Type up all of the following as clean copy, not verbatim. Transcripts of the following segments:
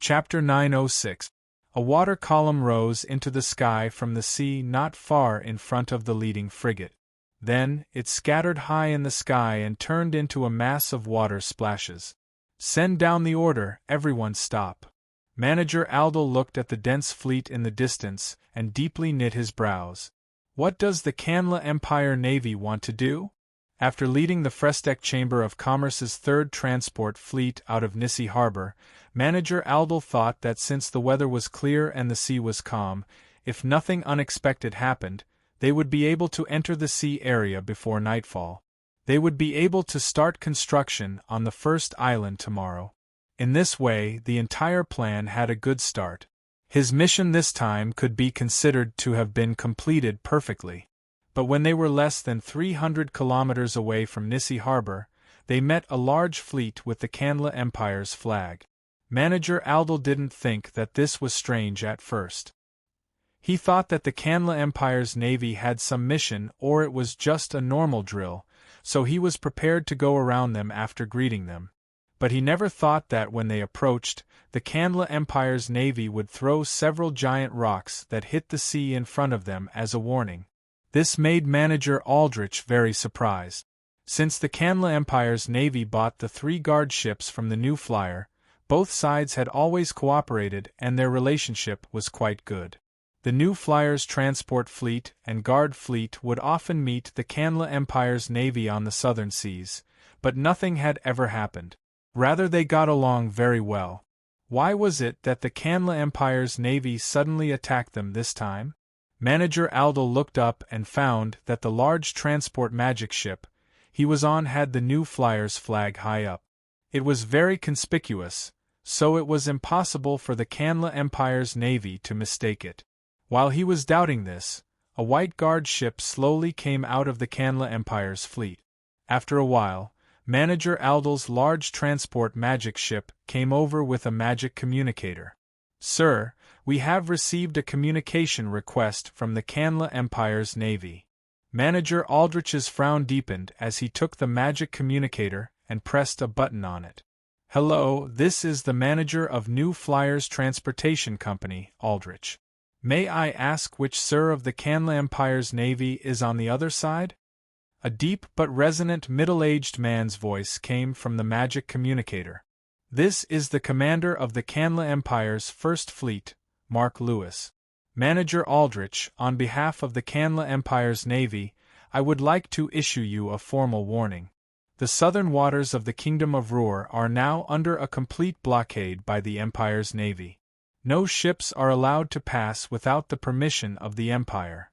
Chapter 906. A water column rose into the sky from the sea not far in front of the leading frigate. Then, it scattered high in the sky and turned into a mass of water splashes. "Send down the order, everyone stop." Manager Aldel looked at the dense fleet in the distance and deeply knit his brows. What does the Canla Empire Navy want to do? After leading the Fresteck Chamber of Commerce's third transport fleet out of Nissi Harbor, Manager Aldel thought that since the weather was clear and the sea was calm, if nothing unexpected happened, they would be able to enter the sea area before nightfall. They would be able to start construction on the first island tomorrow. In this way, the entire plan had a good start. His mission this time could be considered to have been completed perfectly. But when they were less than 300 kilometers away from Nissi Harbor, they met a large fleet with the Canla Empire's flag. Manager Aldel didn't think that this was strange at first. He thought that the Canla Empire's navy had some mission or it was just a normal drill, so he was prepared to go around them after greeting them. But he never thought that when they approached, the Canla Empire's navy would throw several giant rocks that hit the sea in front of them as a warning. This made Manager Aldrich very surprised. Since the Canla Empire's navy bought the 3 guard ships from the New Flyer, both sides had always cooperated and their relationship was quite good. The New Flyer's transport fleet and guard fleet would often meet the Canla Empire's navy on the southern seas, but nothing had ever happened. Rather, they got along very well. Why was it that the Canla Empire's navy suddenly attacked them this time? Manager Aldel looked up and found that the large transport magic ship he was on had the New Flyer's flag high up. It was very conspicuous, so it was impossible for the Canla Empire's navy to mistake it. While he was doubting this, a white guard ship slowly came out of the Canla Empire's fleet. After a while, Manager Aldel's large transport magic ship came over with a magic communicator. "Sir, we have received a communication request from the Canla Empire's navy." Manager Aldrich's frown deepened as he took the magic communicator and pressed a button on it. "Hello, this is the manager of New Flyers Transportation Company, Aldrich. May I ask which sir of the Canla Empire's navy is on the other side?" A deep but resonant middle-aged man's voice came from the magic communicator. "This is the commander of the Canla Empire's First Fleet, Mark Lewis. Manager Aldrich, on behalf of the Canla Empire's navy, I would like to issue you a formal warning. The southern waters of the Kingdom of Ruhr are now under a complete blockade by the Empire's navy. No ships are allowed to pass without the permission of the Empire.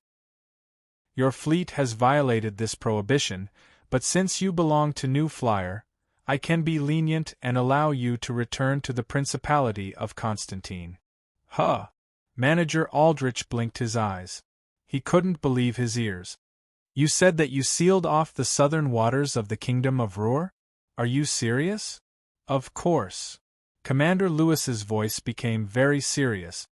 Your fleet has violated this prohibition, but since you belong to New Flyer, I can be lenient and allow you to return to the Principality of Constantine." Huh! Manager Aldrich blinked his eyes. He couldn't believe his ears. "You said that you sealed off the southern waters of the Kingdom of Ruhr? Are you serious?" "Of course." Commander Lewis's voice became very serious.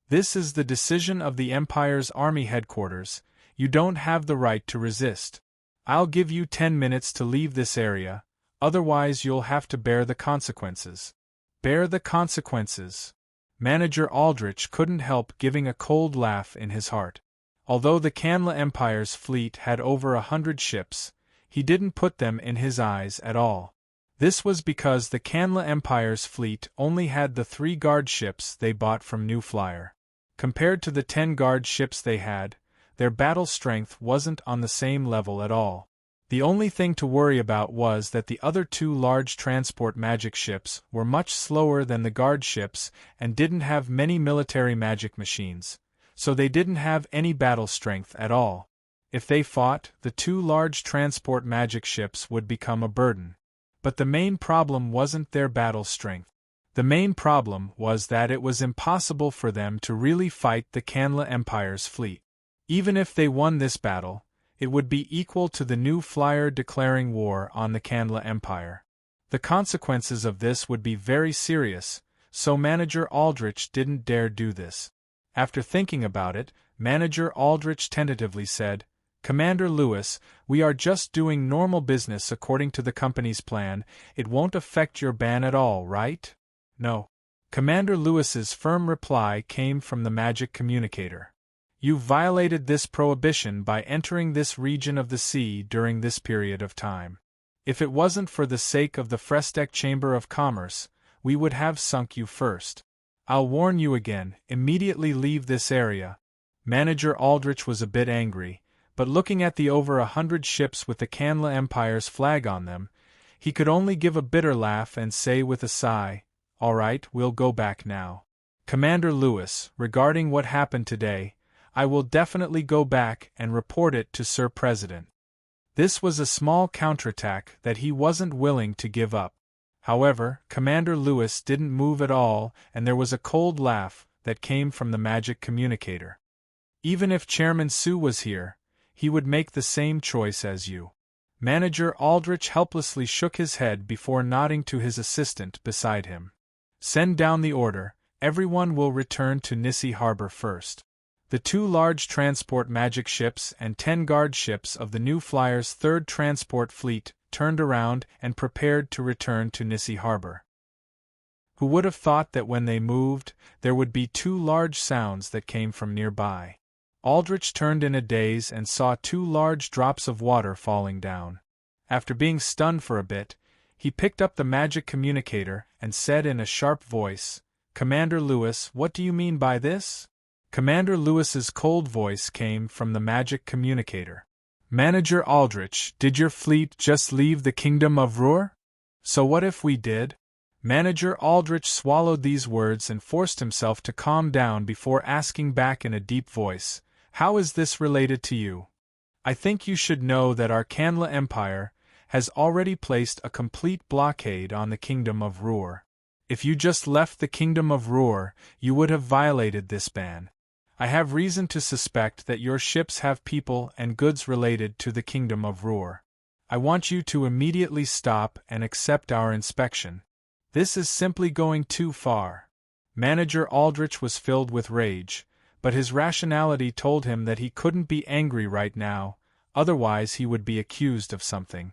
"This is the decision of the Empire's army headquarters. You don't have the right to resist. I'll give you 10 minutes to leave this area, otherwise you'll have to bear the consequences." "Bear the consequences?" Manager Aldrich couldn't help giving a cold laugh in his heart. Although the Canla Empire's fleet had over 100 ships, he didn't put them in his eyes at all. This was because the Canla Empire's fleet only had the 3 guard ships they bought from New Flyer. Compared to the 10 guard ships they had, their battle strength wasn't on the same level at all. The only thing to worry about was that the other 2 large transport magic ships were much slower than the guard ships and didn't have many military magic machines, so they didn't have any battle strength at all. If they fought, the 2 large transport magic ships would become a burden. But the main problem wasn't their battle strength. The main problem was that it was impossible for them to really fight the Canla Empire's fleet. Even if they won this battle, it would be equal to the New Flyer declaring war on the Canla Empire. The consequences of this would be very serious, so Manager Aldrich didn't dare do this. After thinking about it, Manager Aldrich tentatively said, "Commander Lewis, we are just doing normal business according to the company's plan. It won't affect your ban at all, right?" "No." Commander Lewis's firm reply came from the magic communicator. "You've violated this prohibition by entering this region of the sea during this period of time. If it wasn't for the sake of the Frestec Chamber of Commerce, we would have sunk you first. I'll warn you again, immediately leave this area." Manager Aldrich was a bit angry, but looking at the over 100 ships with the Canla Empire's flag on them, he could only give a bitter laugh and say with a sigh, "All right, we'll go back now. Commander Lewis, regarding what happened today, I will definitely go back and report it to Sir President." This was a small counterattack that he wasn't willing to give up. However, Commander Lewis didn't move at all, and there was a cold laugh that came from the magic communicator. "Even if Chairman Sue was here, he would make the same choice as you." Manager Aldrich helplessly shook his head before nodding to his assistant beside him. "Send down the order, everyone will return to Nissi Harbor first." The 2 large transport magic ships and 10 guard ships of the New Flyer's 3rd Transport Fleet turned around and prepared to return to Nissi Harbor. Who would have thought that when they moved, there would be 2 large sounds that came from nearby? Aldrich turned in a daze and saw 2 large drops of water falling down. After being stunned for a bit, he picked up the magic communicator and said in a sharp voice, "Commander Lewis, what do you mean by this?" Commander Lewis's cold voice came from the magic communicator. "Manager Aldrich, did your fleet just leave the Kingdom of Ruhr? So what if we did?" Manager Aldrich swallowed these words and forced himself to calm down before asking back in a deep voice, "How is this related to you? I think you should know that our Canla Empire has already placed a complete blockade on the Kingdom of Ruhr. If you just left the Kingdom of Ruhr, you would have violated this ban. I have reason to suspect that your ships have people and goods related to the Kingdom of Ruhr. I want you to immediately stop and accept our inspection. This is simply going too far." Manager Aldrich was filled with rage, but his rationality told him that he couldn't be angry right now, otherwise he would be accused of something.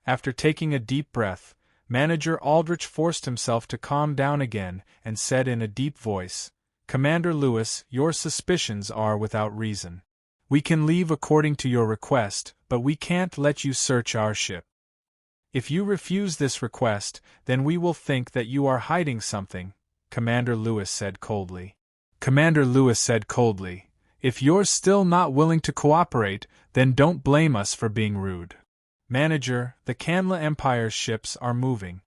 After taking a deep breath, Manager Aldrich forced himself to calm down again and said in a deep voice, "Commander Lewis, your suspicions are without reason. We can leave according to your request, but we can't let you search our ship. If you refuse this request, then we will think that you are hiding something," Commander Lewis said coldly. Commander Lewis said coldly, "If you're still not willing to cooperate, then don't blame us for being rude." "Manager, the Canla Empire's ships are moving,"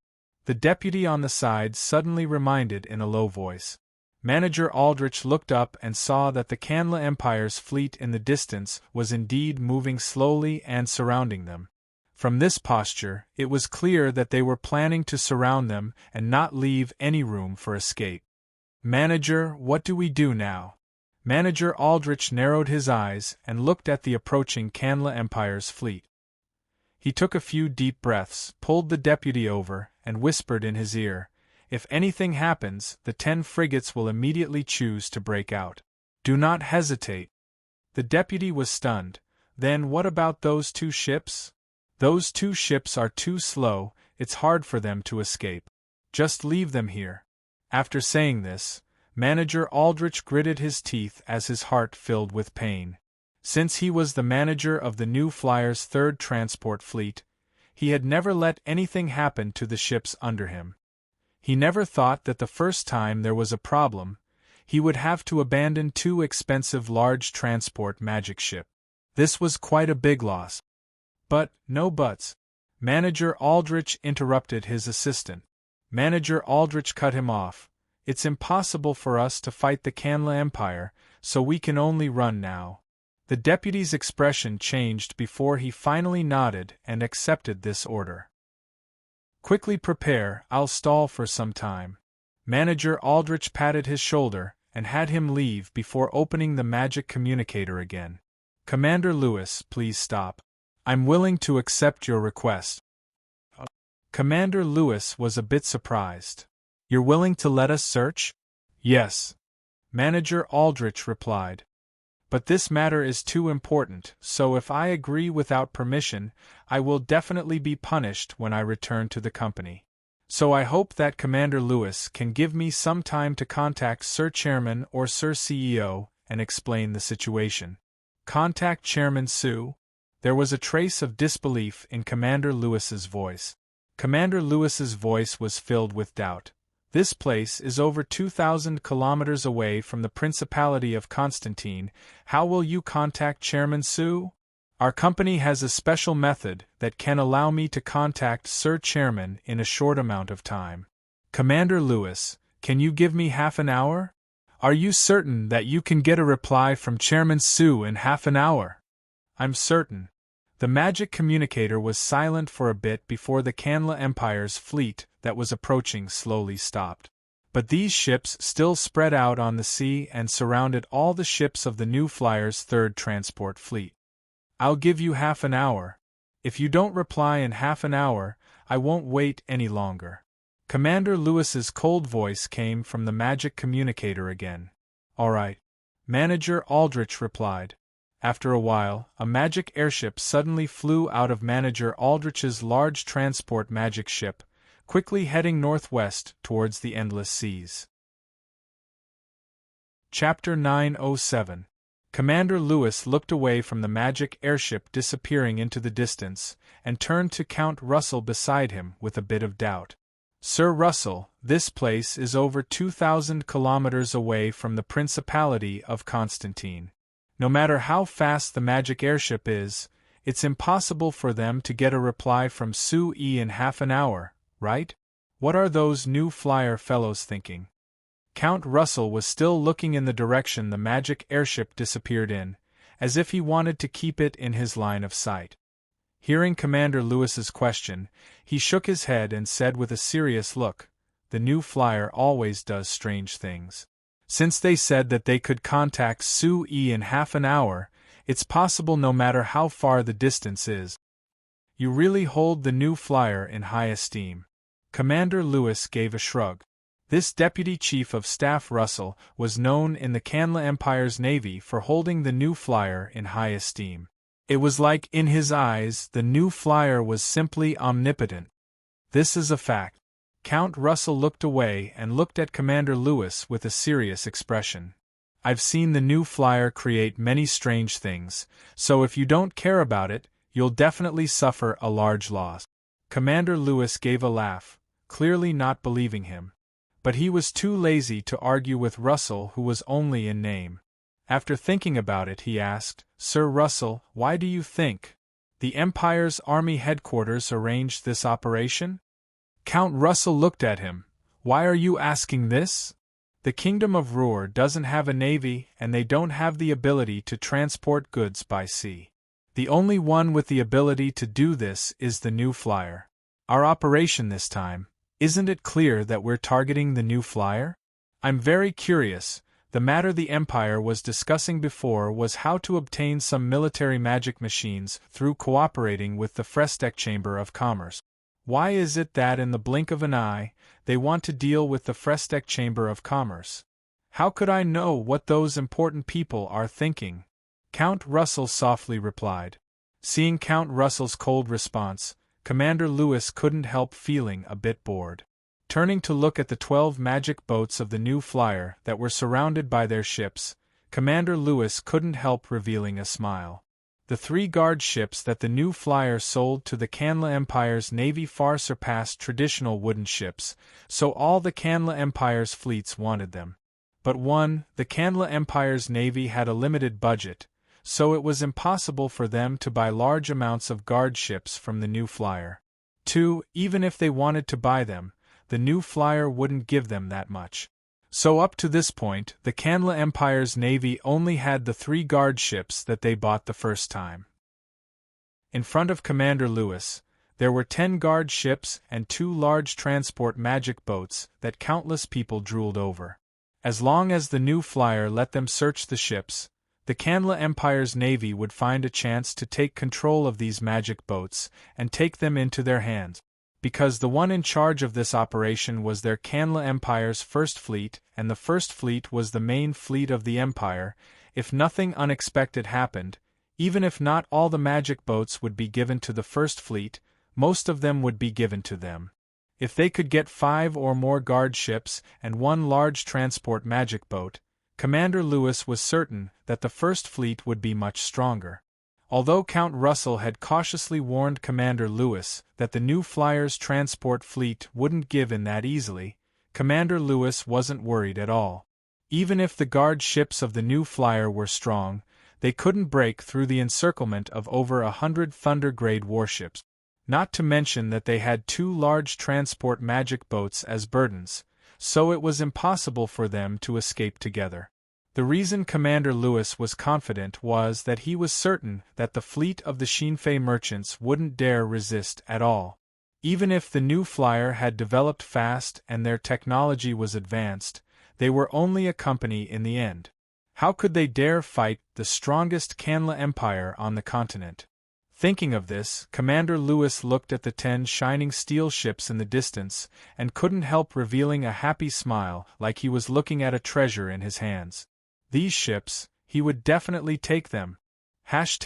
the deputy on the side suddenly reminded in a low voice. Manager Aldrich looked up and saw that the Canla Empire's fleet in the distance was indeed moving slowly and surrounding them. From this posture, it was clear that they were planning to surround them and not leave any room for escape. "Manager, what do we do now?" Manager Aldrich narrowed his eyes and looked at the approaching Canla Empire's fleet. He took a few deep breaths, pulled the deputy over, and whispered in his ear, "If anything happens, the 10 frigates will immediately choose to break out. Do not hesitate." The deputy was stunned. "Then what about those 2 ships?" "Those 2 ships are too slow, it's hard for them to escape. Just leave them here." After saying this, Manager Aldrich gritted his teeth as his heart filled with pain. Since he was the manager of the New Flyer's 3rd Transport Fleet, he had never let anything happen to the ships under him. He never thought that the first time there was a problem, he would have to abandon 2 expensive large transport magic ships. This was quite a big loss. But, no buts. Manager Aldrich interrupted his assistant. Manager Aldrich cut him off. "It's impossible for us to fight the Canla Empire, so we can only run now." The deputy's expression changed before he finally nodded and accepted this order. "Quickly prepare, I'll stall for some time." Manager Aldrich patted his shoulder and had him leave before opening the magic communicator again. "Commander Lewis, please stop. I'm willing to accept your request." Commander Lewis was a bit surprised. "You're willing to let us search?" "Yes," Manager Aldrich replied. "But this matter is too important, so if I agree without permission, I will definitely be punished when I return to the company." So I hope that Commander Lewis can give me some time to contact Sir Chairman or Sir CEO and explain the situation. Contact Chairman Sue? There was a trace of disbelief in Commander Lewis's voice. Commander Lewis's voice was filled with doubt. This place is over 2,000 kilometers away from the Principality of Constantine. How will you contact Chairman Sue? Our company has a special method that can allow me to contact Sir Chairman in a short amount of time. Commander Lewis, can you give me half an hour? Are you certain that you can get a reply from Chairman Sue in half an hour? I'm certain. The magic communicator was silent for a bit before the Canla Empire's fleet that was approaching slowly stopped. But these ships still spread out on the sea and surrounded all the ships of the New Flyer's third transport fleet. I'll give you half an hour. If you don't reply in half an hour, I won't wait any longer. Commander Lewis's cold voice came from the magic communicator again. All right. Manager Aldrich replied. After a while, a magic airship suddenly flew out of Manager Aldrich's large transport magic ship, quickly heading northwest towards the endless seas. Chapter 907. Commander Lewis looked away from the magic airship disappearing into the distance, and turned to Count Russell beside him with a bit of doubt. Sir Russell, this place is over 2,000 kilometers away from the Principality of Constantine. No matter how fast the magic airship is, it's impossible for them to get a reply from Sue in half an hour, right? What are those New Flyer fellows thinking? Count Russell was still looking in the direction the magic airship disappeared in, as if he wanted to keep it in his line of sight. Hearing Commander Lewis's question, he shook his head and said with a serious look, "The New Flyer always does strange things. Since they said that they could contact Sue in half an hour, it's possible no matter how far the distance is. You really hold the New Flyer in high esteem." Commander Lewis gave a shrug. This Deputy Chief of Staff Russell was known in the Canla Empire's navy for holding the New Flyer in high esteem. It was like in his eyes the New Flyer was simply omnipotent. This is a fact. Count Russell looked away and looked at Commander Lewis with a serious expression. I've seen the New Flyer create many strange things, so if you don't care about it, you'll definitely suffer a large loss. Commander Lewis gave a laugh, clearly not believing him. But he was too lazy to argue with Russell, who was only in name. After thinking about it, he asked, "Sir Russell, why do you think the Empire's army headquarters arranged this operation?" Count Russell looked at him. "Why are you asking this? The Kingdom of Ruhr doesn't have a navy, and they don't have the ability to transport goods by sea. The only one with the ability to do this is the New Flyer. Our operation this time, isn't it clear that we're targeting the New Flyer? I'm very curious. The matter the Empire was discussing before was how to obtain some military magic machines through cooperating with the Fresteck Chamber of Commerce. Why is it that in the blink of an eye, they want to deal with the Fresteck Chamber of Commerce? How could I know what those important people are thinking?" Count Russell softly replied. Seeing Count Russell's cold response, Commander Lewis couldn't help feeling a bit bored. Turning to look at the 12 magic boats of the New Flyer that were surrounded by their ships, Commander Lewis couldn't help revealing a smile. The 3 guard ships that the New Flyer sold to the Canla Empire's navy far surpassed traditional wooden ships, so all the Canla Empire's fleets wanted them. But the Canla Empire's navy had a limited budget, so it was impossible for them to buy large amounts of guard ships from the New Flyer. 2, even if they wanted to buy them, the New Flyer wouldn't give them that much. So up to this point, the Canla Empire's navy only had the 3 guard ships that they bought the first time. In front of Commander Lewis, there were 10 guard ships and 2 large transport magic boats that countless people drooled over. As long as the New Flyer let them search the ships, the Canla Empire's navy would find a chance to take control of these magic boats and take them into their hands. Because the one in charge of this operation was their Canla Empire's First Fleet, and the First Fleet was the main fleet of the Empire, if nothing unexpected happened, even if not all the magic boats would be given to the First Fleet, most of them would be given to them. If they could get 5 or more guard ships and 1 large transport magic boat, Commander Lewis was certain that the First Fleet would be much stronger. Although Count Russell had cautiously warned Commander Lewis that the new Flyers' transport fleet wouldn't give in that easily, Commander Lewis wasn't worried at all. Even if the guard ships of the new Flyer were strong, they couldn't break through the encirclement of over 100 Thunder-grade warships. Not to mention that they had 2 large transport magic boats as burdens, so it was impossible for them to escape together. The reason Commander Lewis was confident was that he was certain that the fleet of the Shinfei merchants wouldn't dare resist at all. Even if the new Flyer had developed fast and their technology was advanced, they were only a company in the end. How could they dare fight the strongest Kanla Empire on the continent? Thinking of this, Commander Lewis looked at the 10 shining steel ships in the distance and couldn't help revealing a happy smile, like he was looking at a treasure in his hands. These ships, he would definitely take them. Half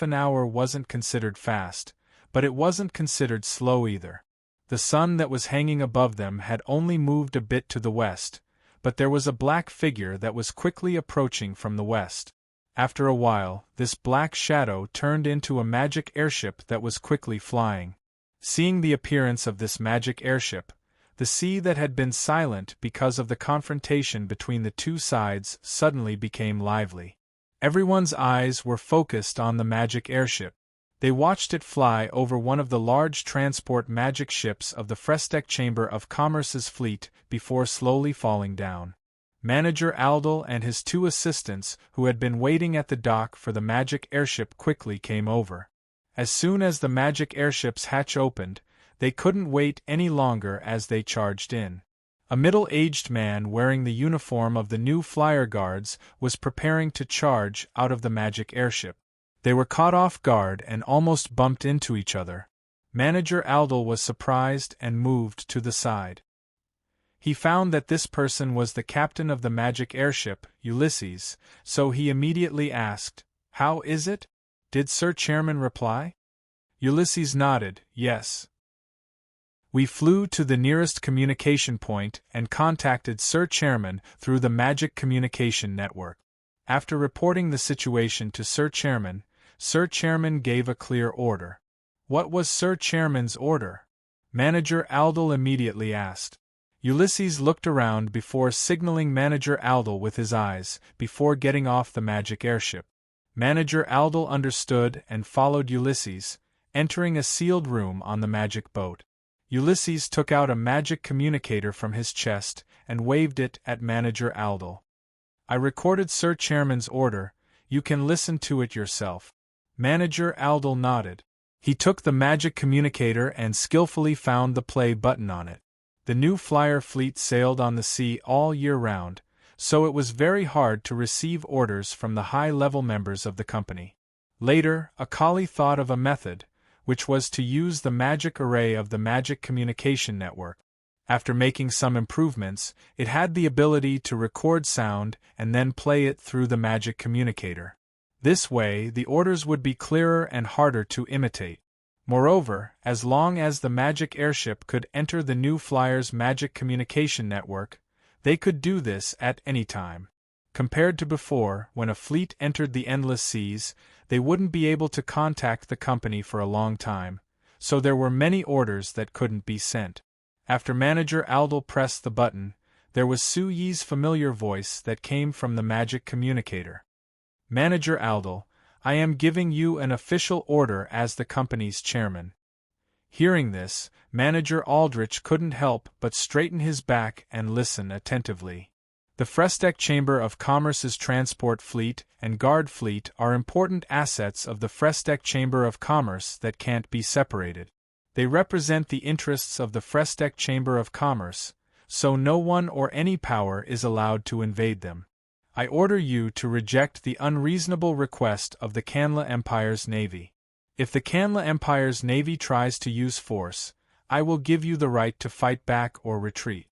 an hour wasn't considered fast, but it wasn't considered slow either. The sun that was hanging above them had only moved a bit to the west, but there was a black figure that was quickly approaching from the west. After a while, this black shadow turned into a magic airship that was quickly flying. Seeing the appearance of this magic airship, the sea that had been silent because of the confrontation between the two sides suddenly became lively. Everyone's eyes were focused on the magic airship. They watched it fly over one of the large transport magic ships of the Frestec Chamber of Commerce's fleet before slowly falling down. Manager Aldel and his 2 assistants, who had been waiting at the dock for the magic airship, quickly came over. As soon as the magic airship's hatch opened, they couldn't wait any longer as they charged in. A middle-aged man wearing the uniform of the new Flyer Guards was preparing to charge out of the magic airship. They were caught off guard and almost bumped into each other. Manager Aldel was surprised and moved to the side. He found that this person was the captain of the magic airship, Ulysses, so he immediately asked, "How is it?" Did Sir Chairman reply? Ulysses nodded, "Yes. We flew to the nearest communication point and contacted Sir Chairman through the magic communication network. After reporting the situation to Sir Chairman gave a clear order." What was Sir Chairman's order? Manager Aldel immediately asked. Ulysses looked around before signaling Manager Aldel with his eyes, before getting off the magic airship. Manager Aldel understood and followed Ulysses, entering a sealed room on the magic boat. Ulysses took out a magic communicator from his chest and waved it at Manager Aldel. "I recorded Sir Chairman's order, you can listen to it yourself." Manager Aldel nodded. He took the magic communicator and skillfully found the play button on it. The new Flyer fleet sailed on the sea all year round, so it was very hard to receive orders from the high-level members of the company. Later, Akali thought of a method, which was to use the magic array of the magic communication network. After making some improvements, it had the ability to record sound and then play it through the magic communicator. This way, the orders would be clearer and harder to imitate. Moreover, as long as the magic airship could enter the new Flyer's magic communication network, they could do this at any time. Compared to before, when a fleet entered the endless seas, they wouldn't be able to contact the company for a long time, so there were many orders that couldn't be sent. After Manager Aldel pressed the button, there was Su Yi's familiar voice that came from the magic communicator. "Manager Aldel, I am giving you an official order as the company's chairman." Hearing this, Manager Aldrich couldn't help but straighten his back and listen attentively. The Frestec Chamber of Commerce's transport fleet and guard fleet are important assets of the Frestec Chamber of Commerce that can't be separated. They represent the interests of the Frestec Chamber of Commerce, so no one or any power is allowed to invade them. I order you to reject the unreasonable request of the Kanla Empire's navy. If the Kanla Empire's navy tries to use force, I will give you the right to fight back or retreat.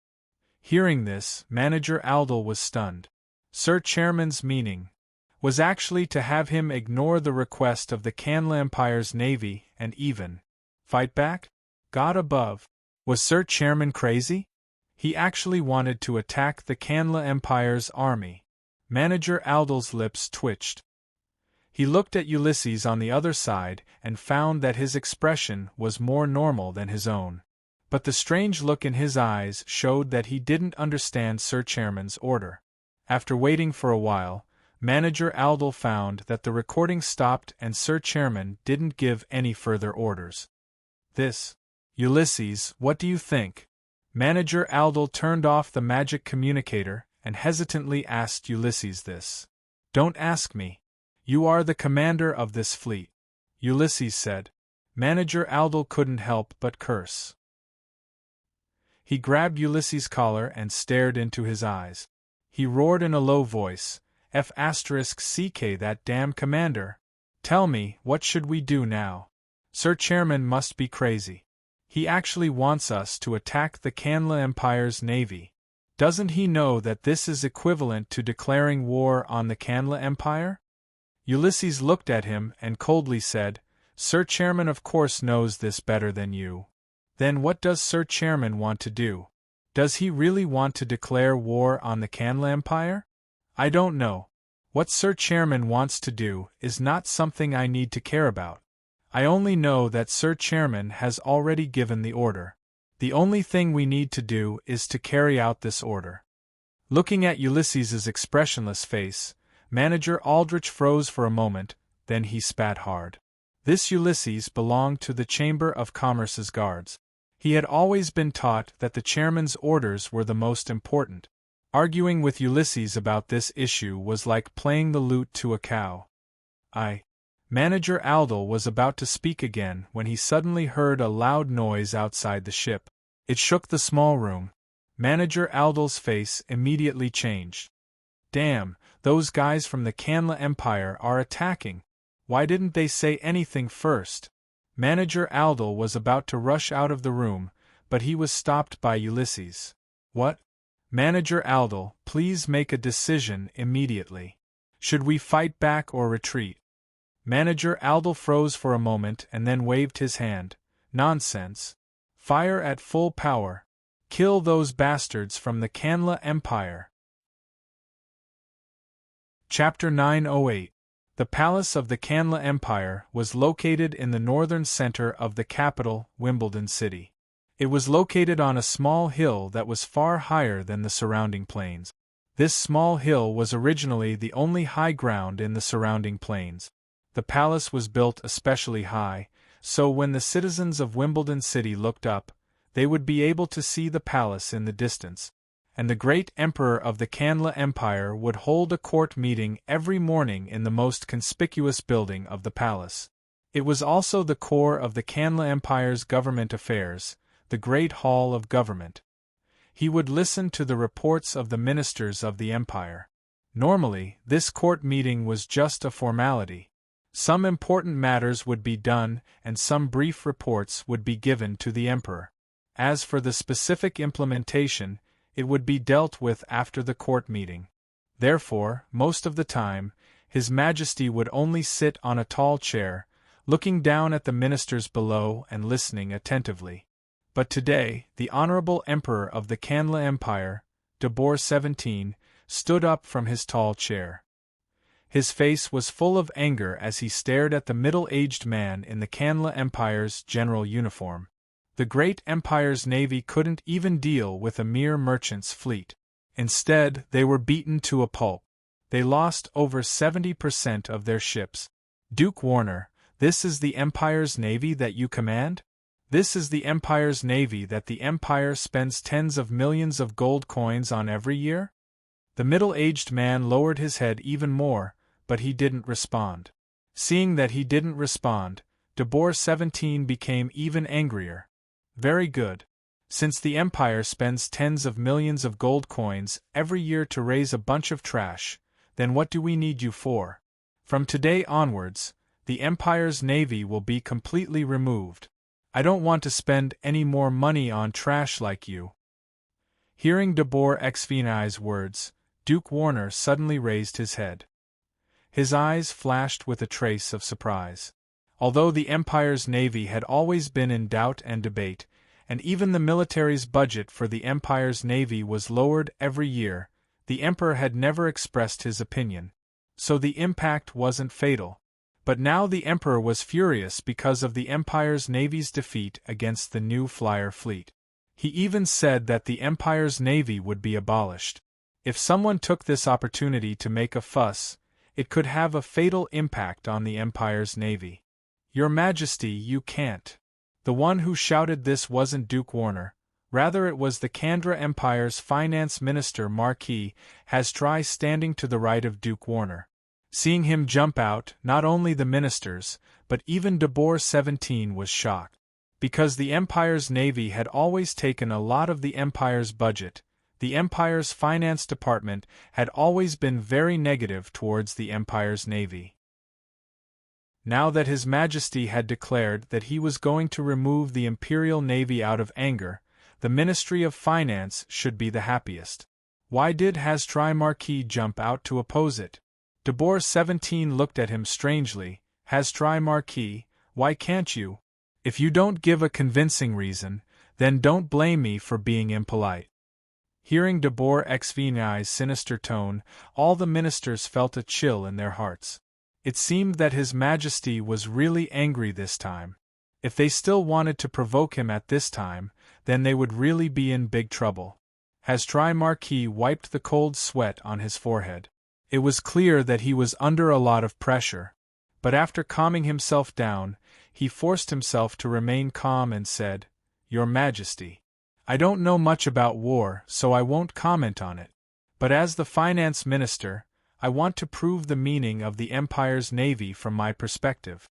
Hearing this, Manager Aldel was stunned. Sir Chairman's meaning was actually to have him ignore the request of the Kanla Empire's navy and even fight back? God above. Was Sir Chairman crazy? He actually wanted to attack the Canla Empire's army. Manager Aldal's lips twitched. He looked at Ulysses on the other side and found that his expression was more normal than his own. But the strange look in his eyes showed that he didn't understand Sir Chairman's order. After waiting for a while, Manager Aldal found that the recording stopped and Sir Chairman didn't give any further orders. Ulysses, what do you think? Manager Aldal turned off the magic communicator and hesitantly asked Ulysses this. Don't ask me. You are the commander of this fleet, Ulysses said. Manager Aldal couldn't help but curse. He grabbed Ulysses' collar and stared into his eyes. He roared in a low voice, F***ck that damn commander. Tell me, what should we do now? Sir Chairman must be crazy. He actually wants us to attack the Canla Empire's navy. Doesn't he know that this is equivalent to declaring war on the Canla Empire? Ulysses looked at him and coldly said, Sir Chairman of course knows this better than you. Then what does Sir Chairman want to do? Does he really want to declare war on the Canla Empire? I don't know. What Sir Chairman wants to do is not something I need to care about. I only know that Sir Chairman has already given the order. The only thing we need to do is to carry out this order. Looking at Ulysses's expressionless face, Manager Aldrich froze for a moment, then he spat hard. This Ulysses belonged to the Chamber of Commerce's guards. He had always been taught that the chairman's orders were the most important. Arguing with Ulysses about this issue was like playing the lute to a cow. Manager Aldal was about to speak again when he suddenly heard a loud noise outside the ship. It shook the small room. Manager Aldal's face immediately changed. Damn, those guys from the Canla Empire are attacking. Why didn't they say anything first? Manager Aldal was about to rush out of the room, but he was stopped by Ulysses. What? Manager Aldal, please make a decision immediately. Should we fight back or retreat? Manager Aldal froze for a moment and then waved his hand. Nonsense. Fire at full power. Kill those bastards from the Canla Empire. Chapter 908. The palace of the Canla Empire was located in the northern center of the capital, Wimbledon City. It was located on a small hill that was far higher than the surrounding plains. This small hill was originally the only high ground in the surrounding plains. The palace was built especially high, so when the citizens of Wimbledon City looked up, they would be able to see the palace in the distance. And the great emperor of the Canla Empire would hold a court meeting every morning in the most conspicuous building of the palace. It was also the core of the Canla Empire's government affairs, the Great Hall of Government. He would listen to the reports of the ministers of the empire. Normally, this court meeting was just a formality. Some important matters would be done and some brief reports would be given to the emperor. As for the specific implementation, it would be dealt with after the court meeting. Therefore, most of the time, His Majesty would only sit on a tall chair, looking down at the ministers below and listening attentively. But today, the Honorable Emperor of the Canla Empire, Debor 17, stood up from his tall chair. His face was full of anger as he stared at the middle-aged man in the Canla Empire's general uniform. The great empire's navy couldn't even deal with a mere merchant's fleet. Instead, they were beaten to a pulp. They lost over 70% of their ships. Duke Warner, this is the empire's navy that you command? This is the empire's navy that the empire spends tens of millions of gold coins on every year? The middle-aged man lowered his head even more, but he didn't respond. Seeing that he didn't respond, Debor 17 became even angrier. Very good. Since the empire spends tens of millions of gold coins every year to raise a bunch of trash, then what do we need you for? From today onwards, the empire's navy will be completely removed. I don't want to spend any more money on trash like you. Hearing Debor Xvini's words, Duke Warner suddenly raised his head. His eyes flashed with a trace of surprise. Although the empire's navy had always been in doubt and debate, and even the military's budget for the empire's navy was lowered every year, the emperor had never expressed his opinion. So the impact wasn't fatal. But now the emperor was furious because of the empire's navy's defeat against the new flyer fleet. He even said that the empire's navy would be abolished. If someone took this opportunity to make a fuss, it could have a fatal impact on the empire's navy. "Your Majesty, you can't." The one who shouted this wasn't Duke Warner, rather it was the Kandra Empire's finance minister Marquis Hasdrai standing to the right of Duke Warner. Seeing him jump out, not only the ministers, but even Debor 17 was shocked. Because the empire's navy had always taken a lot of the empire's budget, the empire's finance department had always been very negative towards the empire's navy. Now that His Majesty had declared that he was going to remove the imperial navy out of anger, the Ministry of Finance should be the happiest. Why did Hasdrai Marquis jump out to oppose it? Debor 17 looked at him strangely. "Hasdrai Marquis, why can't you? If you don't give a convincing reason, then don't blame me for being impolite." Hearing Debor XVI's sinister tone, all the ministers felt a chill in their hearts. It seemed that His Majesty was really angry this time. If they still wanted to provoke him at this time, then they would really be in big trouble. Hasdrai Marquis wiped the cold sweat on his forehead. It was clear that he was under a lot of pressure. But after calming himself down, he forced himself to remain calm and said, "Your Majesty, I don't know much about war, so I won't comment on it. But as the finance minister, I want to prove the meaning of the empire's navy from my perspective."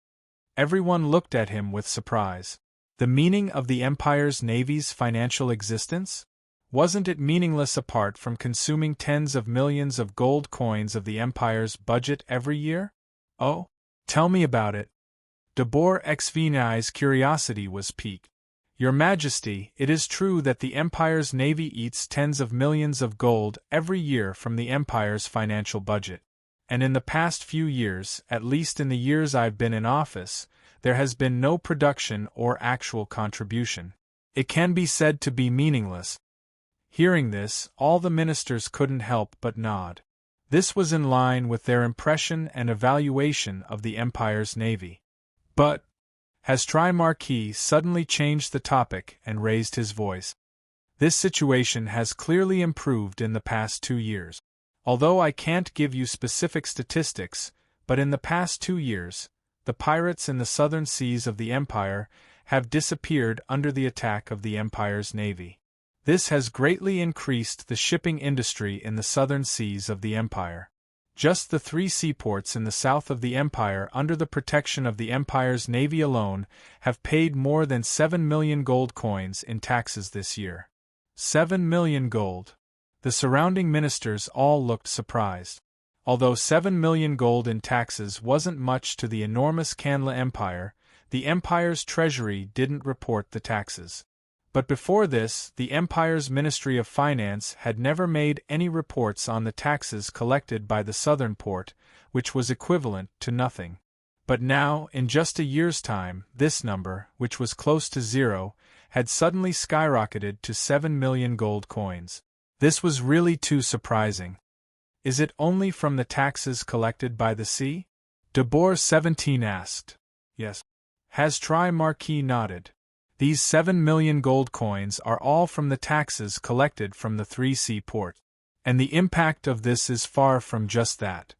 Everyone looked at him with surprise. The meaning of the empire's navy's financial existence? Wasn't it meaningless apart from consuming tens of millions of gold coins of the empire's budget every year? "Oh, tell me about it." Debor XVI's curiosity was piqued. "Your Majesty, it is true that the empire's navy eats tens of millions of gold every year from the empire's financial budget. And in the past few years, at least in the years I've been in office, there has been no production or actual contribution. It can be said to be meaningless." Hearing this, all the ministers couldn't help but nod. This was in line with their impression and evaluation of the empire's navy. But Hasdrai Marquis suddenly changed the topic and raised his voice. "This situation has clearly improved in the past 2 years. Although I can't give you specific statistics, but in the past 2 years, the pirates in the southern seas of the empire have disappeared under the attack of the empire's navy. This has greatly increased the shipping industry in the southern seas of the empire. Just the 3 seaports in the south of the empire under the protection of the empire's navy alone have paid more than 7 million gold coins in taxes this year." 7 million gold. The surrounding ministers all looked surprised. Although 7 million gold in taxes wasn't much to the enormous Kanla Empire, the empire's treasury didn't report the taxes. But before this, the empire's Ministry of Finance had never made any reports on the taxes collected by the southern port, which was equivalent to nothing. But now, in just a year's time, this number, which was close to 0, had suddenly skyrocketed to 7 million gold coins. This was really too surprising. "Is it only from the taxes collected by the sea?" Debor 17 asked. "Yes." Hasdrai Marquis nodded. "These 7 million gold coins are all from the taxes collected from the 3 seaports. And the impact of this is far from just that.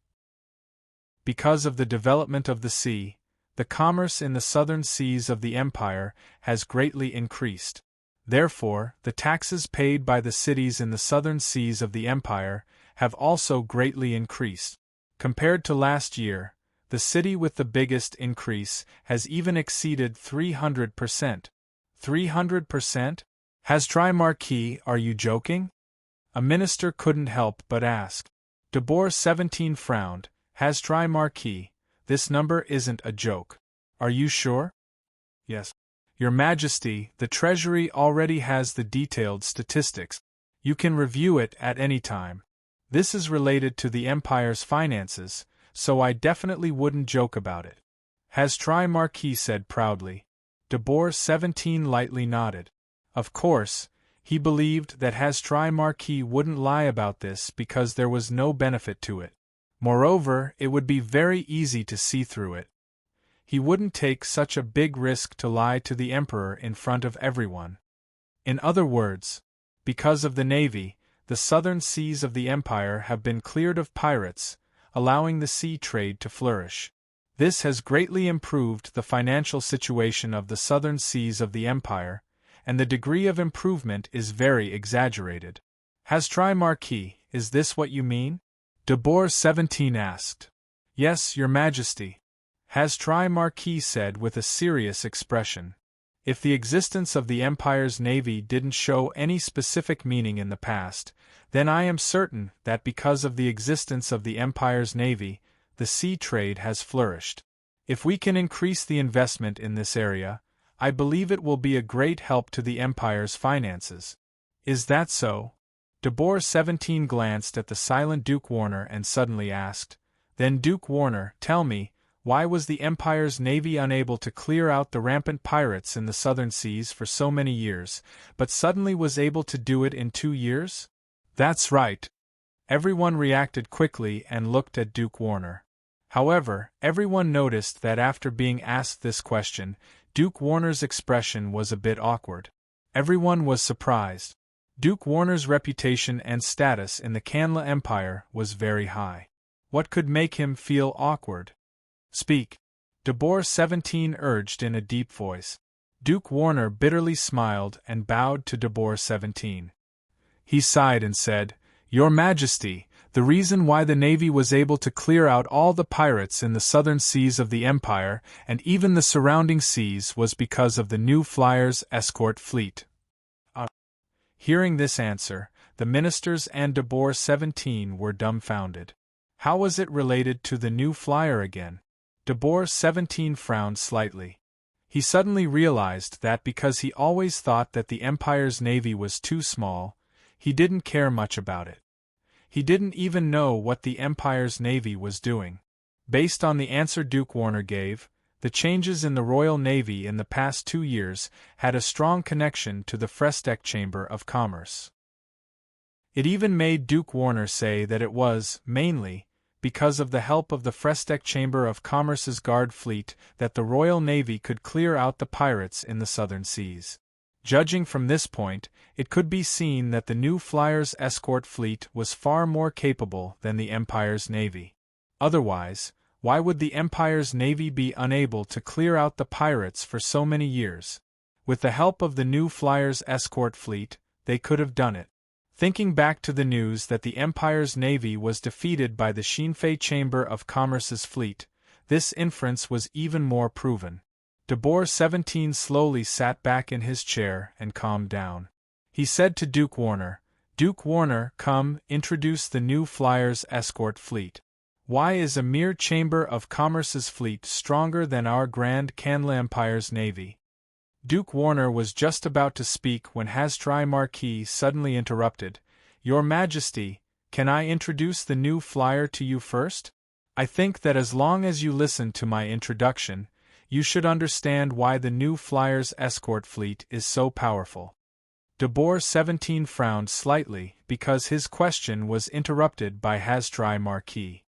Because of the development of the sea, the commerce in the southern seas of the empire has greatly increased. Therefore, the taxes paid by the cities in the southern seas of the empire have also greatly increased. Compared to last year, the city with the biggest increase has even exceeded 300%. 300%? Hasdrai Marquis, are you joking?" A minister couldn't help but ask. Debor 17 frowned. "Hasdrai Marquis, this number isn't a joke. Are you sure?" "Yes. Your Majesty, the Treasury already has the detailed statistics. You can review it at any time. This is related to the empire's finances, so I definitely wouldn't joke about it." Has-Tri Marquis said proudly. De Boer 17 lightly nodded. Of course, he believed that Has-Tri Marquis wouldn't lie about this because there was no benefit to it. Moreover, it would be very easy to see through it. He wouldn't take such a big risk to lie to the Emperor in front of everyone. In other words, because of the navy, the southern seas of the Empire have been cleared of pirates, allowing the sea trade to flourish. This has greatly improved the financial situation of the southern seas of the Empire, and the degree of improvement is very exaggerated. Has-Tri Marquis, is this what you mean? De Boer 17 asked. Yes, Your Majesty. Has-Tri Marquis said with a serious expression. If the existence of the Empire's navy didn't show any specific meaning in the past, then I am certain that because of the existence of the Empire's navy, the sea trade has flourished. If we can increase the investment in this area, I believe it will be a great help to the Empire's finances. Is that so? De Boer 17 glanced at the silent Duke Warner and suddenly asked, Then Duke Warner, tell me, why was the Empire's navy unable to clear out the rampant pirates in the southern seas for so many years, but suddenly was able to do it in 2 years? That's right. Everyone reacted quickly and looked at Duke Warner. However, everyone noticed that after being asked this question, Duke Warner's expression was a bit awkward. Everyone was surprised. Duke Warner's reputation and status in the Kanla Empire was very high. What could make him feel awkward? Speak. De Boer 17 urged in a deep voice. Duke Warner bitterly smiled and bowed to De Boer 17. He sighed and said, Your Majesty, the reason why the Navy was able to clear out all the pirates in the southern seas of the Empire and even the surrounding seas was because of the new Flyers escort fleet. Hearing this answer, the ministers and De Boer 17 were dumbfounded. How was it related to the new flyer again? De Boer 17 frowned slightly. He suddenly realized that because he always thought that the Empire's navy was too small, he didn't care much about it. He didn't even know what the Empire's navy was doing. Based on the answer Duke Warner gave, the changes in the Royal Navy in the past 2 years had a strong connection to the Fresteck Chamber of Commerce. It even made Duke Warner say that it was, mainly, because of the help of the Fresteck Chamber of Commerce's guard fleet that the Royal Navy could clear out the pirates in the southern seas. Judging from this point, it could be seen that the new Flyers escort fleet was far more capable than the Empire's navy. Otherwise, why would the Empire's navy be unable to clear out the pirates for so many years? With the help of the new Flyers escort fleet, they could have done it. Thinking back to the news that the Empire's navy was defeated by the Shinfei Chamber of Commerce's fleet, this inference was even more proven. De Boer 17 slowly sat back in his chair and calmed down. He said to Duke Warner, Duke Warner, come, introduce the new Flyers escort fleet. Why is a mere Chamber of Commerce's fleet stronger than our Grand Kanla Empire's navy? Duke Warner was just about to speak when Has-Tri Marquis suddenly interrupted. Your Majesty, can I introduce the new flyer to you first? I think that as long as you listen to my introduction, you should understand why the new Flyers escort fleet is so powerful. De Boer 17 frowned slightly because his question was interrupted by Has-Tri Marquis.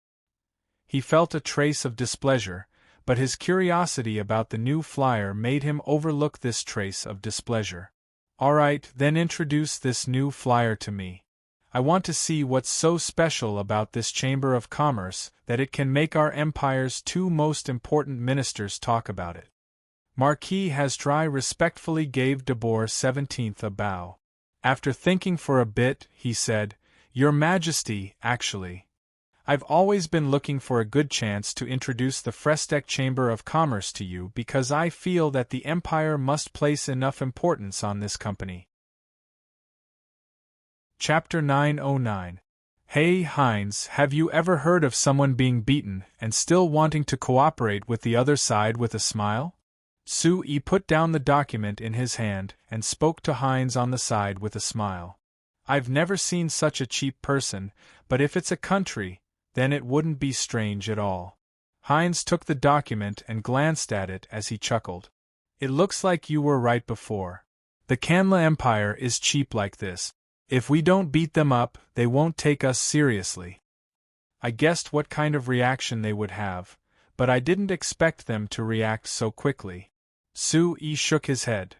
He felt a trace of displeasure, but his curiosity about the new flyer made him overlook this trace of displeasure. All right, then introduce this new flyer to me. I want to see what's so special about this Chamber of Commerce that it can make our Empire's 2 most important ministers talk about it. Marquis Has-Tri respectfully gave De Boer 17 a bow. After thinking for a bit, he said, Your Majesty, actually, I've always been looking for a good chance to introduce the Fresteck Chamber of Commerce to you because I feel that the Empire must place enough importance on this company. Chapter 909. Hey Heinz, have you ever heard of someone being beaten and still wanting to cooperate with the other side with a smile? Sue put down the document in his hand and spoke to Heinz on the side with a smile. I've never seen such a cheap person, but if it's a country, then it wouldn't be strange at all. Heinz took the document and glanced at it as he chuckled. It looks like you were right before. The Canla Empire is cheap like this. If we don't beat them up, they won't take us seriously. I guessed what kind of reaction they would have, but I didn't expect them to react so quickly. Sue shook his head.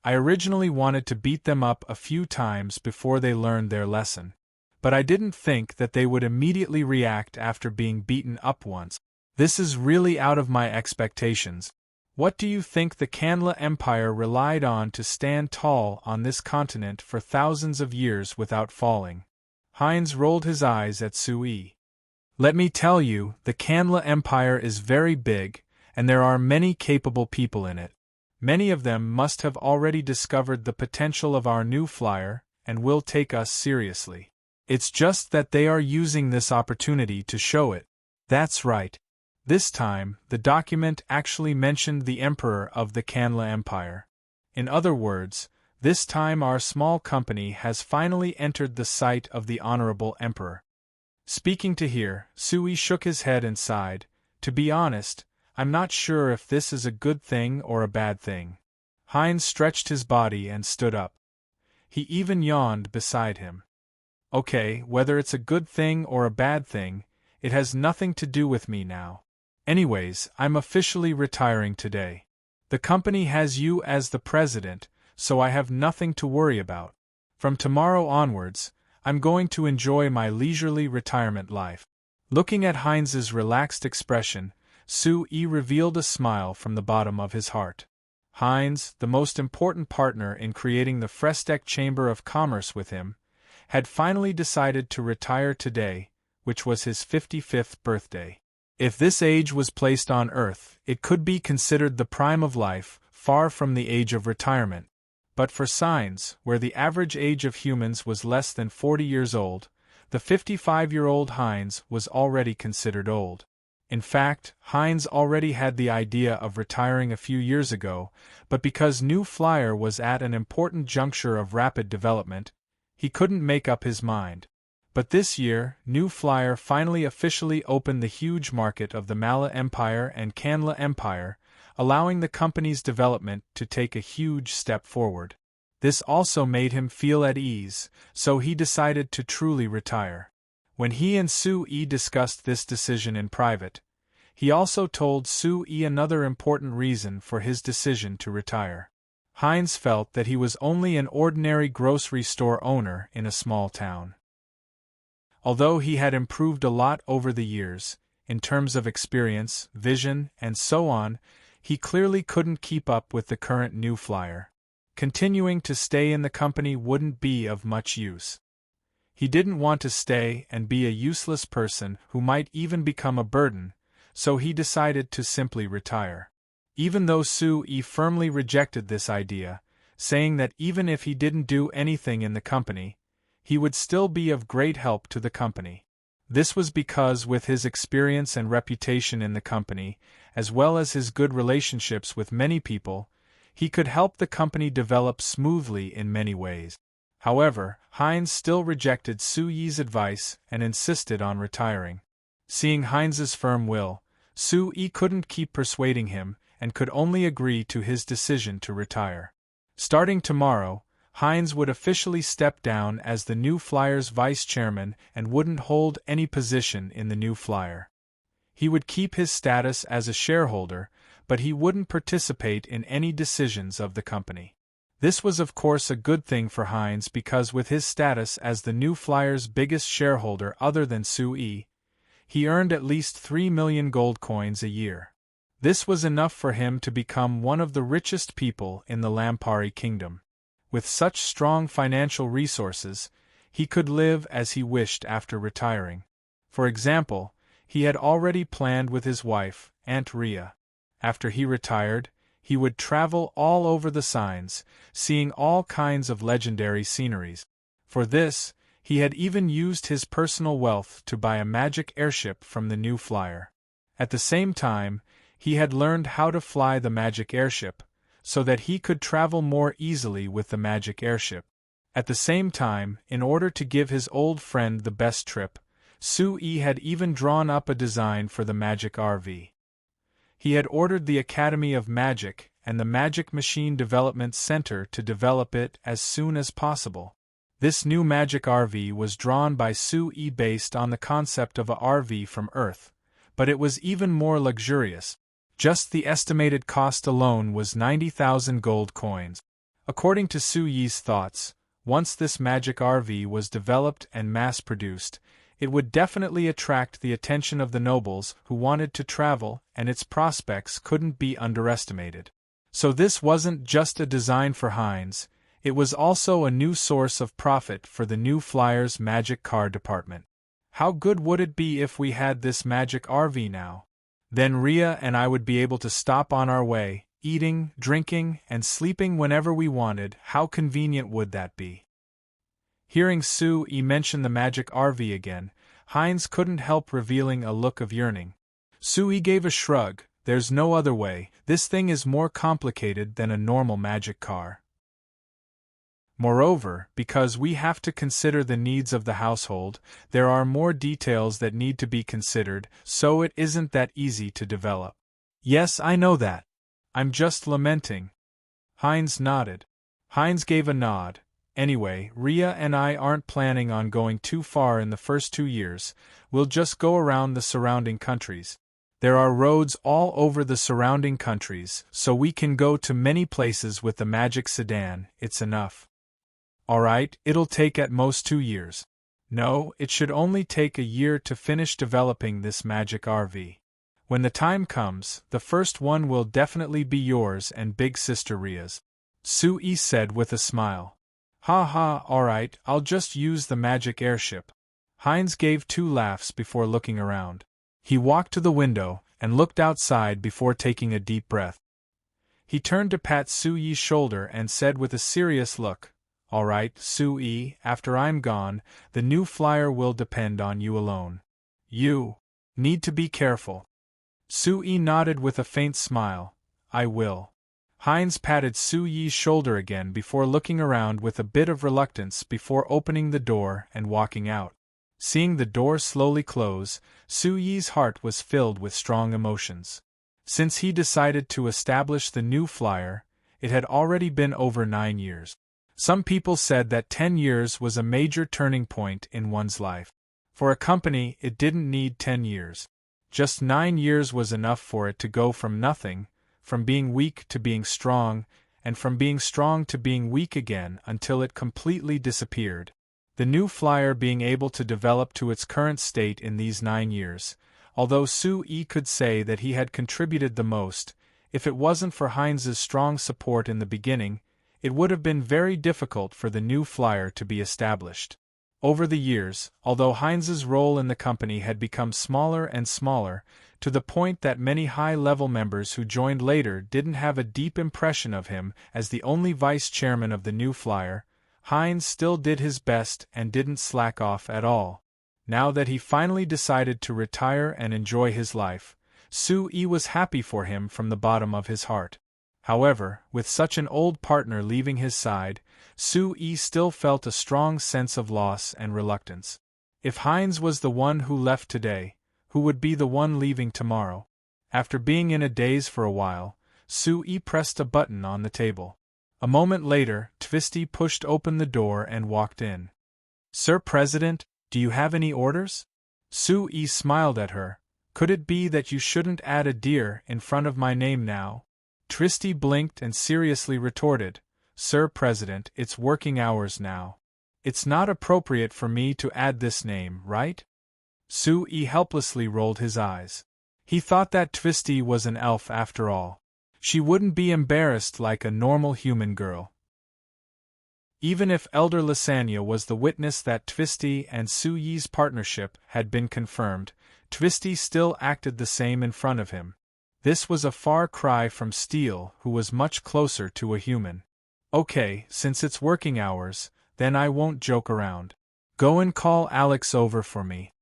I originally wanted to beat them up a few times before they learned their lesson. But I didn't think that they would immediately react after being beaten up once. This is really out of my expectations. What do you think the Canla Empire relied on to stand tall on this continent for thousands of years without falling? Heinz rolled his eyes at Sue. Let me tell you, the Canla Empire is very big, and there are many capable people in it. Many of them must have already discovered the potential of our new flyer, and will take us seriously. It's just that they are using this opportunity to show it. That's right. This time, the document actually mentioned the Emperor of the Canla Empire. In other words, this time our small company has finally entered the sight of the Honorable Emperor. Speaking to here, Sue shook his head and sighed. To be honest, I'm not sure if this is a good thing or a bad thing. Heinz stretched his body and stood up. He even yawned beside him. Okay, whether it's a good thing or a bad thing, it has nothing to do with me now. Anyways, I'm officially retiring today. The company has you as the president, so I have nothing to worry about. From tomorrow onwards, I'm going to enjoy my leisurely retirement life. Looking at Heinz's relaxed expression, Sue revealed a smile from the bottom of his heart. Heinz, the most important partner in creating the Fresteck Chamber of Commerce with him, had finally decided to retire today, which was his 55th birthday. If this age was placed on Earth, it could be considered the prime of life, far from the age of retirement. But for signs, where the average age of humans was less than 40 years old, the 55-year-old Heinz was already considered old. In fact, Heinz already had the idea of retiring a few years ago, but because New Flyer was at an important juncture of rapid development, he couldn't make up his mind. But this year, New Flyer finally officially opened the huge market of the Mala Empire and Canla Empire, allowing the company's development to take a huge step forward. This also made him feel at ease, so he decided to truly retire. When he and Sue discussed this decision in private, he also told Sue another important reason for his decision to retire. Heinz felt that he was only an ordinary grocery store owner in a small town. Although he had improved a lot over the years, in terms of experience, vision, and so on, he clearly couldn't keep up with the current New Flyer. Continuing to stay in the company wouldn't be of much use. He didn't want to stay and be a useless person who might even become a burden, so he decided to simply retire. Even though Sue firmly rejected this idea, saying that even if he didn't do anything in the company, he would still be of great help to the company. This was because with his experience and reputation in the company, as well as his good relationships with many people, he could help the company develop smoothly in many ways. However, Heinz still rejected Sue's advice and insisted on retiring. Seeing Heinz's firm will, Sue couldn't keep persuading him and could only agree to his decision to retire. Starting tomorrow, Heinz would officially step down as the New Flyer's vice chairman and wouldn't hold any position in the New Flyer. He would keep his status as a shareholder, but he wouldn't participate in any decisions of the company. This was of course a good thing for Heinz because with his status as the New Flyer's biggest shareholder other than Sue, he earned at least 3 million gold coins a year. This was enough for him to become one of the richest people in the Lampari Kingdom. With such strong financial resources, he could live as he wished after retiring. For example, he had already planned with his wife, Aunt Rhea. After he retired, he would travel all over the signs, seeing all kinds of legendary sceneries. For this, he had even used his personal wealth to buy a magic airship from the New Flyer. At the same time, he had learned how to fly the magic airship, so that he could travel more easily with the magic airship. At the same time, in order to give his old friend the best trip, Sue had even drawn up a design for the magic RV. He had ordered the Academy of Magic and the Magic Machine Development Center to develop it as soon as possible. This new magic RV was drawn by Sue based on the concept of a RV from Earth, but it was even more luxurious. Just the estimated cost alone was 90,000 gold coins. According to Sue's thoughts, once this magic RV was developed and mass-produced, it would definitely attract the attention of the nobles who wanted to travel, and its prospects couldn't be underestimated. So this wasn't just a design for Heinz, it was also a new source of profit for the New Flyers magic car department. How good would it be if we had this magic RV now? Then Rhea and I would be able to stop on our way, eating, drinking, and sleeping whenever we wanted. How convenient would that be? Hearing Sue mention the magic RV again, Heinz couldn't help revealing a look of yearning. Sue gave a shrug. There's no other way. This thing is more complicated than a normal magic car. Moreover, because we have to consider the needs of the household, there are more details that need to be considered, so it isn't that easy to develop. Yes, I know that. I'm just lamenting. Heinz nodded. Heinz gave a nod. Anyway, Rhea and I aren't planning on going too far in the first 2 years, we'll just go around the surrounding countries. There are roads all over the surrounding countries, so we can go to many places with the magic sedan. It's enough. Alright, it'll take at most 2 years. No, it should only take a year to finish developing this magic RV. When the time comes, the first one will definitely be yours and big sister Rhea's. Sue said with a smile. Ha ha, alright, I'll just use the magic airship. Heinz gave 2 laughs before looking around. He walked to the window and looked outside before taking a deep breath. He turned to pat Sue's shoulder and said with a serious look, All right, Sue, after I'm gone, the new flyer will depend on you alone. You need to be careful. Sue nodded with a faint smile. I will. Heinz patted Sue's shoulder again before looking around with a bit of reluctance before opening the door and walking out. Seeing the door slowly close, Sue's heart was filled with strong emotions. Since he decided to establish the new flyer, it had already been over 9 years. Some people said that 10 years was a major turning point in one's life. For a company, it didn't need 10 years. Just 9 years was enough for it to go from nothing, from being weak to being strong, and from being strong to being weak again until it completely disappeared. The new flyer being able to develop to its current state in these 9 years, although Sue could say that he had contributed the most, if it wasn't for Heinz's strong support in the beginning, it would have been very difficult for the new flyer to be established. Over the years, although Heinz's role in the company had become smaller and smaller, to the point that many high-level members who joined later didn't have a deep impression of him as the only vice-chairman of the new flyer, Heinz still did his best and didn't slack off at all. Now that he finally decided to retire and enjoy his life, Sue was happy for him from the bottom of his heart. However, with such an old partner leaving his side, Sue still felt a strong sense of loss and reluctance. If Heinz was the one who left today, who would be the one leaving tomorrow? After being in a daze for a while, Sue pressed a button on the table. A moment later, Twisty pushed open the door and walked in. Sir President, do you have any orders? Sue smiled at her. Could it be that you shouldn't add a dear in front of my name now? Twisty blinked and seriously retorted, Sir President, it's working hours now. It's not appropriate for me to add this name, right? Sue helplessly rolled his eyes. He thought that Twisty was an elf after all. She wouldn't be embarrassed like a normal human girl. Even if Elder Lysania was the witness that Twisty and Sue's partnership had been confirmed, Twisty still acted the same in front of him. This was a far cry from Steel, who was much closer to a human. Okay, since it's working hours, then I won't joke around. Go and call Alex over for me.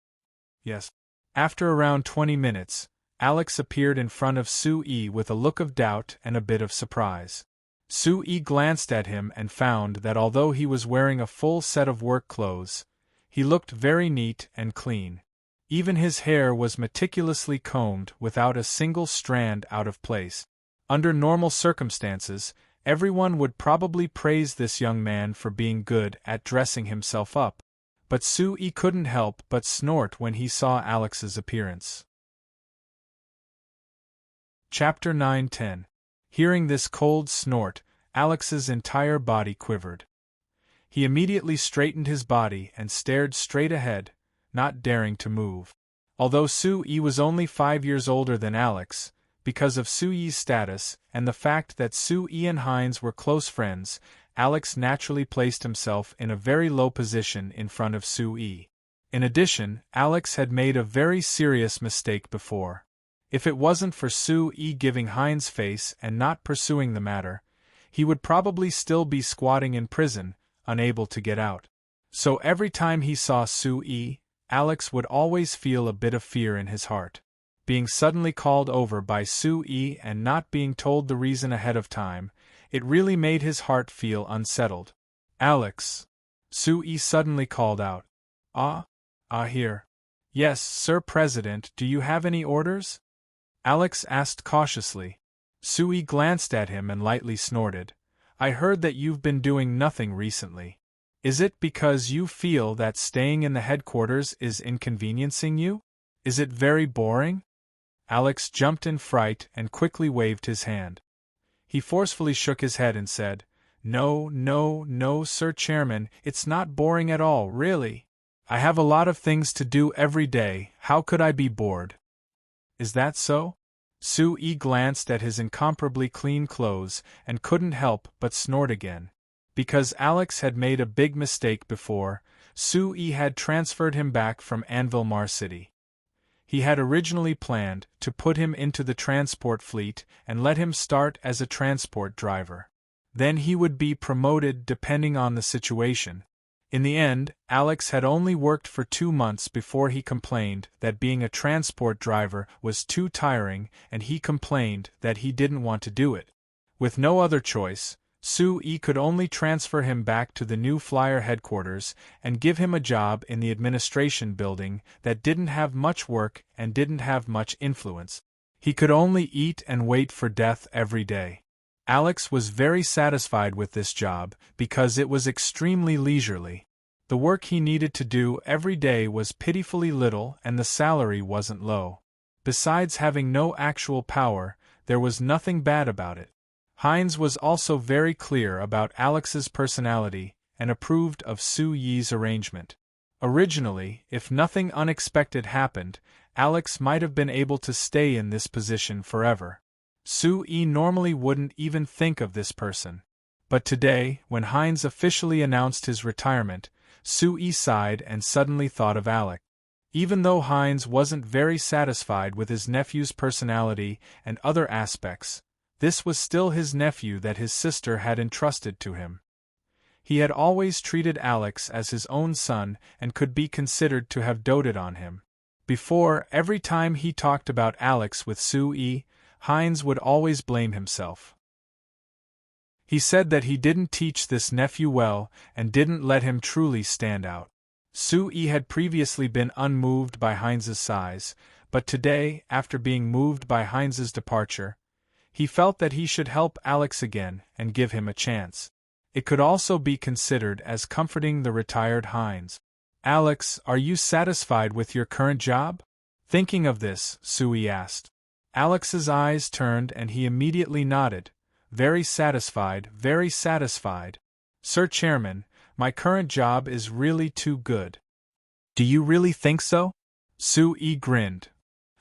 Yes. After around 20 minutes, Alex appeared in front of Sue with a look of doubt and a bit of surprise. Sue glanced at him and found that although he was wearing a full set of work clothes, he looked very neat and clean. Even his hair was meticulously combed without a single strand out of place. Under normal circumstances, everyone would probably praise this young man for being good at dressing himself up. But Sue couldn't help but snort when he saw Alex's appearance. Chapter 9-10. Hearing this cold snort, Alex's entire body quivered. He immediately straightened his body and stared straight ahead, not daring to move. Although Sue was only 5 years older than Alex, because of Sue's status and the fact that Sue and Hines were close friends, Alex naturally placed himself in a very low position in front of Sue. In addition, Alex had made a very serious mistake before. If it wasn't for Sue giving Hines face and not pursuing the matter, he would probably still be squatting in prison, unable to get out. So every time he saw Sue, Alex would always feel a bit of fear in his heart. Being suddenly called over by Sue and not being told the reason ahead of time, it really made his heart feel unsettled. "Alex!" Sue suddenly called out. Here. "Yes, Sir President, do you have any orders?" Alex asked cautiously. Sue glanced at him and lightly snorted. "I heard that you've been doing nothing recently. Is it because you feel that staying in the headquarters is inconveniencing you? Is it very boring?" Alex jumped in fright and quickly waved his hand. He forcefully shook his head and said, No, Sir Chairman, it's not boring at all, really. I have a lot of things to do every day, how could I be bored?" "Is that so?" Sue glanced at his incomparably clean clothes and couldn't help but snort again. Because Alex had made a big mistake before, Sue had transferred him back from Anvil City. He had originally planned to put him into the transport fleet and let him start as a transport driver. Then he would be promoted depending on the situation. In the end, Alex had only worked for 2 months before he complained that being a transport driver was too tiring, and he complained that he didn't want to do it. With no other choice, Sue could only transfer him back to the new Flyer headquarters and give him a job in the administration building that didn't have much work and didn't have much influence. He could only eat and wait for death every day. Alex was very satisfied with this job because it was extremely leisurely. The work he needed to do every day was pitifully little and the salary wasn't low. Besides having no actual power, there was nothing bad about it. Hines was also very clear about Alex's personality and approved of Sue's arrangement. Originally, if nothing unexpected happened, Alex might have been able to stay in this position forever. Sue normally wouldn't even think of this person. But today, when Hines officially announced his retirement, Sue sighed and suddenly thought of Alex. Even though Hines wasn't very satisfied with his nephew's personality and other aspects, this was still his nephew that his sister had entrusted to him. He had always treated Alex as his own son and could be considered to have doted on him. Before, every time he talked about Alex with Sue, Hines would always blame himself. He said that he didn't teach this nephew well and didn't let him truly stand out. Sue had previously been unmoved by Hines's size, but today, after being moved by Hines's departure, he felt that he should help Alex again and give him a chance. It could also be considered as comforting the retired Hines. "Alex, are you satisfied with your current job?" Thinking of this, Sue asked. Alex's eyes turned and he immediately nodded. Very satisfied, very satisfied. "Sir Chairman, my current job is really too good." "Do you really think so?" Sue grinned.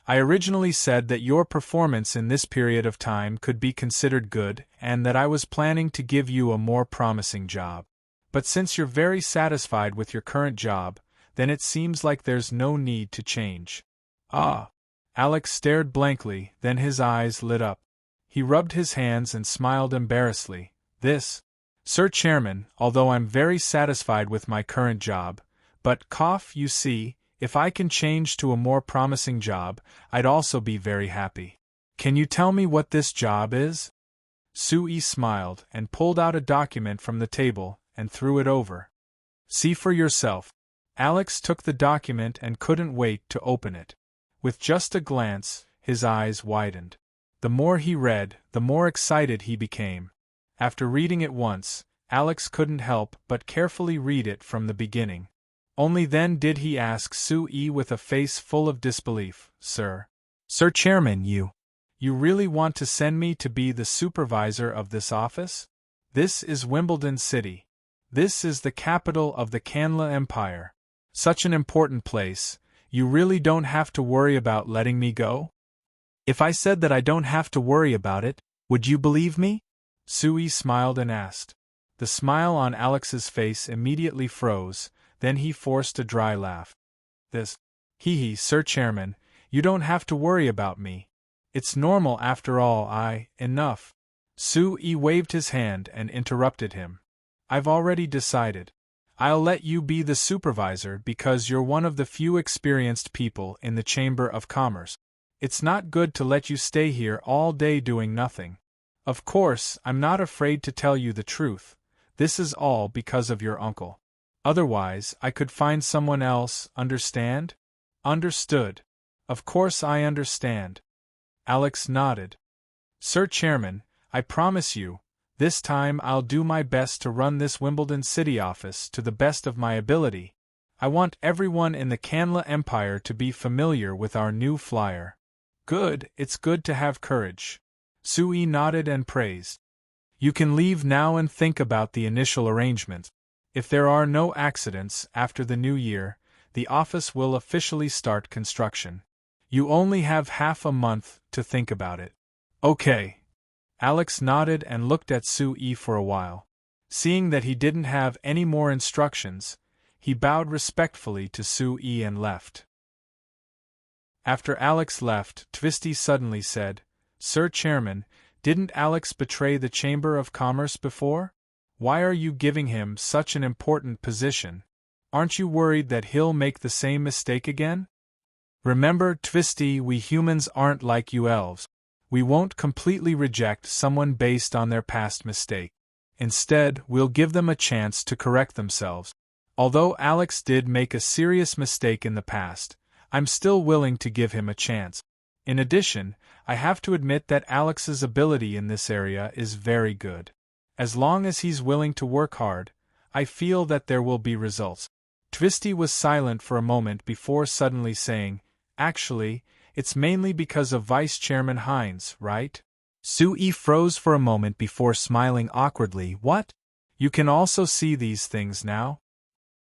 "I originally said that your performance in this period of time could be considered good and that I was planning to give you a more promising job. But since you're very satisfied with your current job, then it seems like there's no need to change." "Ah." Alex stared blankly, then his eyes lit up. He rubbed his hands and smiled embarrassedly. "Sir Chairman, although I'm very satisfied with my current job, but, you see, if I can change to a more promising job, I'd also be very happy. Can you tell me what this job is?" Sue smiled and pulled out a document from the table and threw it over. "See for yourself." Alex took the document and couldn't wait to open it. With just a glance, his eyes widened. The more he read, the more excited he became. After reading it once, Alex couldn't help but carefully read it from the beginning. Only then did he ask Sue with a face full of disbelief, Sir Chairman, you really want to send me to be the supervisor of this office? This is Wimbledon City. This is the capital of the Canla Empire. Such an important place, you really don't have to worry about letting me go? If I said that I don't have to worry about it, would you believe me? Sue smiled and asked. The smile on Alex's face immediately froze, then he forced a dry laugh. Sir Chairman, you don't have to worry about me. It's normal after all. Enough. Sue waved his hand and interrupted him. I've already decided. I'll let you be the supervisor because you're one of the few experienced people in the Chamber of Commerce. It's not good to let you stay here all day doing nothing. Of course, I'm not afraid to tell you the truth. This is all because of your uncle. Otherwise, I could find someone else, understand? Understood. Of course I understand. Alex nodded. Sir Chairman, I promise you, this time I'll do my best to run this Wimbledon City office to the best of my ability. I want everyone in the Canla Empire to be familiar with our new flyer. Good, it's good to have courage. Sue nodded and praised. You can leave now and think about the initial arrangements. If there are no accidents after the new year, the office will officially start construction. You only have half a month to think about it. Okay. Alex nodded and looked at Sue for a while. Seeing that he didn't have any more instructions, he bowed respectfully to Sue and left. After Alex left, Twisty suddenly said, Sir Chairman, didn't Alex betray the Chamber of Commerce before? Why are you giving him such an important position? Aren't you worried that he'll make the same mistake again? Remember, Twisty, we humans aren't like you elves. We won't completely reject someone based on their past mistake. Instead, we'll give them a chance to correct themselves. Although Alex did make a serious mistake in the past, I'm still willing to give him a chance. In addition, I have to admit that Alex's ability in this area is very good. As long as he's willing to work hard, I feel that there will be results. Twisty was silent for a moment before suddenly saying, Actually, it's mainly because of Vice Chairman Hines, right? Sue froze for a moment before smiling awkwardly. What? You can also see these things now?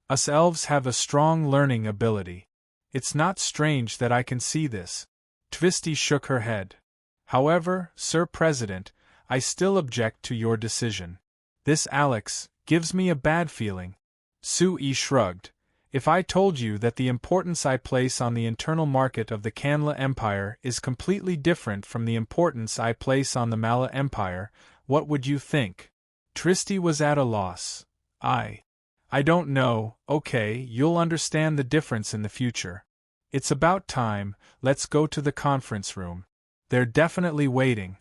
Us elves have a strong learning ability. It's not strange that I can see this. Twisty shook her head. However, Sir President, I still object to your decision. This Alex gives me a bad feeling. Sue shrugged. If I told you that the importance I place on the internal market of the Canla Empire is completely different from the importance I place on the Mala Empire, what would you think? Twisty was at a loss. I don't know. Okay, you'll understand the difference in the future. It's about time. Let's go to the conference room. They're definitely waiting.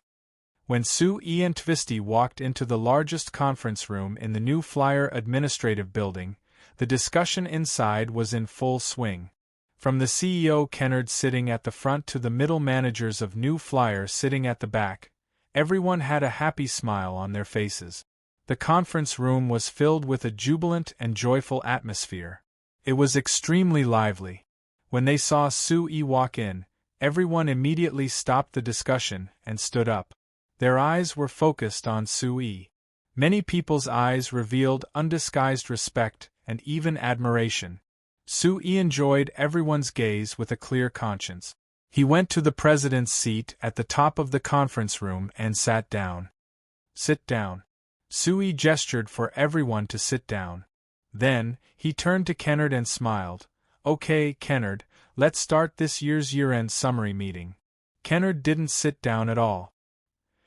When Sue and Twisty walked into the largest conference room in the new Flyer Administrative Building, the discussion inside was in full swing. From the CEO Kennard sitting at the front to the middle managers of New Flyer sitting at the back, everyone had a happy smile on their faces. The conference room was filled with a jubilant and joyful atmosphere. It was extremely lively. When they saw Sue walk in, everyone immediately stopped the discussion and stood up. Their eyes were focused on Sue. Many people's eyes revealed undisguised respect and even admiration. Sue enjoyed everyone's gaze with a clear conscience. He went to the president's seat at the top of the conference room and sat down. Sit down. Sue gestured for everyone to sit down. Then, he turned to Kennard and smiled. Okay, Kennard, let's start this year's year-end summary meeting. Kennard didn't sit down at all.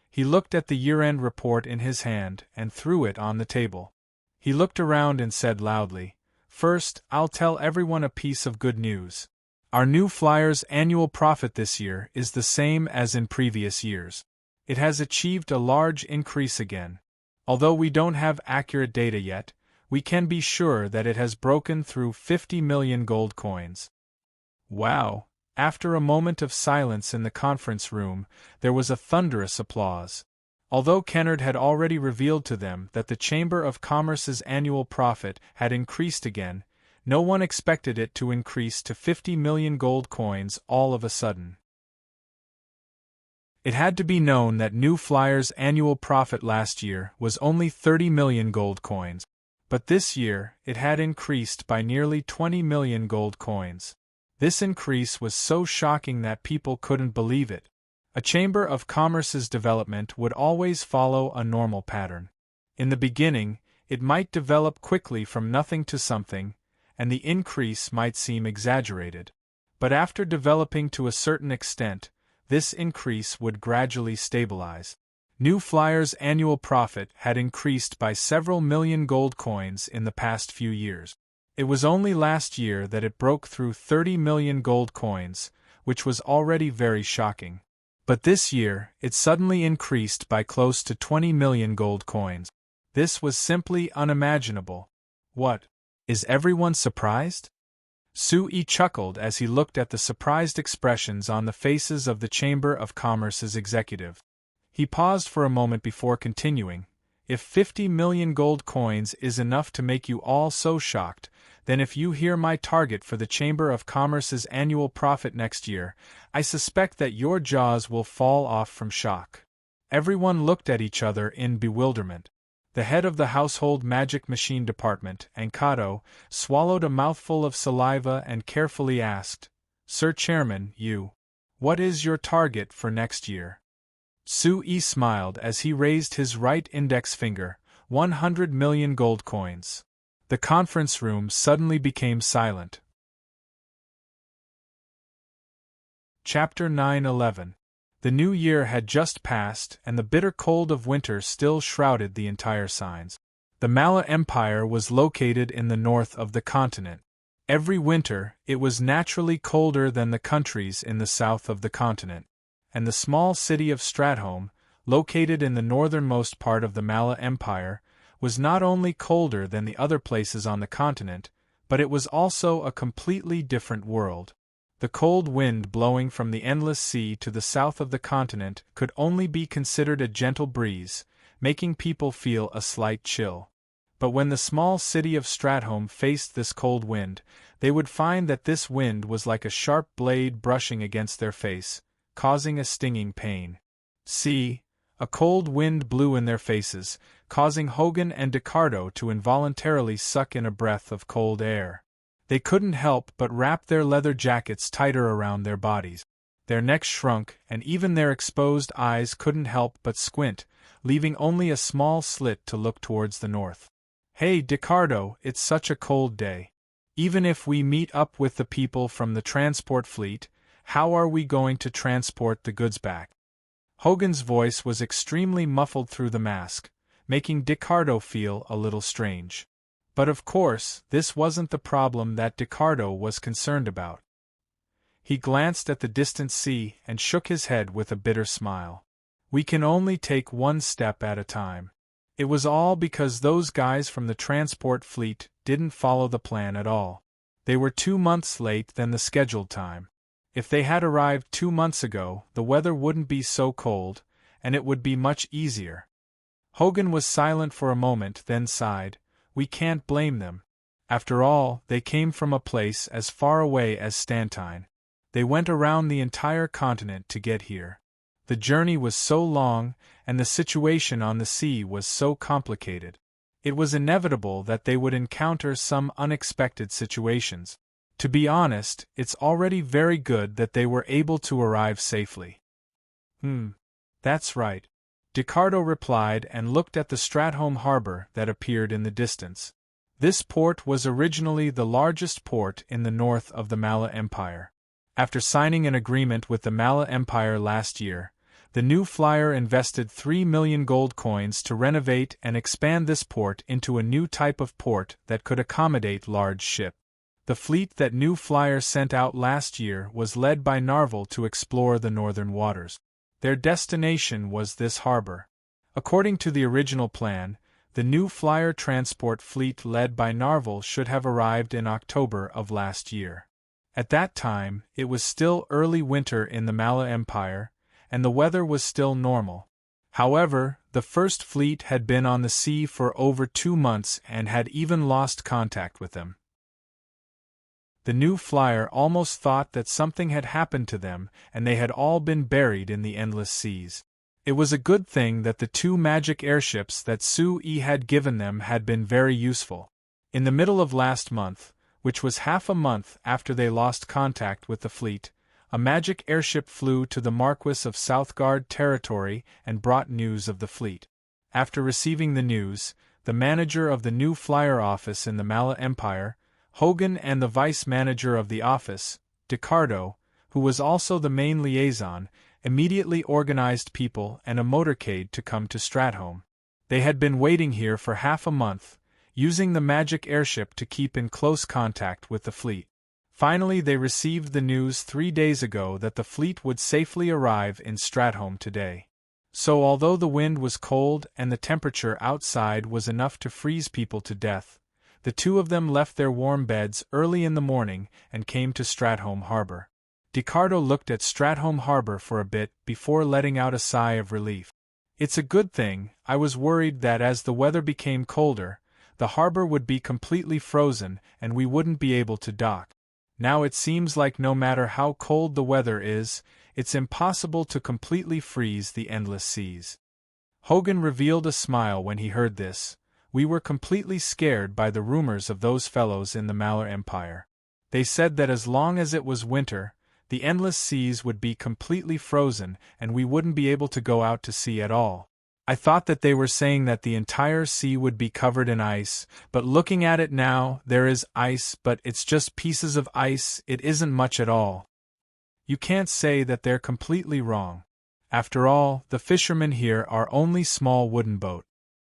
He looked at the year-end report in his hand and threw it on the table. He looked around and said loudly, First, I'll tell everyone a piece of good news. Our new Flyer's annual profit this year is the same as in previous years. It has achieved a large increase again. Although we don't have accurate data yet, we can be sure that it has broken through 50 million gold coins. Wow! After a moment of silence in the conference room, there was a thunderous applause. Although Kennard had already revealed to them that the Chamber of Commerce's annual profit had increased again, no one expected it to increase to 50 million gold coins all of a sudden. It had to be known that New Flyer's annual profit last year was only 30 million gold coins, but this year it had increased by nearly 20 million gold coins. This increase was so shocking that people couldn't believe it. A Chamber of Commerce's development would always follow a normal pattern. In the beginning, it might develop quickly from nothing to something, and the increase might seem exaggerated. But after developing to a certain extent, this increase would gradually stabilize. New Flyer's annual profit had increased by several million gold coins in the past few years. It was only last year that it broke through 30 million gold coins, which was already very shocking. But this year, it suddenly increased by close to 20 million gold coins. This was simply unimaginable. What? Is everyone surprised? Sui chuckled as he looked at the surprised expressions on the faces of the Chamber of Commerce's executive. He paused for a moment before continuing. If 50 million gold coins is enough to make you all so shocked, then if you hear my target for the Chamber of Commerce's annual profit next year, I suspect that your jaws will fall off from shock. Everyone looked at each other in bewilderment. The head of the household magic machine department, Ankado, swallowed a mouthful of saliva and carefully asked, "Sir Chairman, what is your target for next year?" Sui smiled as he raised his right index finger, 100 million gold coins. The conference room suddenly became silent. Chapter 9:11. The new year had just passed, and the bitter cold of winter still shrouded the entire signs. The Mala Empire was located in the north of the continent. Every winter, it was naturally colder than the countries in the south of the continent, and the small city of Stratholme, located in the northernmost part of the Mala Empire, was not only colder than the other places on the continent, but it was also a completely different world. The cold wind blowing from the endless sea to the south of the continent could only be considered a gentle breeze, making people feel a slight chill. But when the small city of Stratholme faced this cold wind, they would find that this wind was like a sharp blade brushing against their face, causing a stinging pain. See, a cold wind blew in their faces, causing Hogan and Ricardo to involuntarily suck in a breath of cold air. They couldn't help but wrap their leather jackets tighter around their bodies. Their necks shrunk, and even their exposed eyes couldn't help but squint, leaving only a small slit to look towards the north. "Hey, Ricardo, it's such a cold day. Even if we meet up with the people from the transport fleet, how are we going to transport the goods back?" Hogan's voice was extremely muffled through the mask, making Ricardo feel a little strange. But of course, this wasn't the problem that Ricardo was concerned about. He glanced at the distant sea and shook his head with a bitter smile. "We can only take one step at a time." It was all because those guys from the transport fleet didn't follow the plan at all. They were 2 months late than the scheduled time. If they had arrived 2 months ago, the weather wouldn't be so cold, and it would be much easier. Hogan was silent for a moment, then sighed. "We can't blame them. After all, they came from a place as far away as Stantine. They went around the entire continent to get here. The journey was so long, and the situation on the sea was so complicated. It was inevitable that they would encounter some unexpected situations. To be honest, it's already very good that they were able to arrive safely." That's right," Ricardo replied and looked at the Stratholme harbor that appeared in the distance. This port was originally the largest port in the north of the Mala Empire. After signing an agreement with the Mala Empire last year, the New Flyer invested 3 million gold coins to renovate and expand this port into a new type of port that could accommodate large ships. The fleet that New Flyer sent out last year was led by Narvel to explore the northern waters. Their destination was this harbor. According to the original plan, The new flyer transport fleet led by Narvel should have arrived in October of last year. At that time, it was still early winter in the Mala Empire, and the weather was still normal. However, the first fleet had been on the sea for over 2 months and had even lost contact with them. The new flyer almost thought that something had happened to them and they had all been buried in the endless seas. It was a good thing that the 2 magic airships that Sui had given them had been very useful. In the middle of last month, which was half a month after they lost contact with the fleet, a magic airship flew to the Marquis of Southgard territory and brought news of the fleet. After receiving the news, the manager of the new flyer office in the Mala Empire, Hogan, and the vice-manager of the office, Ricardo, who was also the main liaison, immediately organized people and a motorcade to come to Stratholme. They had been waiting here for half a month, using the magic airship to keep in close contact with the fleet. Finally, they received the news 3 days ago that the fleet would safely arrive in Stratholme today. So although the wind was cold and the temperature outside was enough to freeze people to death, the 2 of them left their warm beds early in the morning and came to Stratholme Harbor. Ricardo looked at Stratholme Harbor for a bit before letting out a sigh of relief. "It's a good thing. I was worried that as the weather became colder, the harbor would be completely frozen and we wouldn't be able to dock. Now it seems like no matter how cold the weather is, it's impossible to completely freeze the endless seas." Hogan revealed a smile when he heard this. "We were completely scared by the rumors of those fellows in the Mala Empire. They said that as long as it was winter, the endless seas would be completely frozen and we wouldn't be able to go out to sea at all. I thought that they were saying that the entire sea would be covered in ice, but looking at it now, there is ice, but it's just pieces of ice, it isn't much at all." You can't say that they're completely wrong. After all, the fishermen here are only small wooden boat.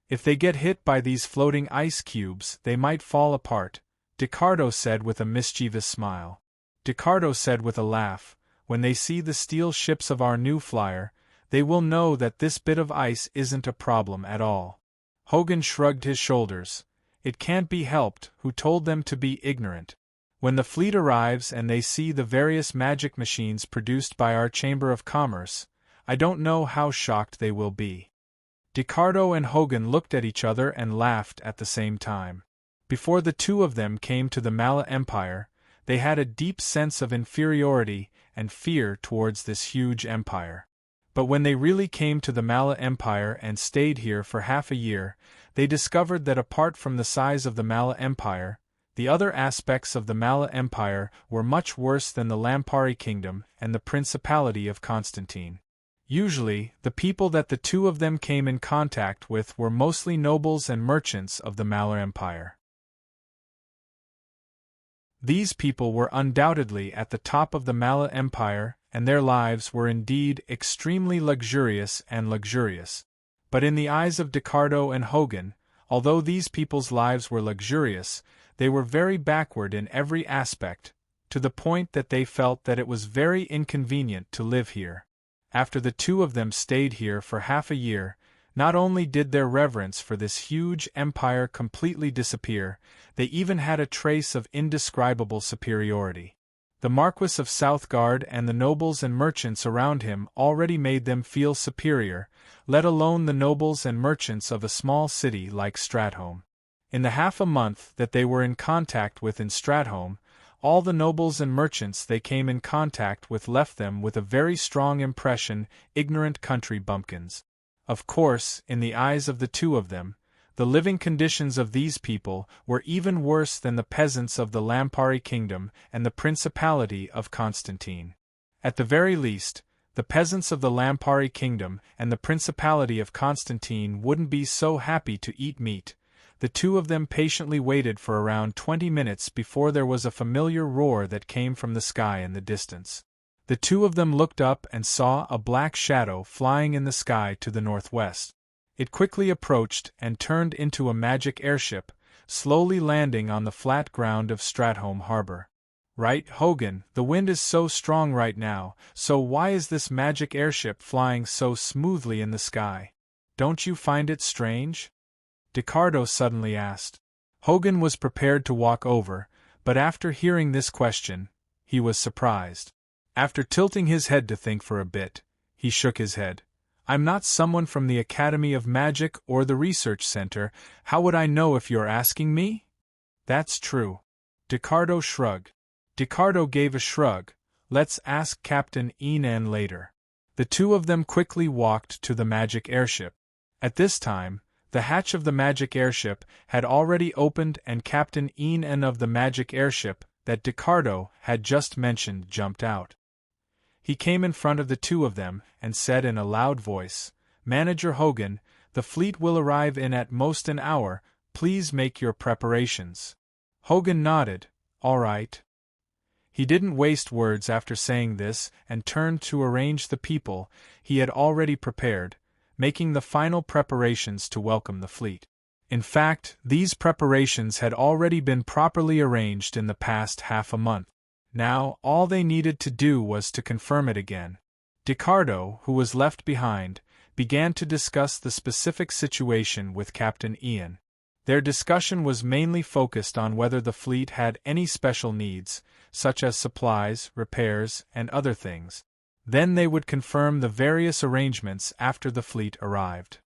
If they get hit by these floating ice cubes, they might fall apart, Ricardo said with a mischievous smile. Ricardo said with a laugh, "When they see the steel ships of our new flyer, they will know that this bit of ice isn't a problem at all." Hogan shrugged his shoulders. "It can't be helped. Who told them to be ignorant? When the fleet arrives and they see the various magic machines produced by our Chamber of Commerce, I don't know how shocked they will be." Ricardo and Hogan looked at each other and laughed at the same time. Before the 2 of them came to the Mala Empire, they had a deep sense of inferiority and fear towards this huge empire. But when they really came to the Mala Empire and stayed here for half a year, they discovered that apart from the size of the Mala Empire, the other aspects of the Mala Empire were much worse than the Lampari Kingdom and the Principality of Constantine. Usually, the people that the 2 of them came in contact with were mostly nobles and merchants of the Mala Empire. These people were undoubtedly at the top of the Mala Empire, and their lives were indeed extremely luxurious and luxurious. But in the eyes of Ricardo and Hogan, although these people's lives were luxurious, they were very backward in every aspect, to the point that they felt that it was very inconvenient to live here. After the 2 of them stayed here for half a year, not only did their reverence for this huge empire completely disappear, they even had a trace of indescribable superiority. The Marquis of Southgard and the nobles and merchants around him already made them feel superior, let alone the nobles and merchants of a small city like Stratholme. In the half a month that they were in contact with in Stratholme, all the nobles and merchants they came in contact with left them with a very strong impression, ignorant country bumpkins. Of course, in the eyes of the 2 of them, the living conditions of these people were even worse than the peasants of the Lampari Kingdom and the Principality of Constantine. At the very least, the peasants of the Lampari Kingdom and the Principality of Constantine wouldn't be so happy to eat meat. The 2 of them patiently waited for around 20 minutes before there was a familiar roar that came from the sky in the distance. The 2 of them looked up and saw a black shadow flying in the sky to the northwest. It quickly approached and turned into a magic airship, slowly landing on the flat ground of Stratholme Harbor. "Right, Hogan, the wind is so strong right now, so why is this magic airship flying so smoothly in the sky? Don't you find it strange?" Ricardo suddenly asked. Hogan was prepared to walk over, but after hearing this question, he was surprised. After tilting his head to think for a bit, he shook his head. I'm not someone from the Academy of Magic or the Research Center. How would I know if you're asking me? That's true. Ricardo shrugged. Ricardo gave a shrug. Let's ask Captain Enan later. The two of them quickly walked to the magic airship. At this time, the hatch of the magic airship had already opened and Captain Enan of the magic airship that Ricardo had just mentioned jumped out. He came in front of the two of them and said in a loud voice, Manager Hogan, the fleet will arrive in at most an hour, please make your preparations. Hogan nodded, all right. He didn't waste words after saying this and turned to arrange the people he had already prepared, making the final preparations to welcome the fleet. In fact, these preparations had already been properly arranged in the past half a month. Now, all they needed to do was to confirm it again. Ricardo, who was left behind, began to discuss the specific situation with Captain Ian. Their discussion was mainly focused on whether the fleet had any special needs, such as supplies, repairs, and other things. Then they would confirm the various arrangements after the fleet arrived.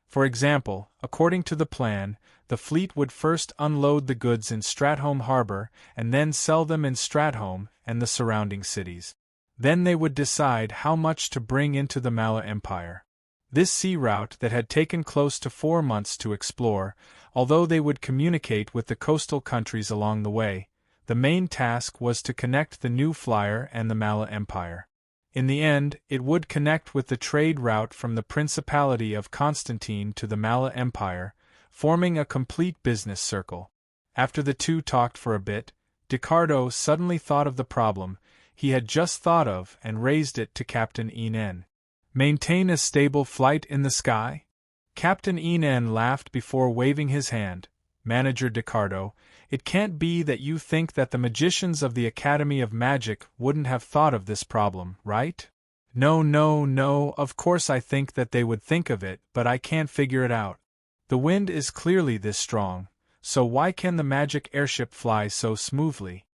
For example, according to the plan, the fleet would first unload the goods in Stratholme Harbor and then sell them in Stratholme and the surrounding cities. Then they would decide how much to bring into the Mala Empire. This sea route that had taken close to 4 months to explore, although they would communicate with the coastal countries along the way, the main task was to connect the new flyer and the Mala Empire. In the end, it would connect with the trade route from the Principality of Constantine to the Mala Empire, forming a complete business circle. After the two talked for a bit, Ricardo suddenly thought of the problem he had just thought of and raised it to Captain Enan. Maintain a stable flight in the sky? Captain Enan laughed before waving his hand. Manager Ricardo, it can't be that you think that the magicians of the Academy of Magic wouldn't have thought of this problem, right? No, of course I think that they would think of it, but I can't figure it out. The wind is clearly this strong, so why can the magic airship fly so smoothly?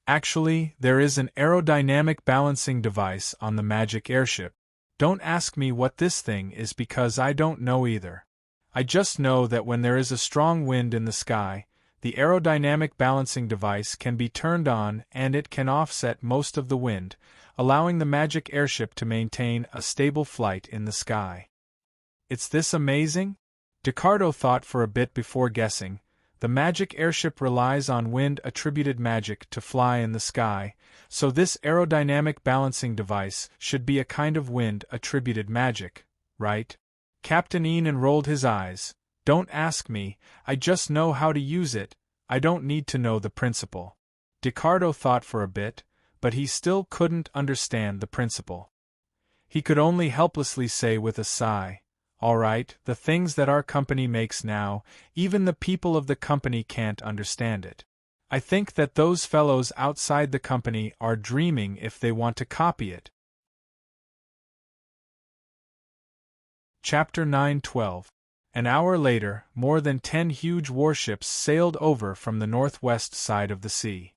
Actually, there is an aerodynamic balancing device on the magic airship. Don't ask me what this thing is because I don't know either. I just know that when there is a strong wind in the sky, the aerodynamic balancing device can be turned on and it can offset most of the wind, allowing the magic airship to maintain a stable flight in the sky. It's this amazing? Ricardo thought for a bit before guessing. The magic airship relies on wind-attributed magic to fly in the sky, so this aerodynamic balancing device should be a kind of wind-attributed magic, right? Captain Enan rolled his eyes. Don't ask me, I just know how to use it, I don't need to know the principle. Ricardo thought for a bit, but he still couldn't understand the principle. He could only helplessly say with a sigh, all right, the things that our company makes now, even the people of the company can't understand it. I think that those fellows outside the company are dreaming if they want to copy it. Chapter 9:12. An hour later, more than 10 huge warships sailed over from the northwest side of the sea.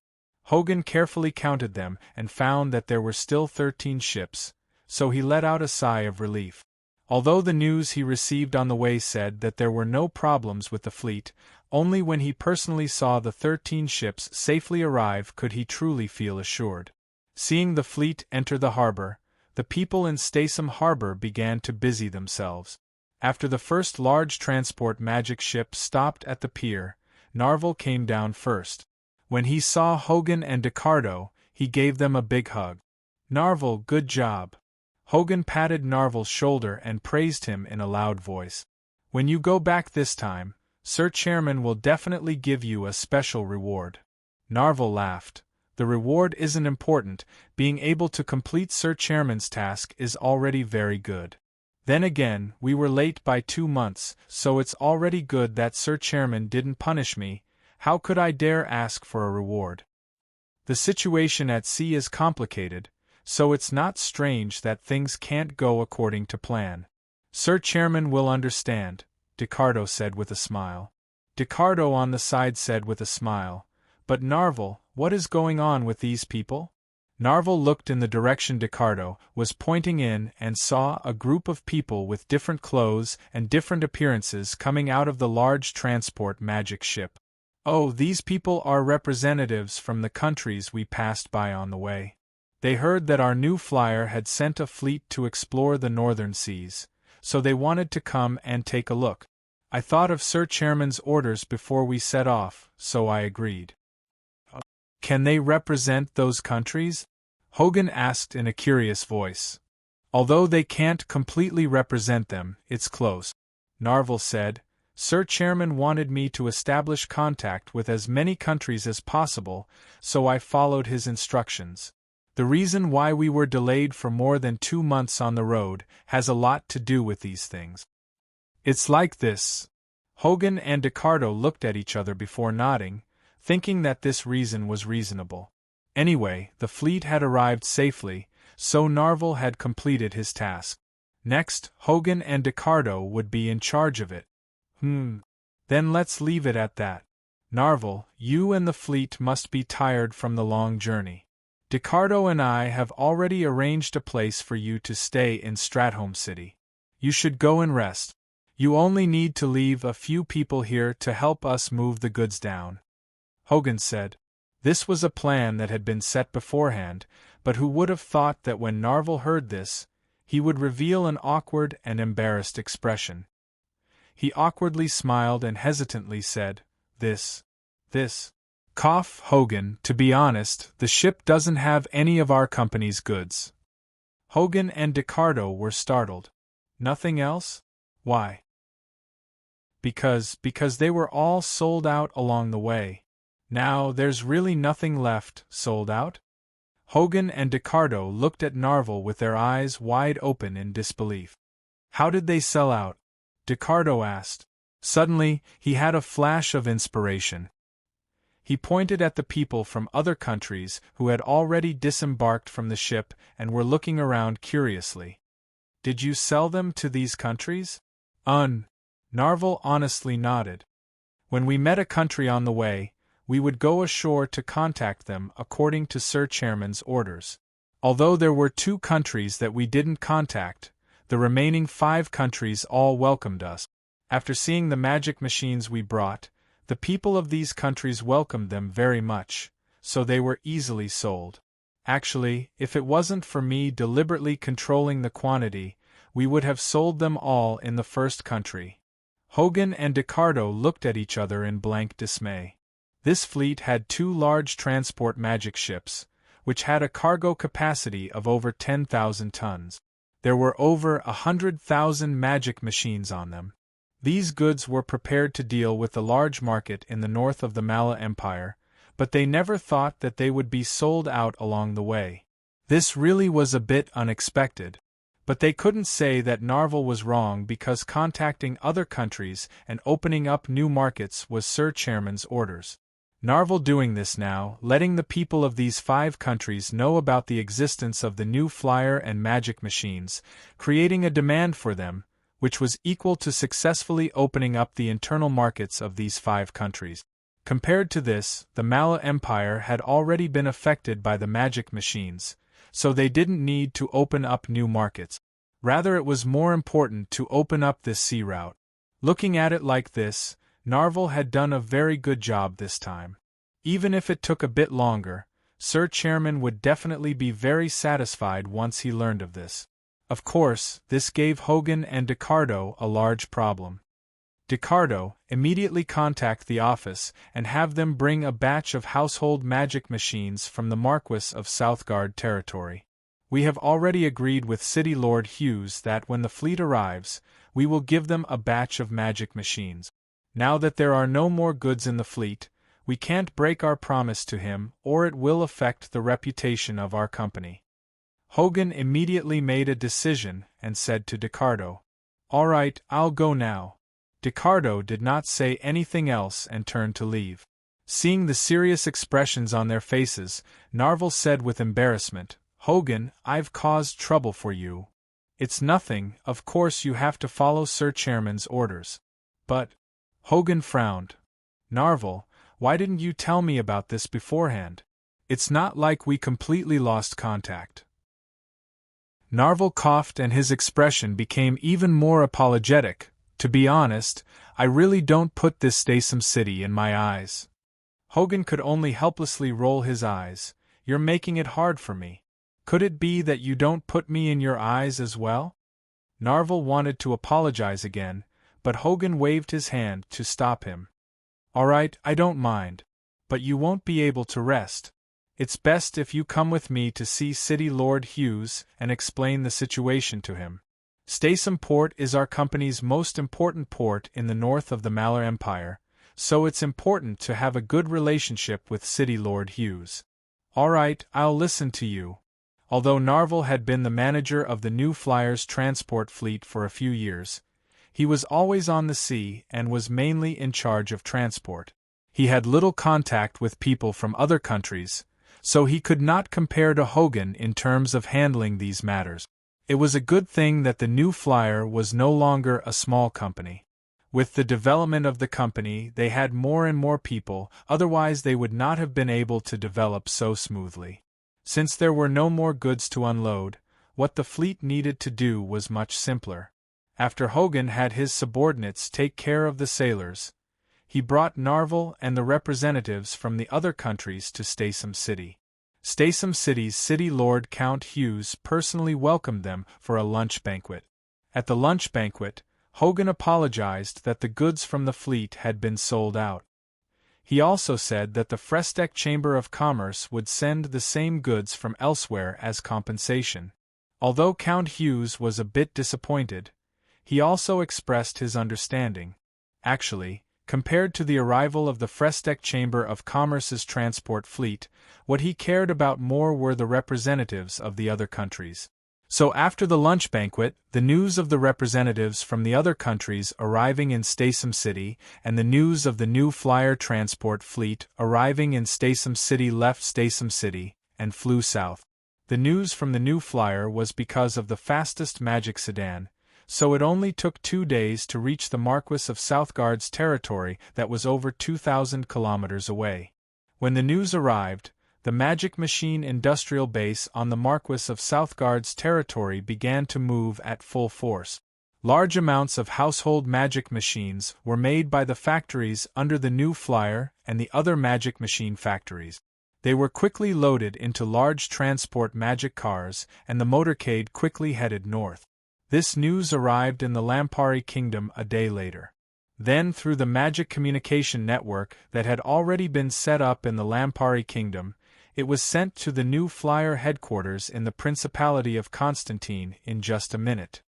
Hogan carefully counted them and found that there were still 13 ships, so he let out a sigh of relief. Although the news he received on the way said that there were no problems with the fleet, only when he personally saw the 13 ships safely arrive could he truly feel assured. Seeing the fleet enter the harbor, the people in Statham Harbor began to busy themselves. After the first large transport magic ship stopped at the pier, Narvel came down first. When he saw Hogan and Ricardo, he gave them a big hug. Narvel, good job. Hogan patted Narvel's shoulder and praised him in a loud voice. When you go back this time, Sir Chairman will definitely give you a special reward. Narvel laughed. The reward isn't important, being able to complete Sir Chairman's task is already very good. Then again, we were late by 2 months, so it's already good that Sir Chairman didn't punish me. How could I dare ask for a reward? The situation at sea is complicated, so it's not strange that things can't go according to plan. Sir Chairman will understand, Ricardo said with a smile. Ricardo on the side said with a smile, but Narvel, what is going on with these people? Narvel looked in the direction Ricardo was pointing in and saw a group of people with different clothes and different appearances coming out of the large transport magic ship. Oh, these people are representatives from the countries we passed by on the way. They heard that our new flyer had sent a fleet to explore the northern seas, so they wanted to come and take a look. I thought of Sir Chairman's orders before we set off, so I agreed. Can they represent those countries? Hogan asked in a curious voice. Although they can't completely represent them, it's close. Narvel said, Sir Chairman wanted me to establish contact with as many countries as possible, so I followed his instructions. The reason why we were delayed for more than 2 months on the road has a lot to do with these things. It's like this. Hogan and Ricardo looked at each other before nodding, thinking that this reason was reasonable. Anyway, the fleet had arrived safely, so Narvel had completed his task. Next, Hogan and Ricardo would be in charge of it. Then let's leave it at that. Narvel, you and the fleet must be tired from the long journey. Ricardo and I have already arranged a place for you to stay in Stratholme City. You should go and rest. You only need to leave a few people here to help us move the goods down. Hogan said. This was a plan that had been set beforehand, but who would have thought that when Narvel heard this, he would reveal an awkward and embarrassed expression. He awkwardly smiled and hesitantly said, This. Cough, Hogan, to be honest, the ship doesn't have any of our company's goods. Hogan and Ricardo were startled. Nothing else? Why? Because they were all sold out along the way. Now there's really nothing left, sold out? Hogan and Ricardo looked at Narvel with their eyes wide open in disbelief. How did they sell out? Ricardo asked. Suddenly, he had a flash of inspiration. He pointed at the people from other countries who had already disembarked from the ship and were looking around curiously. Did you sell them to these countries? Narvel honestly nodded. When we met a country on the way, we would go ashore to contact them according to Sir Chairman's orders. Although there were 2 countries that we didn't contact, the remaining 5 countries all welcomed us. After seeing the magic machines we brought, the people of these countries welcomed them very much, so they were easily sold. Actually, if it wasn't for me deliberately controlling the quantity, we would have sold them all in the first country. Hogan and Ricardo looked at each other in blank dismay. This fleet had 2 large transport magic ships, which had a cargo capacity of over 10,000 tons. There were over 100,000 magic machines on them. These goods were prepared to deal with the large market in the north of the Mala Empire, but they never thought that they would be sold out along the way. This really was a bit unexpected. But they couldn't say that Narvel was wrong because contacting other countries and opening up new markets was Sir Chairman's orders. Narvel doing this now, letting the people of these 5 countries know about the existence of the new flyer and magic machines, creating a demand for them, which was equal to successfully opening up the internal markets of these 5 countries. Compared to this, the Mala Empire had already been affected by the magic machines, so they didn't need to open up new markets. Rather, it was more important to open up this sea route. Looking at it like this, Narvel had done a very good job this time. Even if it took a bit longer, Sir Chairman would definitely be very satisfied once he learned of this. Of course, this gave Hogan and Ricardo a large problem. Ricardo, immediately contact the office and have them bring a batch of household magic machines from the Marquis of Southgard territory. We have already agreed with City Lord Hughes that when the fleet arrives, we will give them a batch of magic machines. Now that there are no more goods in the fleet, we can't break our promise to him or it will affect the reputation of our company. Hogan immediately made a decision and said to Ricardo, All right, I'll go now. Ricardo did not say anything else and turned to leave. Seeing the serious expressions on their faces, Narvel said with embarrassment, Hogan, I've caused trouble for you. It's nothing, of course you have to follow Sir Chairman's orders. But. Hogan frowned. Narvel, why didn't you tell me about this beforehand? It's not like we completely lost contact. Narvel coughed and his expression became even more apologetic. To be honest, I really don't put this Statham City in my eyes. Hogan could only helplessly roll his eyes. You're making it hard for me. Could it be that you don't put me in your eyes as well? Narvel wanted to apologize again, but Hogan waved his hand to stop him. All right, I don't mind. But you won't be able to rest. It's best if you come with me to see City Lord Hughes and explain the situation to him. Statham Port is our company's most important port in the north of the Malur Empire, so it's important to have a good relationship with City Lord Hughes. All right, I'll listen to you. Although Narvel had been the manager of the New Flyers transport fleet for a few years, he was always on the sea and was mainly in charge of transport. He had little contact with people from other countries, so he could not compare to Hogan in terms of handling these matters. It was a good thing that the New Flyer was no longer a small company. With the development of the company, they had more and more people, otherwise they would not have been able to develop so smoothly. Since there were no more goods to unload, what the fleet needed to do was much simpler. After Hogan had his subordinates take care of the sailors, he brought Narvel and the representatives from the other countries to Statham City. Statham City's City Lord Count Hughes personally welcomed them for a lunch banquet. At the lunch banquet, Hogan apologized that the goods from the fleet had been sold out. He also said that the Fresteck Chamber of Commerce would send the same goods from elsewhere as compensation. Although Count Hughes was a bit disappointed, he also expressed his understanding. Actually, compared to the arrival of the Fresteck Chamber of Commerce's transport fleet, what he cared about more were the representatives of the other countries. So after the lunch banquet, the news of the representatives from the other countries arriving in Statham City and the news of the New Flyer transport fleet arriving in Statham City left Statham City and flew south. The news from the New Flyer was because of the fastest magic sedan, so it only took 2 days to reach the Marquis of Southgard's territory that was over 2,000 kilometers away. When the news arrived, the magic machine industrial base on the Marquis of Southgard's territory began to move at full force. Large amounts of household magic machines were made by the factories under the New Flyer and the other magic machine factories. They were quickly loaded into large transport magic cars, and the motorcade quickly headed north. This news arrived in the Lampari Kingdom a day later. Then, through the magic communication network that had already been set up in the Lampari Kingdom, it was sent to the New Flyer headquarters in the Principality of Constantine in just a minute.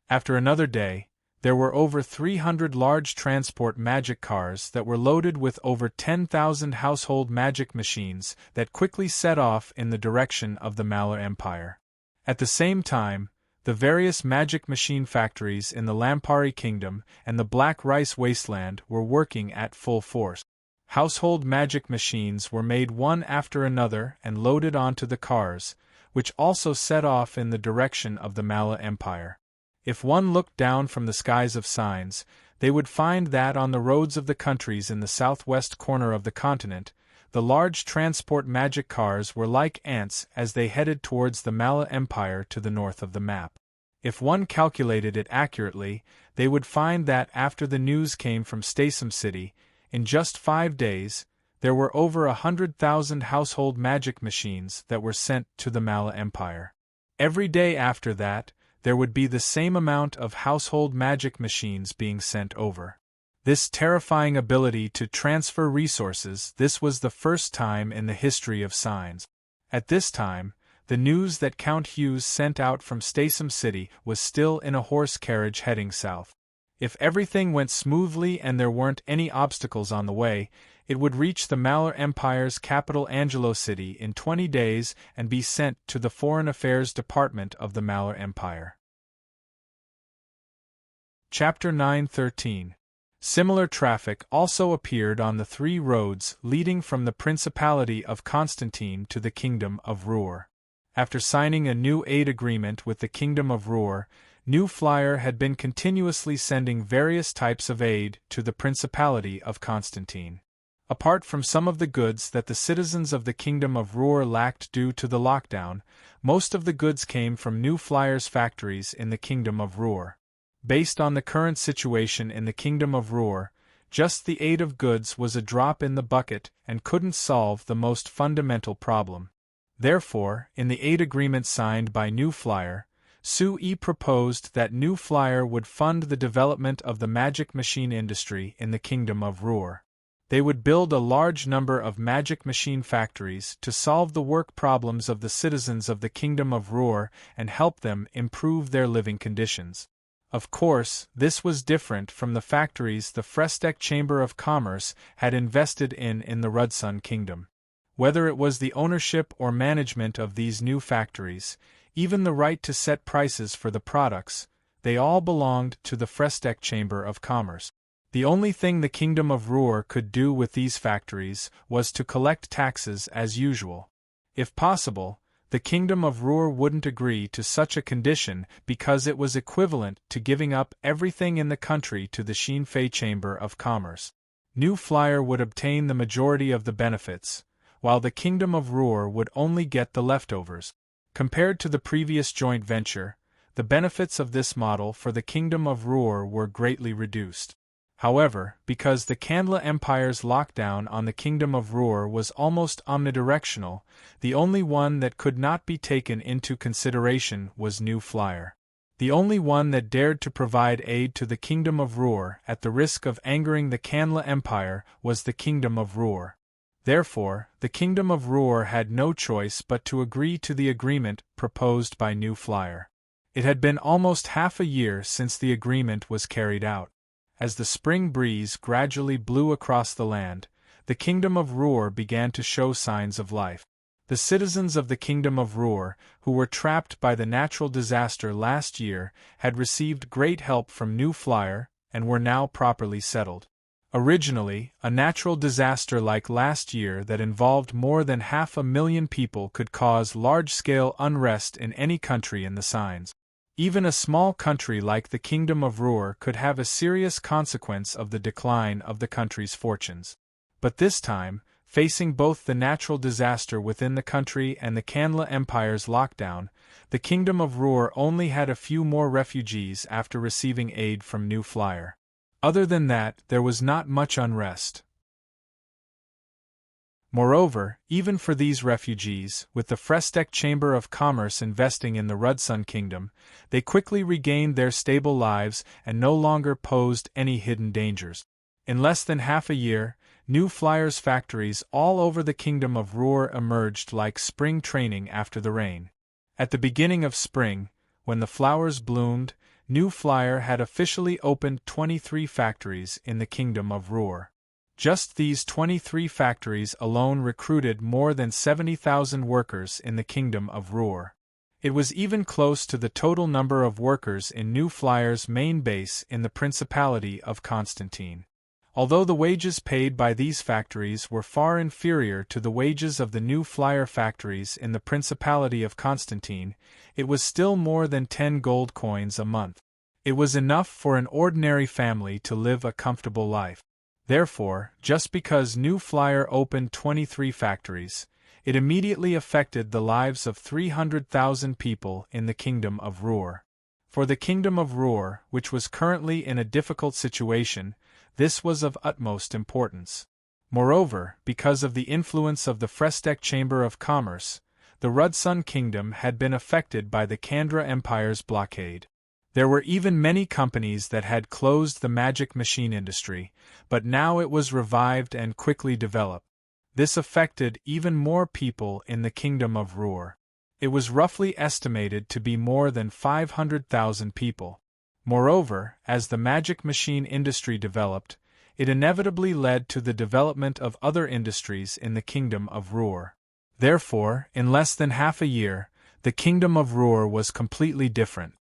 After another day, there were over 300 large transport magic cars that were loaded with over 10,000 household magic machines that quickly set off in the direction of the Malur Empire. At the same time, the various magic machine factories in the Lampari Kingdom and the Black Rice Wasteland were working at full force. Household magic machines were made one after another and loaded onto the cars, which also set off in the direction of the Malur Empire. If one looked down from the skies of signs, they would find that on the roads of the countries in the southwest corner of the continent, the large transport magic cars were like ants as they headed towards the Malur Empire to the north of the map. If one calculated it accurately, they would find that after the news came from Statham City, in just 5 days, there were over 100,000 household magic machines that were sent to the Malur Empire. Every day after that, there would be the same amount of household magic machines being sent over. This terrifying ability to transfer resources, this was the first time in the history of signs. At this time, the news that Count Hughes sent out from Statham City was still in a horse carriage heading south. If everything went smoothly and there weren't any obstacles on the way, it would reach the Malur Empire's capital Angelo City in 20 days and be sent to the Foreign Affairs Department of the Malur Empire. Chapter 9:13. Similar traffic also appeared on the 3 roads leading from the Principality of Constantine to the Kingdom of Ruhr. After signing a new aid agreement with the Kingdom of Ruhr, New Flyer had been continuously sending various types of aid to the Principality of Constantine. Apart from some of the goods that the citizens of the Kingdom of Ruhr lacked due to the lockdown, most of the goods came from New Flyer's factories in the Kingdom of Ruhr. Based on the current situation in the Kingdom of Ruhr, just the aid of goods was a drop in the bucket and couldn't solve the most fundamental problem. Therefore, in the aid agreement signed by New Flyer, Sue proposed that New Flyer would fund the development of the magic machine industry in the Kingdom of Ruhr. They would build a large number of magic machine factories to solve the work problems of the citizens of the Kingdom of Ruhr and help them improve their living conditions. Of course, this was different from the factories the Fresteck Chamber of Commerce had invested in the Rudsun Kingdom. Whether it was the ownership or management of these new factories, even the right to set prices for the products, they all belonged to the Fresteck Chamber of Commerce. The only thing the Kingdom of Ruhr could do with these factories was to collect taxes as usual. If possible, the Kingdom of Ruhr wouldn't agree to such a condition because it was equivalent to giving up everything in the country to the Shinfei Chamber of Commerce. New Flyer would obtain the majority of the benefits, while the Kingdom of Ruhr would only get the leftovers. Compared to the previous joint venture, the benefits of this model for the Kingdom of Ruhr were greatly reduced. However, because the Kandla Empire's lockdown on the Kingdom of Ruhr was almost omnidirectional, the only one that could not be taken into consideration was New Flyer. The only one that dared to provide aid to the Kingdom of Ruhr at the risk of angering the Kandla Empire was the Kingdom of Ruhr. Therefore, the Kingdom of Ruhr had no choice but to agree to the agreement proposed by New Flyer. It had been almost half a year since the agreement was carried out. As the spring breeze gradually blew across the land, the Kingdom of Ruhr began to show signs of life. The citizens of the Kingdom of Ruhr, who were trapped by the natural disaster last year, had received great help from New Flyer and were now properly settled. Originally, a natural disaster like last year that involved more than 500,000 people could cause large-scale unrest in any country in the signs. Even a small country like the Kingdom of Ruhr could have a serious consequence of the decline of the country's fortunes. But this time, facing both the natural disaster within the country and the Kandla Empire's lockdown, the Kingdom of Ruhr only had a few more refugees after receiving aid from New Flyer. Other than that, there was not much unrest. Moreover, even for these refugees, with the Fresteck Chamber of Commerce investing in the Rudsun Kingdom, they quickly regained their stable lives and no longer posed any hidden dangers. In less than half a year, New Flyer's factories all over the Kingdom of Ruhr emerged like spring training after the rain. At the beginning of spring, when the flowers bloomed, New Flyer had officially opened 23 factories in the Kingdom of Ruhr. Just these 23 factories alone recruited more than 70,000 workers in the Kingdom of Ruhr. It was even close to the total number of workers in New Flyer's main base in the Principality of Constantine. Although the wages paid by these factories were far inferior to the wages of the New Flyer factories in the Principality of Constantine, it was still more than 10 gold coins a month. It was enough for an ordinary family to live a comfortable life. Therefore, just because New Flyer opened 23 factories, it immediately affected the lives of 300,000 people in the Kingdom of Ruhr. For the Kingdom of Ruhr, which was currently in a difficult situation, this was of utmost importance. Moreover, because of the influence of the Fresteck Chamber of Commerce, the Rudsun Kingdom had been affected by the Kandra Empire's blockade. There were even many companies that had closed the magic machine industry, but now it was revived and quickly developed. This affected even more people in the Kingdom of Ruhr. It was roughly estimated to be more than 500,000 people. Moreover, as the magic machine industry developed, it inevitably led to the development of other industries in the Kingdom of Ruhr. Therefore, in less than half a year, the Kingdom of Ruhr was completely different.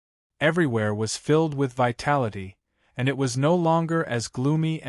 Everywhere was filled with vitality, and it was no longer as gloomy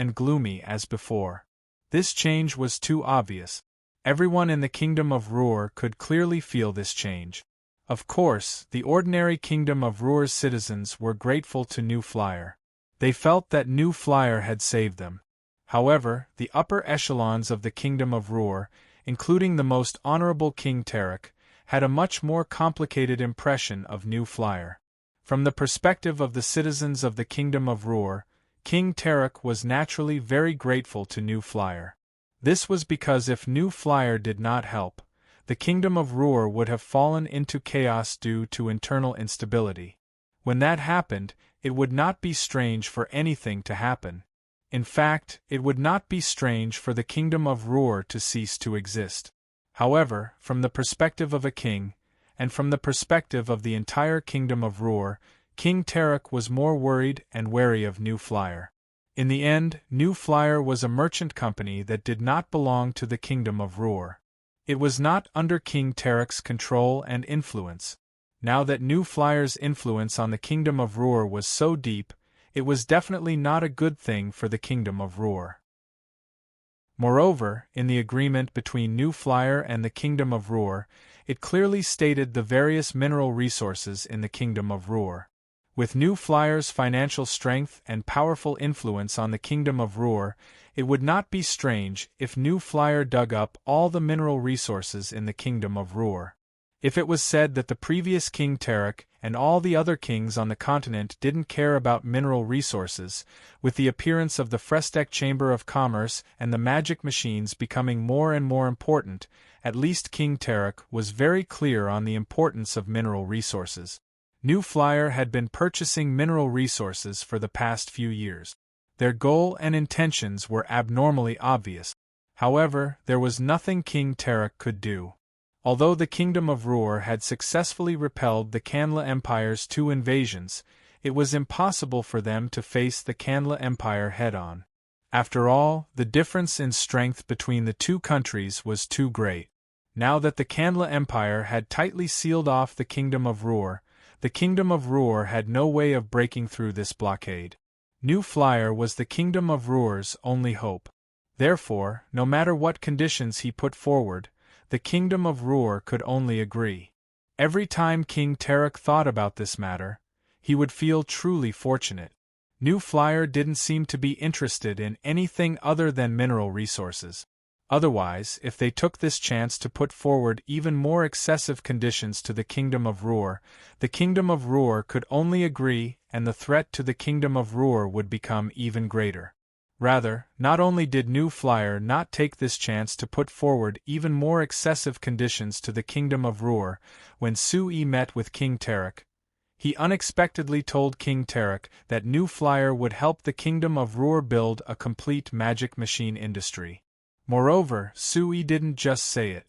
as before. This change was too obvious. Everyone in the Kingdom of Ruhr could clearly feel this change. Of course, the ordinary Kingdom of Ruor's citizens were grateful to New Flyer. They felt that New Flyer had saved them. However, the upper echelons of the Kingdom of Ruor, including the most honorable King Tarek, had a much more complicated impression of New Flyer. From the perspective of the citizens of the Kingdom of Ruor, King Tarek was naturally very grateful to New Flyer. This was because if New Flyer did not help, the Kingdom of Ruor would have fallen into chaos due to internal instability. When that happened, it would not be strange for anything to happen. In fact, it would not be strange for the Kingdom of Ruor to cease to exist. However, from the perspective of a king, and from the perspective of the entire Kingdom of Ruor, King Tarek was more worried and wary of New Flyer. In the end, New Flyer was a merchant company that did not belong to the Kingdom of Ruor. It was not under King Tarek's control and influence. Now that New Flyer's influence on the Kingdom of Ruor was so deep, it was definitely not a good thing for the Kingdom of Ruor. Moreover, in the agreement between New Flyer and the Kingdom of Ruor, it clearly stated the various mineral resources in the Kingdom of Ruor. With New Flyer's financial strength and powerful influence on the Kingdom of Ruor, it would not be strange if New Flyer dug up all the mineral resources in the Kingdom of Ruor. If it was said that the previous King Tarek and all the other kings on the continent didn't care about mineral resources, with the appearance of the Frestek Chamber of Commerce and the magic machines becoming more and more important, at least King Tarek was very clear on the importance of mineral resources. New Flyer had been purchasing mineral resources for the past few years. Their goal and intentions were abnormally obvious. However, there was nothing King Tarek could do. Although the Kingdom of Ruor had successfully repelled the Kanla Empire's 2 invasions, it was impossible for them to face the Kanla Empire head-on. After all, the difference in strength between the two countries was too great. Now that the Kanla Empire had tightly sealed off the Kingdom of Ruor, the Kingdom of Ruor had no way of breaking through this blockade. New Flyer was the Kingdom of Ruor's only hope. Therefore, no matter what conditions he put forward, the Kingdom of Ruor could only agree. Every time King Tarek thought about this matter, he would feel truly fortunate. New Flyer didn't seem to be interested in anything other than mineral resources. Otherwise, if they took this chance to put forward even more excessive conditions to the Kingdom of Ruor, the Kingdom of Ruor could only agree, and the threat to the Kingdom of Ruor would become even greater. Rather, not only did New Flyer not take this chance to put forward even more excessive conditions to the Kingdom of Ruor, when Sui met with King Tarek, he unexpectedly told King Tarek that New Flyer would help the Kingdom of Ruor build a complete magic machine industry. Moreover, Sui didn't just say it.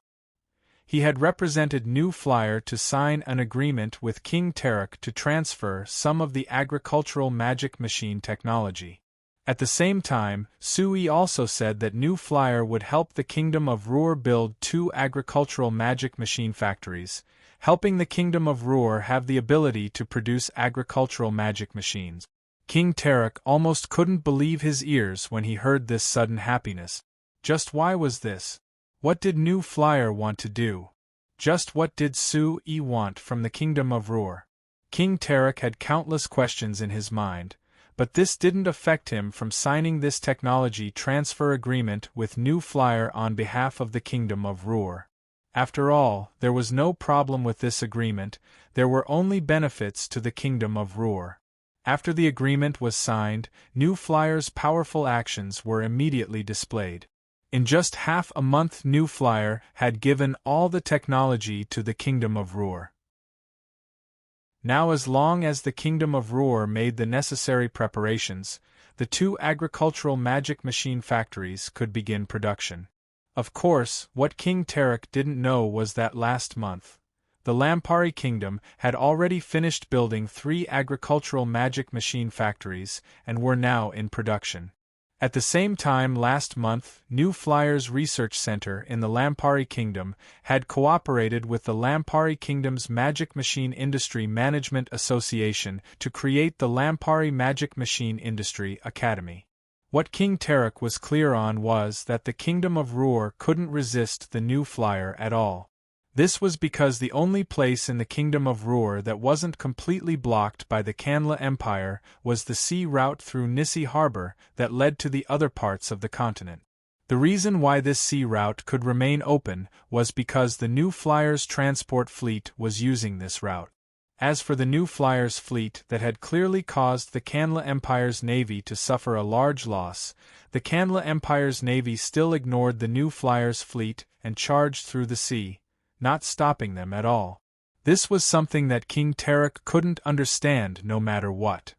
He had represented New Flyer to sign an agreement with King Tarek to transfer some of the agricultural magic machine technology. At the same time, Sui also said that New Flyer would help the Kingdom of Ruor build 2 agricultural magic machine factories, helping the Kingdom of Ruor have the ability to produce agricultural magic machines. King Tarek almost couldn't believe his ears when he heard this sudden happiness. Just why was this? What did New Flyer want to do? Just what did Sui want from the Kingdom of Ruor? King Tarek had countless questions in his mind, but this didn't affect him from signing this technology transfer agreement with New Flyer on behalf of the Kingdom of Ruor. After all, there was no problem with this agreement, there were only benefits to the Kingdom of Ruor. After the agreement was signed, New Flyer's powerful actions were immediately displayed. In just half a month, New Flyer had given all the technology to the Kingdom of Ruor. Now, as long as the Kingdom of Ruor made the necessary preparations, the 2 agricultural magic machine factories could begin production. Of course, what King Tarek didn't know was that last month, the Lampari Kingdom had already finished building 3 agricultural magic machine factories and were now in production. At the same time last month, New Flyer's research center in the Lampari Kingdom had cooperated with the Lampari Kingdom's Magic Machine Industry Management Association to create the Lampari Magic Machine Industry Academy. What King Tarek was clear on was that the Kingdom of Ruor couldn't resist the New Flyer at all. This was because the only place in the Kingdom of Ruhr that wasn't completely blocked by the Kanla Empire was the sea route through Nissi Harbor that led to the other parts of the continent. The reason why this sea route could remain open was because the New Flyers transport fleet was using this route. As for the New Flyers fleet that had clearly caused the Kanla Empire's navy to suffer a large loss, the Kanla Empire's navy still ignored the New Flyers fleet and charged through the sea, not stopping them at all. This was something that King Tarek couldn't understand no matter what.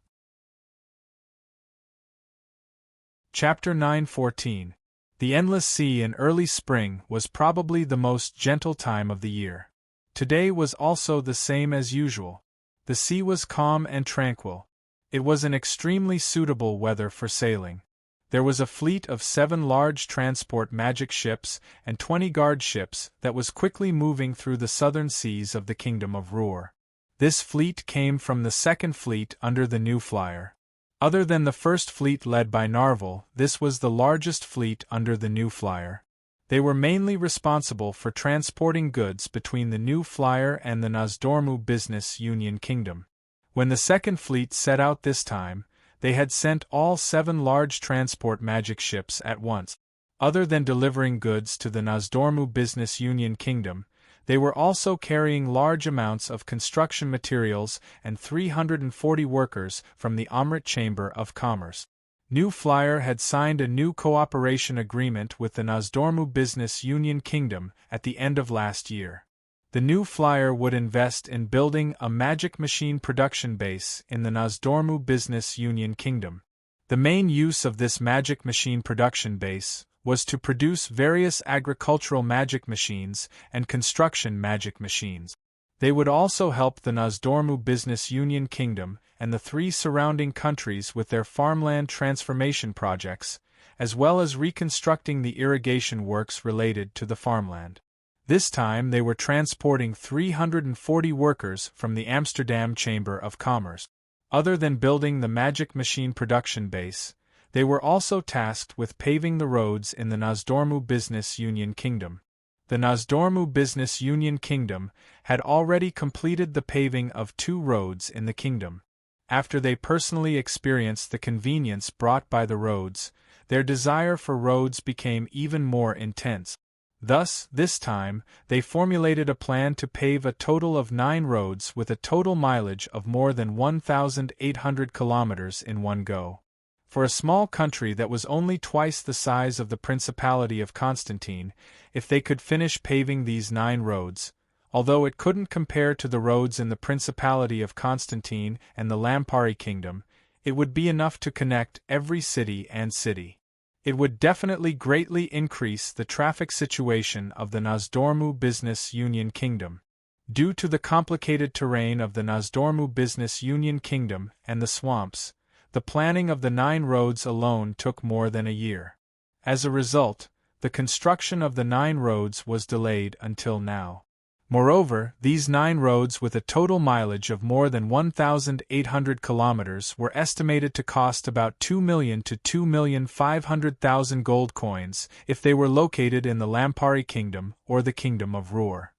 Chapter 9:14. The endless sea in early spring was probably the most gentle time of the year. Today was also the same as usual. The sea was calm and tranquil. It was an extremely suitable weather for sailing. There was a fleet of 7 large transport magic ships and 20 guard ships that was quickly moving through the southern seas of the Kingdom of Ruhr. This fleet came from the second fleet under the New Flyer. Other than the first fleet led by Narvel, this was the largest fleet under the New Flyer. They were mainly responsible for transporting goods between the New Flyer and the Nozdormu Business Union Kingdom. When the second fleet set out this time, they had sent all 7 large transport magic ships at once. Other than delivering goods to the Nozdormu Business Union Kingdom, they were also carrying large amounts of construction materials and 340 workers from the Amrit Chamber of Commerce. New Flyer had signed a new cooperation agreement with the Nozdormu Business Union Kingdom at the end of last year. The New Flyer would invest in building a magic machine production base in the Nozdormu Business Union Kingdom. The main use of this magic machine production base was to produce various agricultural magic machines and construction magic machines. They would also help the Nozdormu Business Union Kingdom and the 3 surrounding countries with their farmland transformation projects, as well as reconstructing the irrigation works related to the farmland. This time they were transporting 340 workers from the Amsterdam Chamber of Commerce. Other than building the magic machine production base, they were also tasked with paving the roads in the Nozdormu Business Union Kingdom. The Nozdormu Business Union Kingdom had already completed the paving of 2 roads in the kingdom. After they personally experienced the convenience brought by the roads, their desire for roads became even more intense. Thus, this time, they formulated a plan to pave a total of 9 roads with a total mileage of more than 1,800 kilometers in one go. For a small country that was only twice the size of the Principality of Constantine, if they could finish paving these 9 roads, although it couldn't compare to the roads in the Principality of Constantine and the Lampari Kingdom, it would be enough to connect every city and city. It would definitely greatly increase the traffic situation of the Nozdormu Business Union Kingdom. Due to the complicated terrain of the Nozdormu Business Union Kingdom and the swamps, the planning of the 9 roads alone took more than a year. As a result, the construction of the 9 roads was delayed until now. Moreover, these 9 roads with a total mileage of more than 1,800 kilometers were estimated to cost about 2 million to 2,500,000 gold coins if they were located in the Lampari Kingdom or the Kingdom of Ruhr.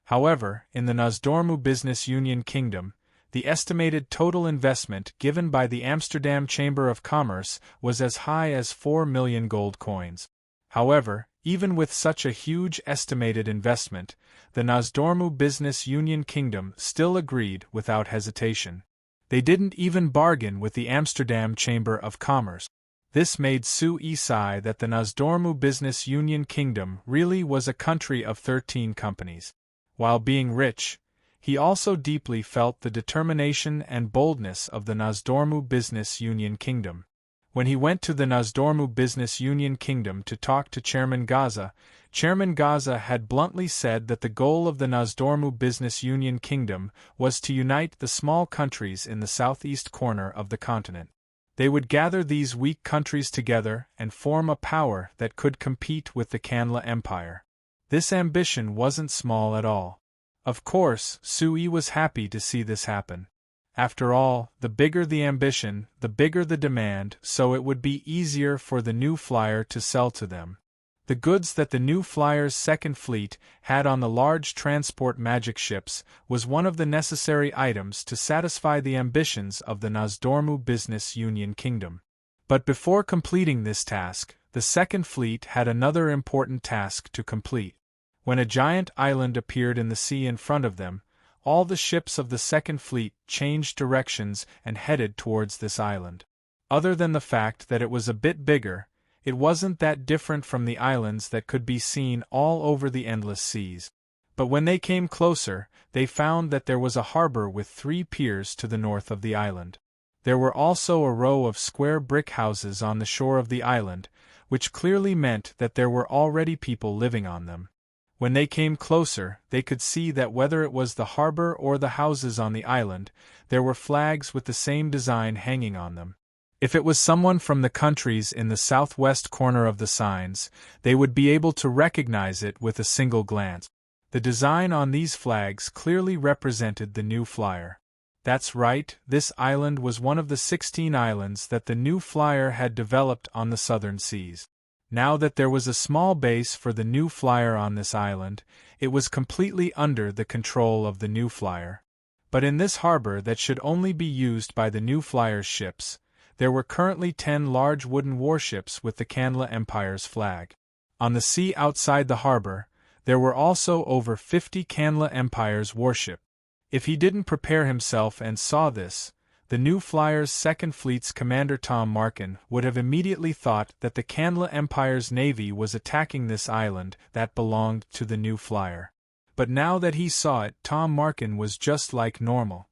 However, in the Nozdormu Business Union Kingdom, the estimated total investment given by the Amsterdam Chamber of Commerce was as high as 4 million gold coins. However, even with such a huge estimated investment, the Nozdormu Business Union Kingdom still agreed without hesitation. They didn't even bargain with the Amsterdam Chamber of Commerce. This made Sui sigh that the Nozdormu Business Union Kingdom really was a country of 13 companies. While being rich, he also deeply felt the determination and boldness of the Nozdormu Business Union Kingdom. When he went to the Nozdormu Business Union Kingdom to talk to Chairman Gaza, Chairman Gaza had bluntly said that the goal of the Nozdormu Business Union Kingdom was to unite the small countries in the southeast corner of the continent. They would gather these weak countries together and form a power that could compete with the Kanla Empire. This ambition wasn't small at all. Of course, Sui was happy to see this happen. After all, the bigger the ambition, the bigger the demand, so it would be easier for the New Flyer to sell to them. The goods that the New Flyer's second fleet had on the large transport magic ships was one of the necessary items to satisfy the ambitions of the Nozdormu Business Union Kingdom. But before completing this task, the second fleet had another important task to complete. When a giant island appeared in the sea in front of them, all the ships of the second fleet changed directions and headed towards this island. Other than the fact that it was a bit bigger, it wasn't that different from the islands that could be seen all over the endless seas. But when they came closer, they found that there was a harbor with 3 piers to the north of the island. There were also a row of square brick houses on the shore of the island, which clearly meant that there were already people living on them. When they came closer, they could see that whether it was the harbor or the houses on the island, there were flags with the same design hanging on them. If it was someone from the countries in the southwest corner of the signs, they would be able to recognize it with a single glance. The design on these flags clearly represented the New Flyer. That's right, this island was one of the 16 islands that the New Flyer had developed on the southern seas. Now that there was a small base for the New Flyer on this island, it was completely under the control of the New Flyer. But in this harbor that should only be used by the New Flyer's ships, there were currently 10 large wooden warships with the Canla Empire's flag. On the sea outside the harbor, there were also over 50 Canla Empire's warships. If he didn't prepare himself and saw this, the New Flyer's second fleet's commander Tom Markin would have immediately thought that the Canla Empire's navy was attacking this island that belonged to the New Flyer. But now that he saw it, Tom Markin was just like normal.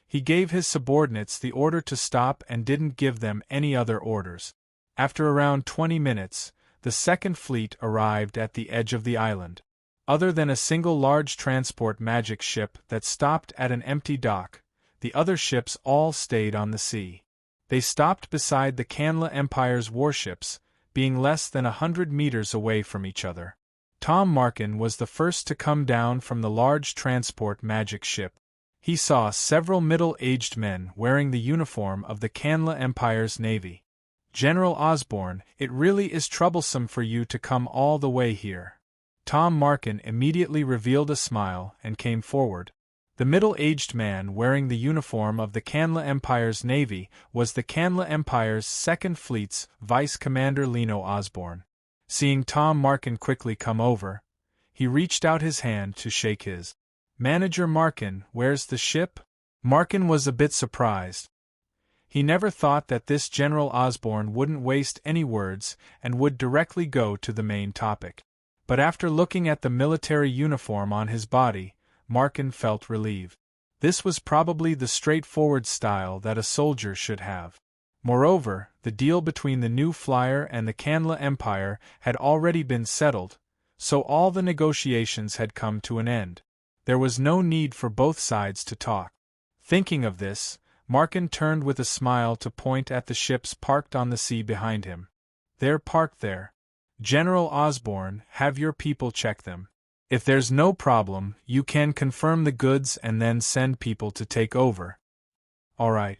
He gave his subordinates the order to stop and didn't give them any other orders. After around 20 minutes, the second fleet arrived at the edge of the island. Other than a single large transport magic ship that stopped at an empty dock, the other ships all stayed on the sea. They stopped beside the Canla Empire's warships, being less than 100 meters away from each other. Tom Markin was the first to come down from the large transport magic ship. He saw several middle-aged men wearing the uniform of the Canla Empire's navy. "General Osborne, it really is troublesome for you to come all the way here." Tom Markin immediately revealed a smile and came forward. The middle-aged man wearing the uniform of the Canla Empire's navy was the Canla Empire's second fleet's Vice Commander Lino Osborne. Seeing Tom Markin quickly come over, he reached out his hand to shake his. "Manager Markin, where's the ship?" Markin was a bit surprised. He never thought that this General Osborne wouldn't waste any words and would directly go to the main topic. But after looking at the military uniform on his body, Markin felt relieved. This was probably the straightforward style that a soldier should have. Moreover, the deal between the New Flyer and the Canla Empire had already been settled, so all the negotiations had come to an end. There was no need for both sides to talk. Thinking of this, Markin turned with a smile to point at the ships parked on the sea behind him. "They're parked there. General Osborne, have your people check them. If there's no problem, you can confirm the goods and then send people to take over." "All right."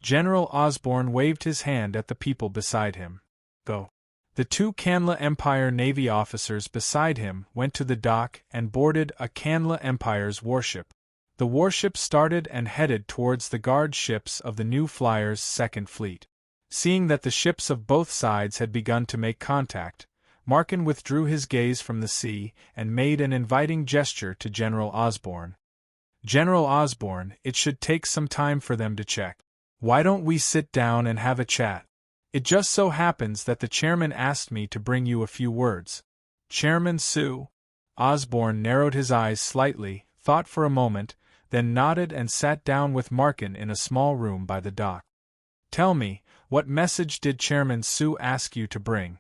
General Osborne waved his hand at the people beside him. "Go." The 2 Canla Empire Navy officers beside him went to the dock and boarded a Canla Empire's warship. The warship started and headed towards the guard ships of the New Flyer's second fleet. Seeing that the ships of both sides had begun to make contact, Markin withdrew his gaze from the sea and made an inviting gesture to General Osborne. "General Osborne, it should take some time for them to check. Why don't we sit down and have a chat? It just so happens that the chairman asked me to bring you a few words." "Chairman Sue?" Osborne narrowed his eyes slightly, thought for a moment, then nodded and sat down with Markin in a small room by the dock. "Tell me, what message did Chairman Sue ask you to bring?"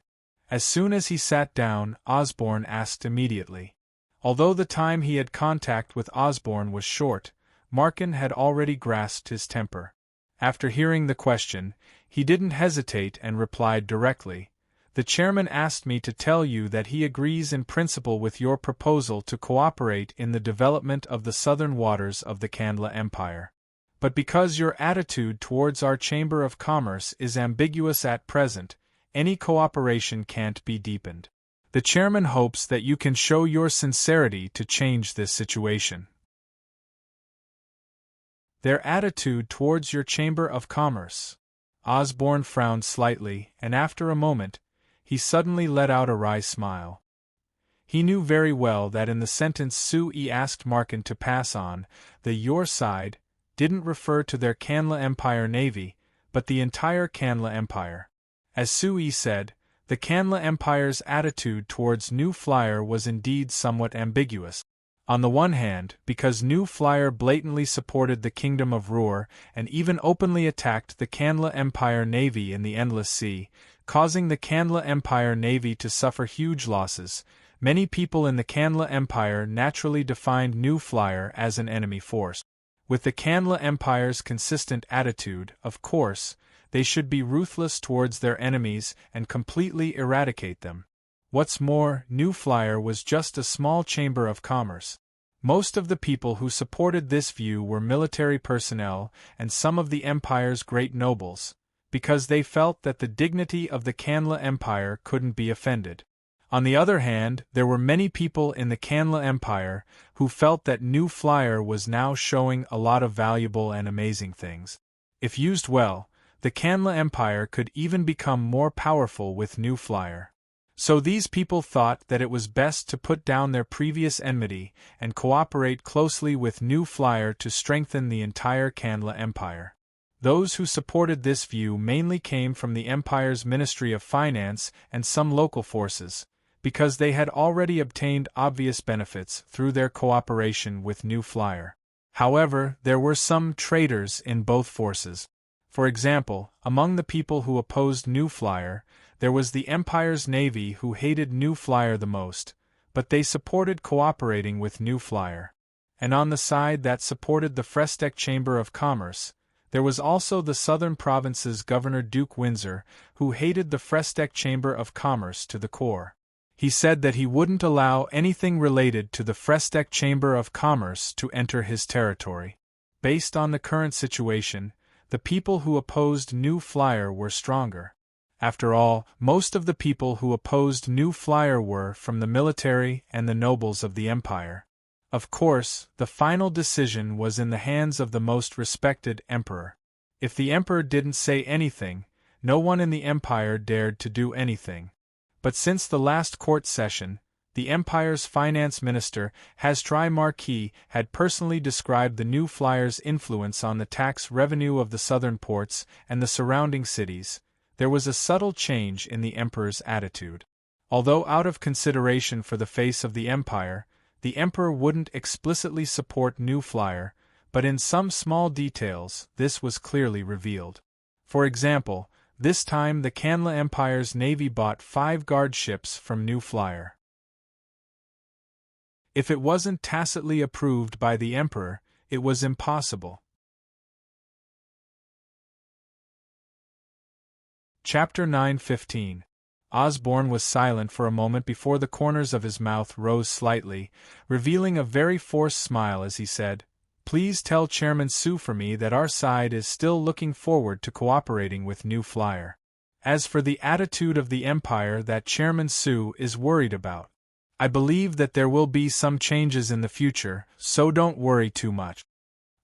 As soon as he sat down, Osborne asked immediately. Although the time he had contact with Osborne was short, Markin had already grasped his temper. After hearing the question, he didn't hesitate and replied directly. "The chairman asked me to tell you that he agrees in principle with your proposal to cooperate in the development of the southern waters of the Canla Empire. But because your attitude towards our Chamber of Commerce is ambiguous at present, any cooperation can't be deepened. The chairman hopes that you can show your sincerity to change this situation. Their attitude towards your Chamber of Commerce. Osborne frowned slightly, and after a moment, he suddenly let out a wry smile. He knew very well that in the sentence Sui asked Markin to pass on, the your side didn't refer to their Canla Empire Navy, but the entire Canla Empire. As Sui said, the Canla Empire's attitude towards New Flyer was indeed somewhat ambiguous. On the one hand, because New Flyer blatantly supported the Kingdom of Ruhr and even openly attacked the Canla Empire Navy in the Endless Sea, causing the Canla Empire Navy to suffer huge losses, many people in the Canla Empire naturally defined New Flyer as an enemy force. With the Canla Empire's consistent attitude, of course, they should be ruthless towards their enemies and completely eradicate them. What's more, New Flyer was just a small chamber of commerce. Most of the people who supported this view were military personnel and some of the Empire's great nobles, because they felt that the dignity of the Canla Empire couldn't be offended. On the other hand, there were many people in the Canla Empire who felt that New Flyer was now showing a lot of valuable and amazing things. If used well, the Canla Empire could even become more powerful with New Flyer. So these people thought that it was best to put down their previous enmity and cooperate closely with New Flyer to strengthen the entire Canla Empire. Those who supported this view mainly came from the Empire's Ministry of Finance and some local forces, because they had already obtained obvious benefits through their cooperation with New Flyer. However, there were some traitors in both forces. For example, among the people who opposed New Flyer, there was the Empire's Navy who hated New Flyer the most, but they supported cooperating with New Flyer. And on the side that supported the Fresteck Chamber of Commerce, there was also the Southern Province's Governor Duke Windsor, who hated the Fresteck Chamber of Commerce to the core. He said that he wouldn't allow anything related to the Fresteck Chamber of Commerce to enter his territory. Based on the current situation, the people who opposed New Flyer were stronger. After all, most of the people who opposed New Flyer were from the military and the nobles of the Empire. Of course, the final decision was in the hands of the most respected emperor. If the emperor didn't say anything, no one in the Empire dared to do anything. But since the last court session, the Empire's finance minister, Hasdrai Marquis, had personally described the New Flyer's influence on the tax revenue of the southern ports and the surrounding cities. There was a subtle change in the emperor's attitude. Although out of consideration for the face of the Empire, the emperor wouldn't explicitly support New Flyer, but in some small details, this was clearly revealed. For example, this time the Canla Empire's navy bought 5 guard ships from New Flyer. If it wasn't tacitly approved by the emperor, it was impossible. Chapter 9:15. Osborne was silent for a moment before the corners of his mouth rose slightly, revealing a very forced smile as he said, "Please tell Chairman Su for me that our side is still looking forward to cooperating with New Flyer. As for the attitude of the Empire that Chairman Su is worried about, I believe that there will be some changes in the future, so don't worry too much."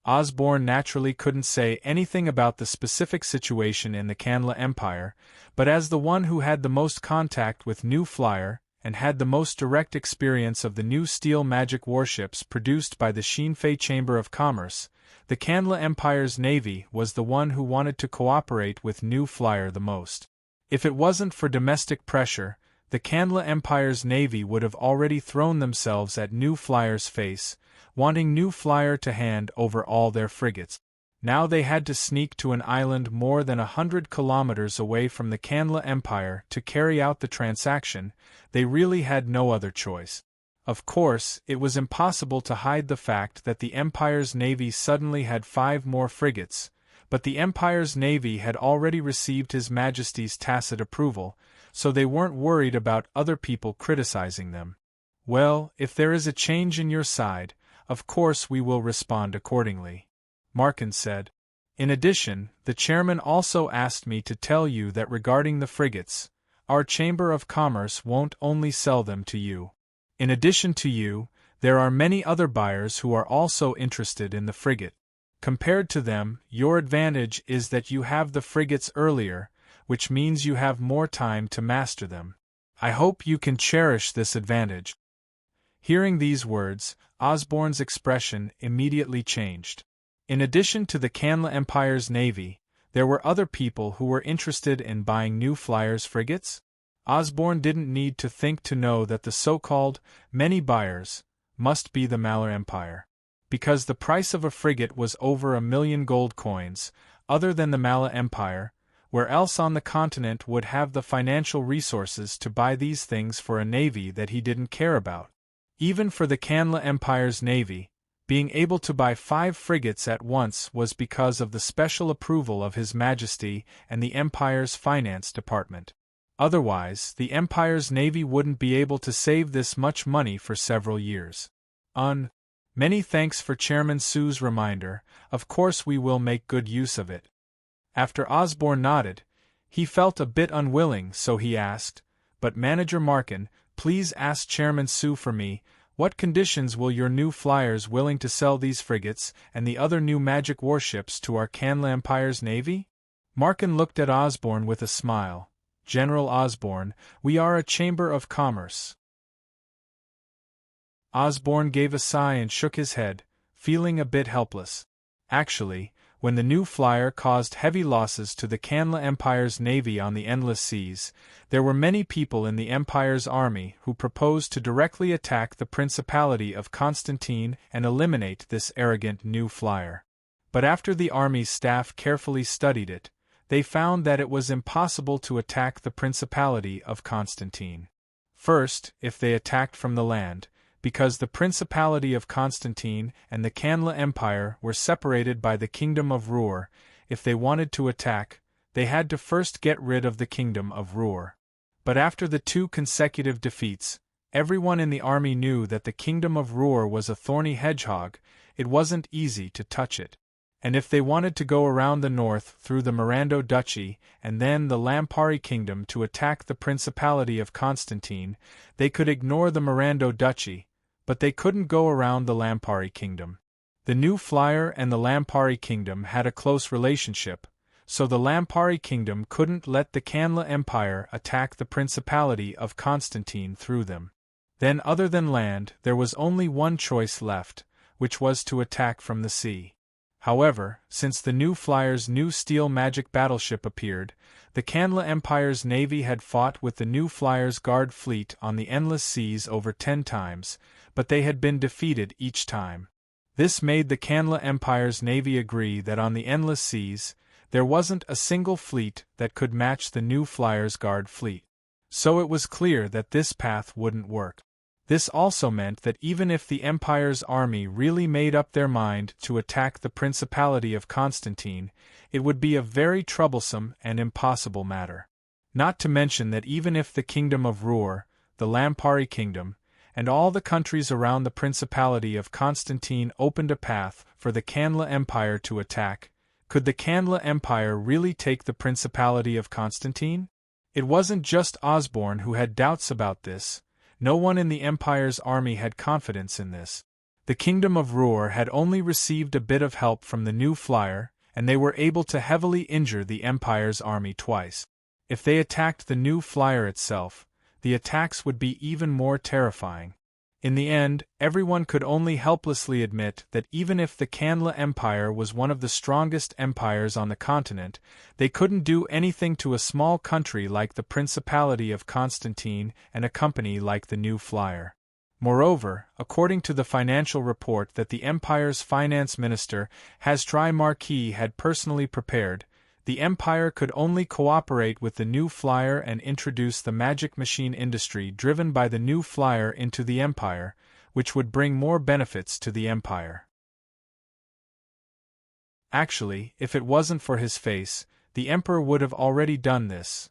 Osborne naturally couldn't say anything about the specific situation in the Canla Empire, but as the one who had the most contact with New Flyer, and had the most direct experience of the new steel magic warships produced by the Shinfei Chamber of Commerce, the Canla Empire's navy was the one who wanted to cooperate with New Flyer the most. If it wasn't for domestic pressure, the Canla Empire's navy would have already thrown themselves at New Flyer's face, wanting New Flyer to hand over all their frigates. Now they had to sneak to an island more than 100 kilometers away from the Canla Empire to carry out the transaction. They really had no other choice. Of course, it was impossible to hide the fact that the Empire's navy suddenly had 5 more frigates, but the Empire's navy had already received His Majesty's tacit approval, so they weren't worried about other people criticizing them. "Well, if there is a change in your side, of course we will respond accordingly," Markin said. "In addition, the chairman also asked me to tell you that regarding the frigates, our Chamber of Commerce won't only sell them to you. In addition to you, there are many other buyers who are also interested in the frigate. Compared to them, your advantage is that you have the frigates earlier, which means you have more time to master them. I hope you can cherish this advantage." Hearing these words, Osborne's expression immediately changed. In addition to the Canla Empire's navy, there were other people who were interested in buying new flyers frigates? Osborne didn't need to think to know that the so-called many buyers must be the Malar Empire. Because the price of a frigate was over 1,000,000 gold coins, other than the Mala Empire, where else on the continent would have the financial resources to buy these things for a navy that he didn't care about. Even for the Canla Empire's navy, being able to buy 5 frigates at once was because of the special approval of His Majesty and the Empire's finance department. Otherwise, the Empire's navy wouldn't be able to save this much money for several years. Many thanks for Chairman Sue's reminder. Of course we will make good use of it. After Osborne nodded, he felt a bit unwilling, so he asked, "But Manager Markin, please ask Chairman Sue for me, what conditions will your new flyers willing to sell these frigates and the other new magic warships to our Canla Empire's navy?" Markin looked at Osborne with a smile. "General Osborne, we are a Chamber of Commerce." Osborne gave a sigh and shook his head, feeling a bit helpless. Actually, when the new flyer caused heavy losses to the Canla Empire's navy on the endless seas, there were many people in the Empire's army who proposed to directly attack the Principality of Constantine and eliminate this arrogant new flyer. But after the army's staff carefully studied it, they found that it was impossible to attack the Principality of Constantine. First, if they attacked from the land, because the Principality of Constantine and the Canla Empire were separated by the Kingdom of Ruhr, if they wanted to attack, they had to first get rid of the Kingdom of Ruhr. But after the 2 consecutive defeats, everyone in the army knew that the Kingdom of Ruhr was a thorny hedgehog. It wasn't easy to touch it. And if they wanted to go around the north through the Mirando Duchy and then the Lampari Kingdom to attack the Principality of Constantine, they could ignore the Mirando Duchy, but they couldn't go around the Lampari Kingdom. The new flyer and the Lampari Kingdom had a close relationship, so the Lampari Kingdom couldn't let the Canla Empire attack the Principality of Constantine through them. Then other than land, there was only one choice left, which was to attack from the sea. However, since the new flyer's new steel magic battleship appeared, the Canla Empire's navy had fought with the new flyer's guard fleet on the endless seas over 10 times, but they had been defeated each time. This made the Canla Empire's navy agree that on the endless seas, there wasn't a single fleet that could match the new flyer's guard fleet. So it was clear that this path wouldn't work. This also meant that even if the Empire's army really made up their mind to attack the Principality of Constantine, it would be a very troublesome and impossible matter. Not to mention that even if the Kingdom of Ruhr, the Lampari Kingdom, and all the countries around the Principality of Constantine opened a path for the Canla Empire to attack, could the Canla Empire really take the Principality of Constantine? It wasn't just Osborne who had doubts about this. No one in the Empire's army had confidence in this. The Kingdom of Ruhr had only received a bit of help from the new flyer, and they were able to heavily injure the Empire's army twice. If they attacked the new flyer itself, the attacks would be even more terrifying. In the end, everyone could only helplessly admit that even if the Canla Empire was one of the strongest empires on the continent, they couldn't do anything to a small country like the Principality of Constantine and a company like the New Flyer. Moreover, according to the financial report that the Empire's finance minister, Hasdrai Marquis, had personally prepared, the Empire could only cooperate with the New Flyer and introduce the magic machine industry driven by the New Flyer into the Empire, which would bring more benefits to the Empire. Actually, if it wasn't for his face, the Emperor would have already done this.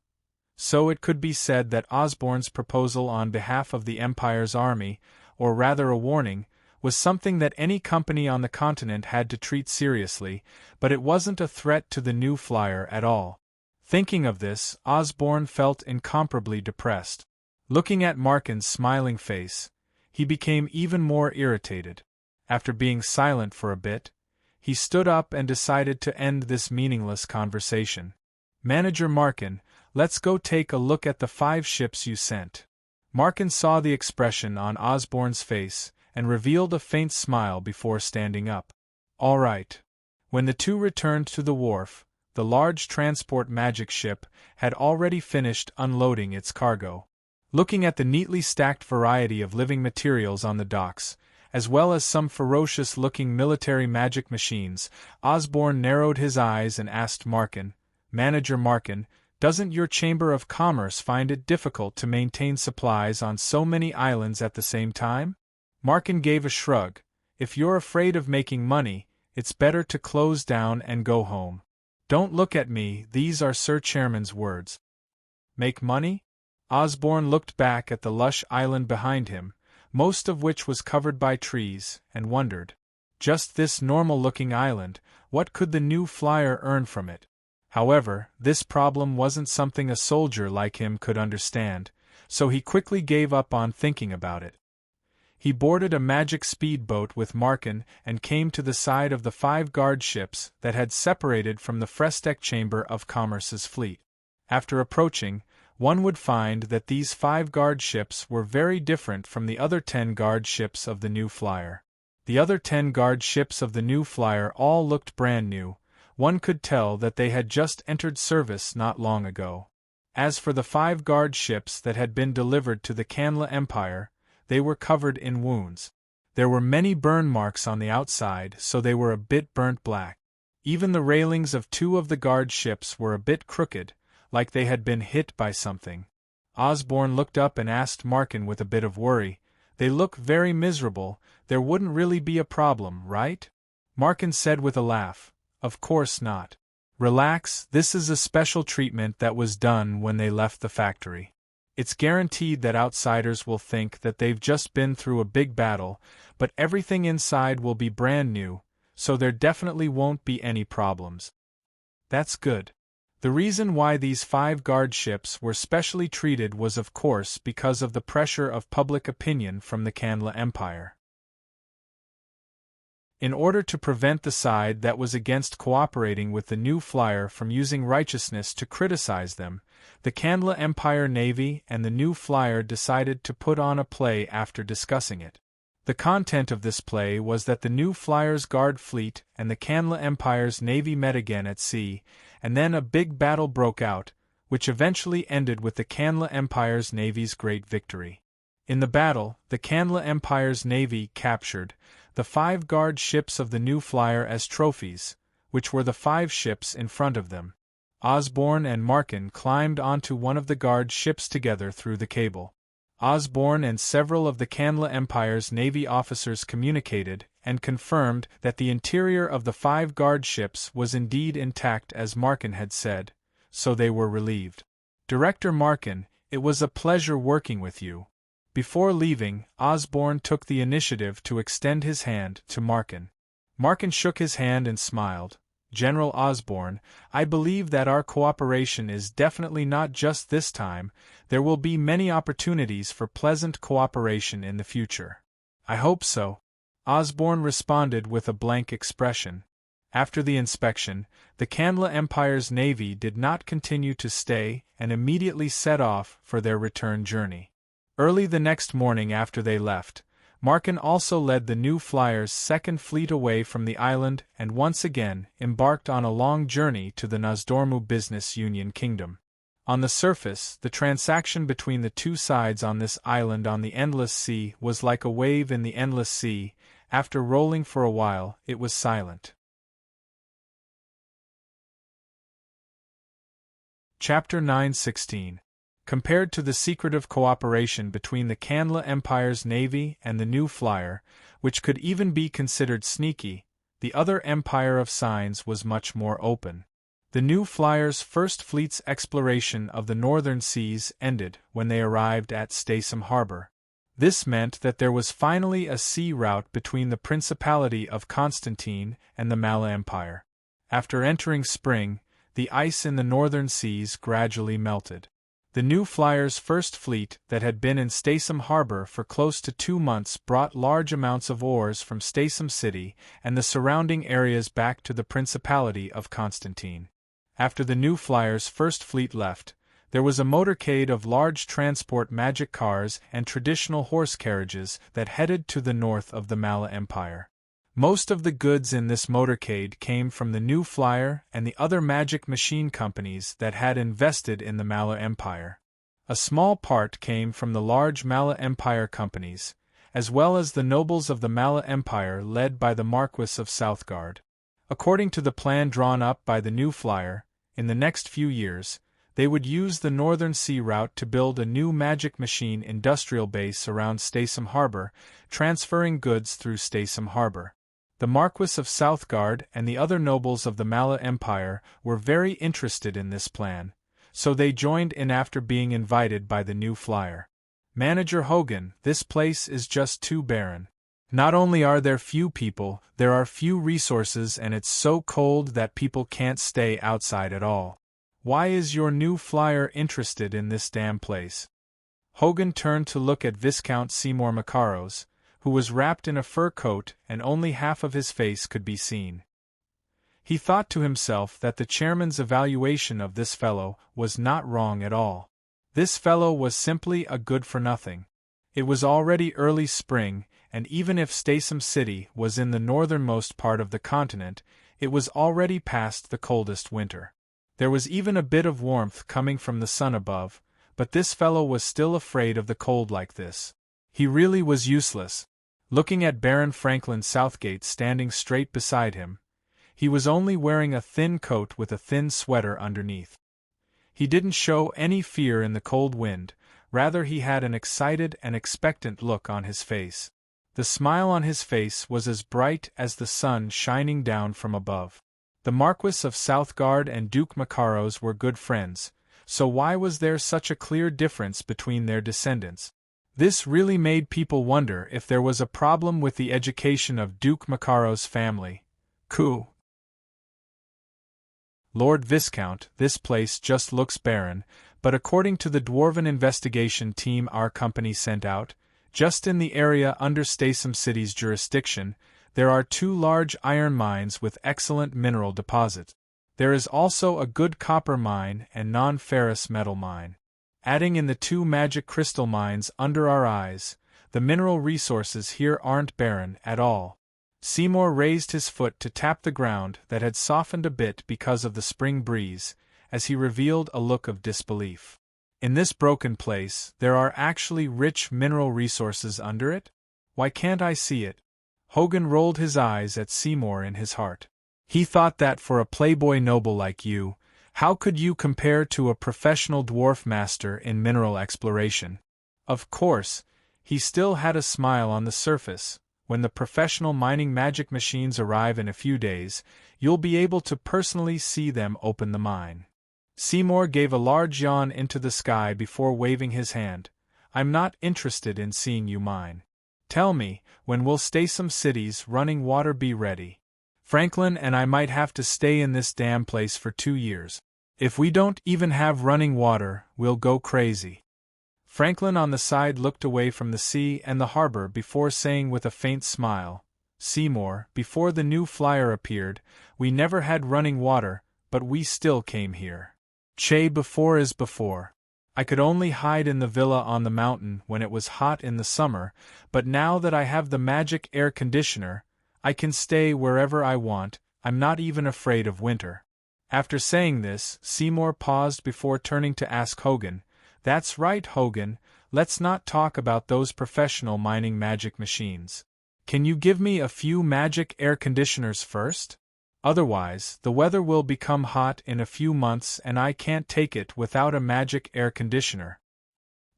So it could be said that Osborne's proposal on behalf of the Empire's army, or rather a warning, was something that any company on the continent had to treat seriously, but it wasn't a threat to the New Flyer at all. Thinking of this, Osborne felt incomparably depressed. Looking at Markin's smiling face, he became even more irritated. After being silent for a bit, he stood up and decided to end this meaningless conversation. "Manager Markin, let's go take a look at the 5 ships you sent." Markin saw the expression on Osborne's face and revealed a faint smile before standing up. "All right." When the two returned to the wharf, the large transport magic ship had already finished unloading its cargo. Looking at the neatly stacked variety of living materials on the docks, as well as some ferocious-looking military magic machines, Osborne narrowed his eyes and asked Markin, "Manager Markin, doesn't your Chamber of Commerce find it difficult to maintain supplies on so many islands at the same time?" Markin gave a shrug. "If you're afraid of making money, it's better to close down and go home." "Don't look at me, these are Sir Chairman's words." "Make money?" Osborne looked back at the lush island behind him, most of which was covered by trees, and wondered. Just this normal-looking island, what could the new flyer earn from it? However, this problem wasn't something a soldier like him could understand, so he quickly gave up on thinking about it. He boarded a magic speedboat with Markin and came to the side of the 5 guard ships that had separated from the Frestec Chamber of Commerce's fleet. After approaching, one would find that these 5 guard ships were very different from the other 10 guard ships of the new flyer. The other 10 guard ships of the new flyer all looked brand new. One could tell that they had just entered service not long ago. As for the 5 guard ships that had been delivered to the Canla Empire, they were covered in wounds. There were many burn marks on the outside, so they were a bit burnt black. Even the railings of 2 of the guard ships were a bit crooked, like they had been hit by something. Osborne looked up and asked Markin with a bit of worry, "They look very miserable, there wouldn't really be a problem, right?" Markin said with a laugh, "Of course not. Relax, this is a special treatment that was done when they left the factory. It's guaranteed that outsiders will think that they've just been through a big battle, but everything inside will be brand new, so there definitely won't be any problems." "That's good." The reason why these 5 guard ships were specially treated was of course because of the pressure of public opinion from the Canla Empire. In order to prevent the side that was against cooperating with the new flyer from using righteousness to criticize them, the Canla Empire Navy and the new flyer decided to put on a play after discussing it. The content of this play was that the new flyer's guard fleet and the Canla Empire's navy met again at sea, and then a big battle broke out, which eventually ended with the Canla Empire's navy's great victory. In the battle, the Canla Empire's navy captured the 5 guard ships of the new flyer as trophies, which were the 5 ships in front of them. Osborne and Markin climbed onto one of the guard ships together through the cable. Osborne and several of the Canla Empire's navy officers communicated and confirmed that the interior of the 5 guard ships was indeed intact as Markin had said, so they were relieved. "Director Markin, it was a pleasure working with you." Before leaving, Osborne took the initiative to extend his hand to Markin. Markin shook his hand and smiled. "General Osborne, I believe that our cooperation is definitely not just this time, there will be many opportunities for pleasant cooperation in the future." "I hope so," Osborne responded with a blank expression. After the inspection, the Canla Empire's navy did not continue to stay and immediately set off for their return journey. Early the next morning after they left, Markin also led the new flyer's 2nd fleet away from the island and once again embarked on a long journey to the Nozdormu Business Union Kingdom. On the surface, the transaction between the two sides on this island on the endless sea was like a wave in the endless sea. After rolling for a while, it was silent. Chapter 9:16. Compared to the secretive cooperation between the Canla Empire's navy and the new flyer, which could even be considered sneaky, the other Empire of Signs was much more open. The new flyer's first fleet's exploration of the northern seas ended when they arrived at Statham Harbor. This meant that there was finally a sea route between the Principality of Constantine and the Mala Empire. After entering spring, the ice in the northern seas gradually melted. The new flyer's first fleet that had been in Statham Harbor for close to 2 months brought large amounts of ores from Statham City and the surrounding areas back to the Principality of Constantine. After the new flyer's first fleet left, there was a motorcade of large transport magic cars and traditional horse carriages that headed to the north of the Mala Empire. Most of the goods in this motorcade came from the New Flyer and the other magic machine companies that had invested in the Mala Empire. A small part came from the large Mala Empire companies, as well as the nobles of the Mala Empire led by the Marquis of Southgard. According to the plan drawn up by the New Flyer, in the next few years, they would use the Northern Sea Route to build a new magic machine industrial base around Statham Harbor, transferring goods through Statham Harbor. The Marquis of Southgard and the other nobles of the Mala Empire were very interested in this plan, so they joined in after being invited by the New Flyer. Manager Hogan, this place is just too barren. Not only are there few people, there are few resources and it's so cold that people can't stay outside at all. Why is your New Flyer interested in this damn place? Hogan turned to look at Viscount Seymour Macaros, who was wrapped in a fur coat and only half of his face could be seen. He thought to himself that the chairman's evaluation of this fellow was not wrong at all. This fellow was simply a good-for-nothing. It was already early spring, and even if Statham City was in the northernmost part of the continent, it was already past the coldest winter. There was even a bit of warmth coming from the sun above, but this fellow was still afraid of the cold like this. He really was useless. Looking at Baron Franklin Southgate standing straight beside him, he was only wearing a thin coat with a thin sweater underneath. He didn't show any fear in the cold wind, rather he had an excited and expectant look on his face. The smile on his face was as bright as the sun shining down from above. The Marquis of Southgard and Duke Macaros were good friends, so why was there such a clear difference between their descendants? This really made people wonder if there was a problem with the education of Duke Macaro's family. Lord Viscount, this place just looks barren, but according to the Dwarven investigation team our company sent out, just in the area under Statham City's jurisdiction, there are 2 large iron mines with excellent mineral deposits. There is also a good copper mine and non-ferrous metal mine. Adding in the 2 magic crystal mines under our eyes, the mineral resources here aren't barren at all. Seymour raised his foot to tap the ground that had softened a bit because of the spring breeze, as he revealed a look of disbelief. In this broken place, there are actually rich mineral resources under it? Why can't I see it? Hogan rolled his eyes at Seymour in his heart. He thought that for a playboy noble like you, how could you compare to a professional dwarf master in mineral exploration? Of course, he still had a smile on the surface. When the professional mining magic machines arrive in a few days, you'll be able to personally see them open the mine. Seymour gave a large yawn into the sky before waving his hand. I'm not interested in seeing you mine. Tell me, when will Statham City's running water be ready? Franklin and I might have to stay in this damn place for 2 years. If we don't even have running water, we'll go crazy. Franklin on the side looked away from the sea and the harbor before saying with a faint smile, Seymour, before the New Flyer appeared, we never had running water, but we still came here. Che before is before. I could only hide in the villa on the mountain when it was hot in the summer, but now that I have the magic air conditioner, I can stay wherever I want. I'm not even afraid of winter. After saying this, Seymour paused before turning to ask Hogan, That's right, Hogan, let's not talk about those professional mining magic machines. Can you give me a few magic air conditioners first? Otherwise, the weather will become hot in a few months and I can't take it without a magic air conditioner.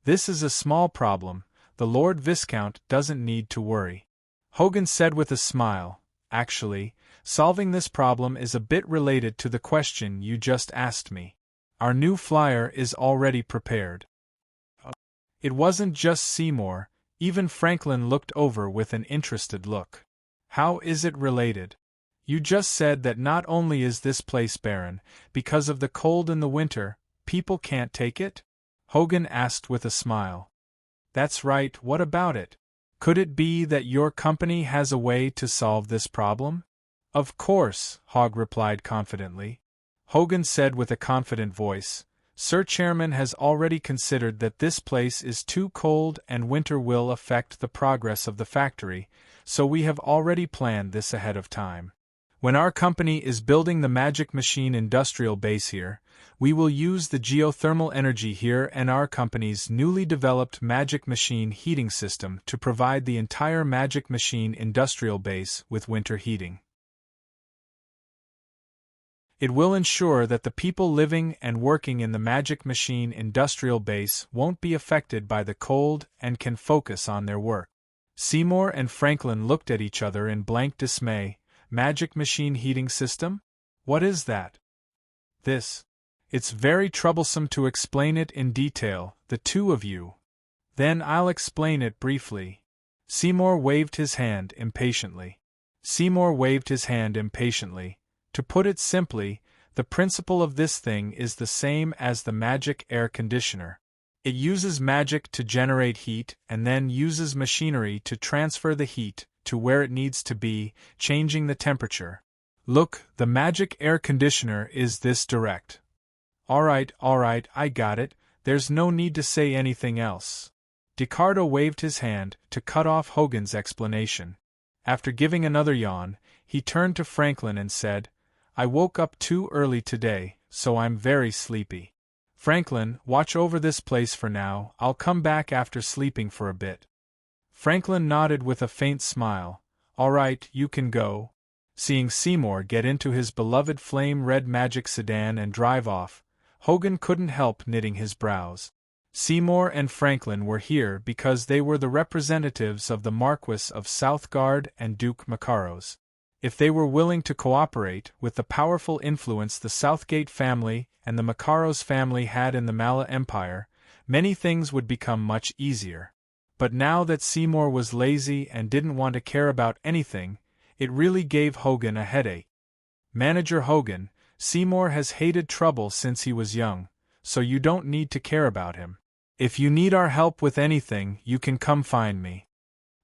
This is a small problem, the Lord Viscount doesn't need to worry. Hogan said with a smile, Actually, solving this problem is a bit related to the question you just asked me. Our New Flyer is already prepared. It wasn't just Seymour, even Franklin looked over with an interested look. How is it related? You just said that not only is this place barren, because of the cold in the winter, people can't take it? Hogan asked with a smile. That's right, what about it? Could it be that your company has a way to solve this problem? Of course, Hogg replied confidently. Hogan said with a confident voice, Sir Chairman has already considered that this place is too cold and winter will affect the progress of the factory, so we have already planned this ahead of time. When our company is building the magic machine industrial base here, we will use the geothermal energy here and our company's newly developed magic machine heating system to provide the entire magic machine industrial base with winter heating. It will ensure that the people living and working in the magic machine industrial base won't be affected by the cold and can focus on their work. Seymour and Franklin looked at each other in blank dismay. Magic machine heating system? What is that? This. It's very troublesome to explain it in detail, the two of you. Then I'll explain it briefly. Seymour waved his hand impatiently. To put it simply, the principle of this thing is the same as the magic air conditioner. It uses magic to generate heat and then uses machinery to transfer the heat to where it needs to be, changing the temperature. Look, the magic air conditioner is this direct. All right, I got it, there's no need to say anything else. Ricardo waved his hand to cut off Hogan's explanation. After giving another yawn, he turned to Franklin and said, I woke up too early today, so I'm very sleepy. Franklin, watch over this place for now, I'll come back after sleeping for a bit. Franklin nodded with a faint smile. All right, you can go. Seeing Seymour get into his beloved flame-red magic sedan and drive off, Hogan couldn't help knitting his brows. Seymour and Franklin were here because they were the representatives of the Marquis of Southgard and Duke Macaros. If they were willing to cooperate with the powerful influence the Southgate family and the Macaros family had in the Mala Empire, many things would become much easier. But now that Seymour was lazy and didn't want to care about anything, it really gave Hogan a headache. Manager Hogan, Seymour has hated trouble since he was young, so you don't need to care about him. If you need our help with anything, you can come find me.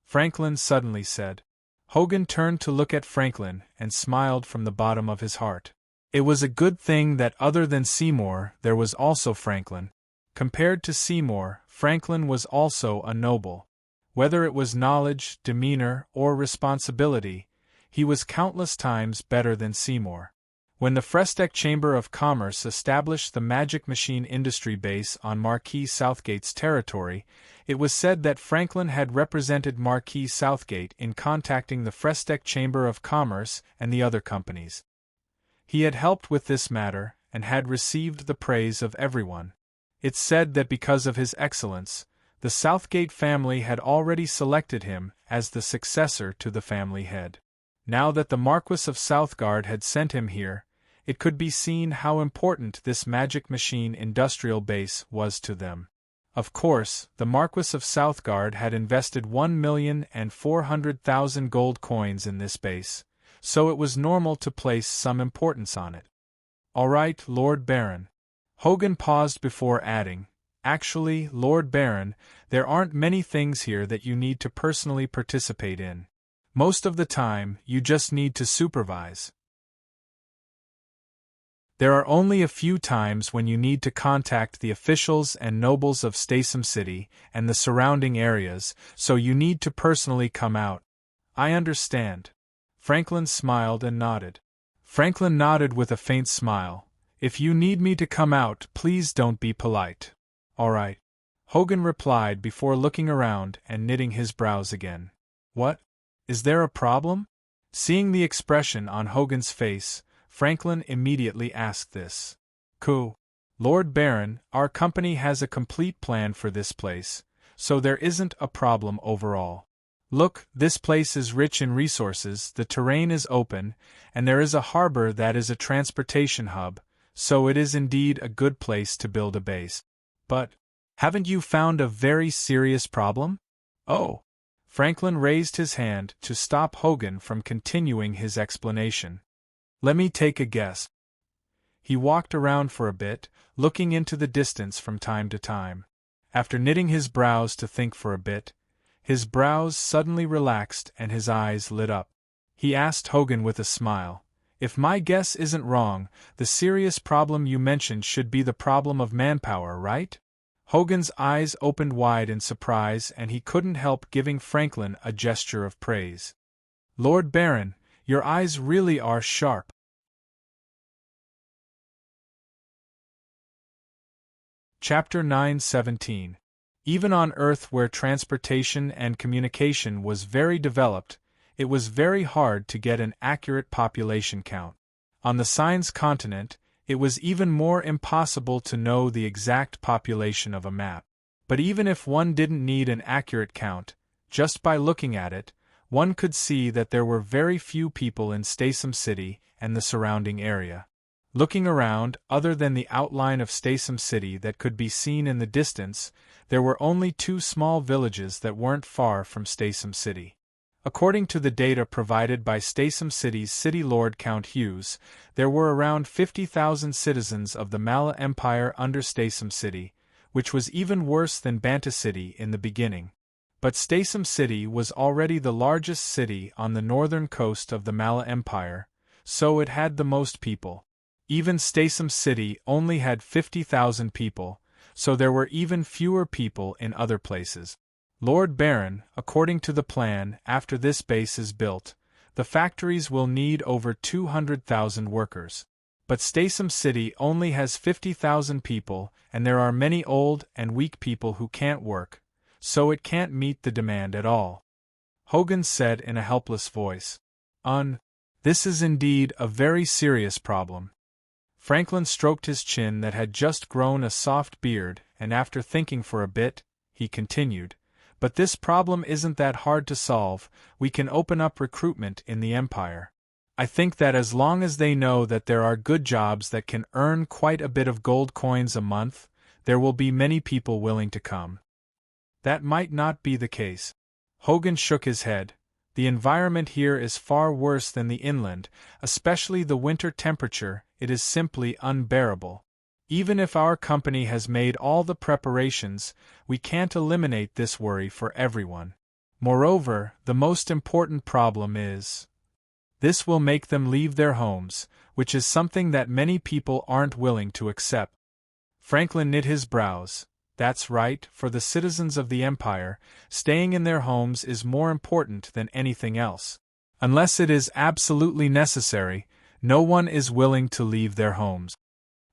Franklin suddenly said. Hogan turned to look at Franklin and smiled from the bottom of his heart. It was a good thing that other than Seymour there was also Franklin. Compared to Seymour, Franklin was also a noble. Whether it was knowledge, demeanor, or responsibility, he was countless times better than Seymour. When the Frestec Chamber of Commerce established the magic machine industry base on Marquis Southgate's territory, it was said that Franklin had represented Marquis Southgate in contacting the Frestec Chamber of Commerce and the other companies. He had helped with this matter and had received the praise of everyone. It's said that because of his excellence, the Southgate family had already selected him as the successor to the family head. Now that the Marquis of Southgard had sent him here, it could be seen how important this magic machine industrial base was to them. Of course, the Marquis of Southgard had invested 1,400,000 gold coins in this base, so it was normal to place some importance on it. All right, Lord Baron. Hogan paused before adding, Actually, Lord Baron, there aren't many things here that you need to personally participate in. Most of the time, you just need to supervise. There are only a few times when you need to contact the officials and nobles of Statham City and the surrounding areas, so you need to personally come out. I understand. Franklin smiled and nodded. Franklin nodded with a faint smile. If you need me to come out, please don't be polite. All right. Hogan replied before looking around and knitting his brows again. What? Is there a problem? Seeing the expression on Hogan's face, Franklin immediately asked this. Lord Baron, our company has a complete plan for this place, so there isn't a problem overall. Look, this place is rich in resources, the terrain is open, and there is a harbor that is a transportation hub, so it is indeed a good place to build a base. But, haven't you found a very serious problem? Oh. Franklin raised his hand to stop Hogan from continuing his explanation. Let me take a guess. He walked around for a bit, looking into the distance from time to time. After knitting his brows to think for a bit, his brows suddenly relaxed and his eyes lit up. He asked Hogan with a smile, "If my guess isn't wrong, the serious problem you mentioned should be the problem of manpower, right?" Hogan's eyes opened wide in surprise and he couldn't help giving Franklin a gesture of praise. "Lord Baron, your eyes really are sharp." Chapter 9:17. Even on Earth, where transportation and communication was very developed, it was very hard to get an accurate population count. On the Signs continent, it was even more impossible to know the exact population of a map. But even if one didn't need an accurate count, just by looking at it, one could see that there were very few people in Statham City and the surrounding area. Looking around, other than the outline of Statham City that could be seen in the distance, there were only 2 small villages that weren't far from Statham City. According to the data provided by Statham City's City Lord Count Hughes, there were around 50,000 citizens of the Mala Empire under Statham City, which was even worse than Banta City in the beginning. But Statham City was already the largest city on the northern coast of the Mala Empire, so it had the most people. Even Statham City only had 50,000 people, so there were even fewer people in other places. Lord Baron, according to the plan, after this base is built, the factories will need over 200,000 workers. But Statham City only has 50,000 people, and there are many old and weak people who can't work, so it can't meet the demand at all. Hogan said in a helpless voice. This is indeed a very serious problem." Franklin stroked his chin that had just grown a soft beard, and after thinking for a bit, he continued, "But this problem isn't that hard to solve. We can open up recruitment in the Empire. I think that as long as they know that there are good jobs that can earn quite a bit of gold coins a month, there will be many people willing to come." "That might not be the case." Hogan shook his head. "The environment here is far worse than the inland, especially the winter temperature. It is simply unbearable. Even if our company has made all the preparations, we can't eliminate this worry for everyone. Moreover, the most important problem is, this will make them leave their homes, which is something that many people aren't willing to accept." Franklin knit his brows. "That's right, for the citizens of the Empire, staying in their homes is more important than anything else. Unless it is absolutely necessary, no one is willing to leave their homes."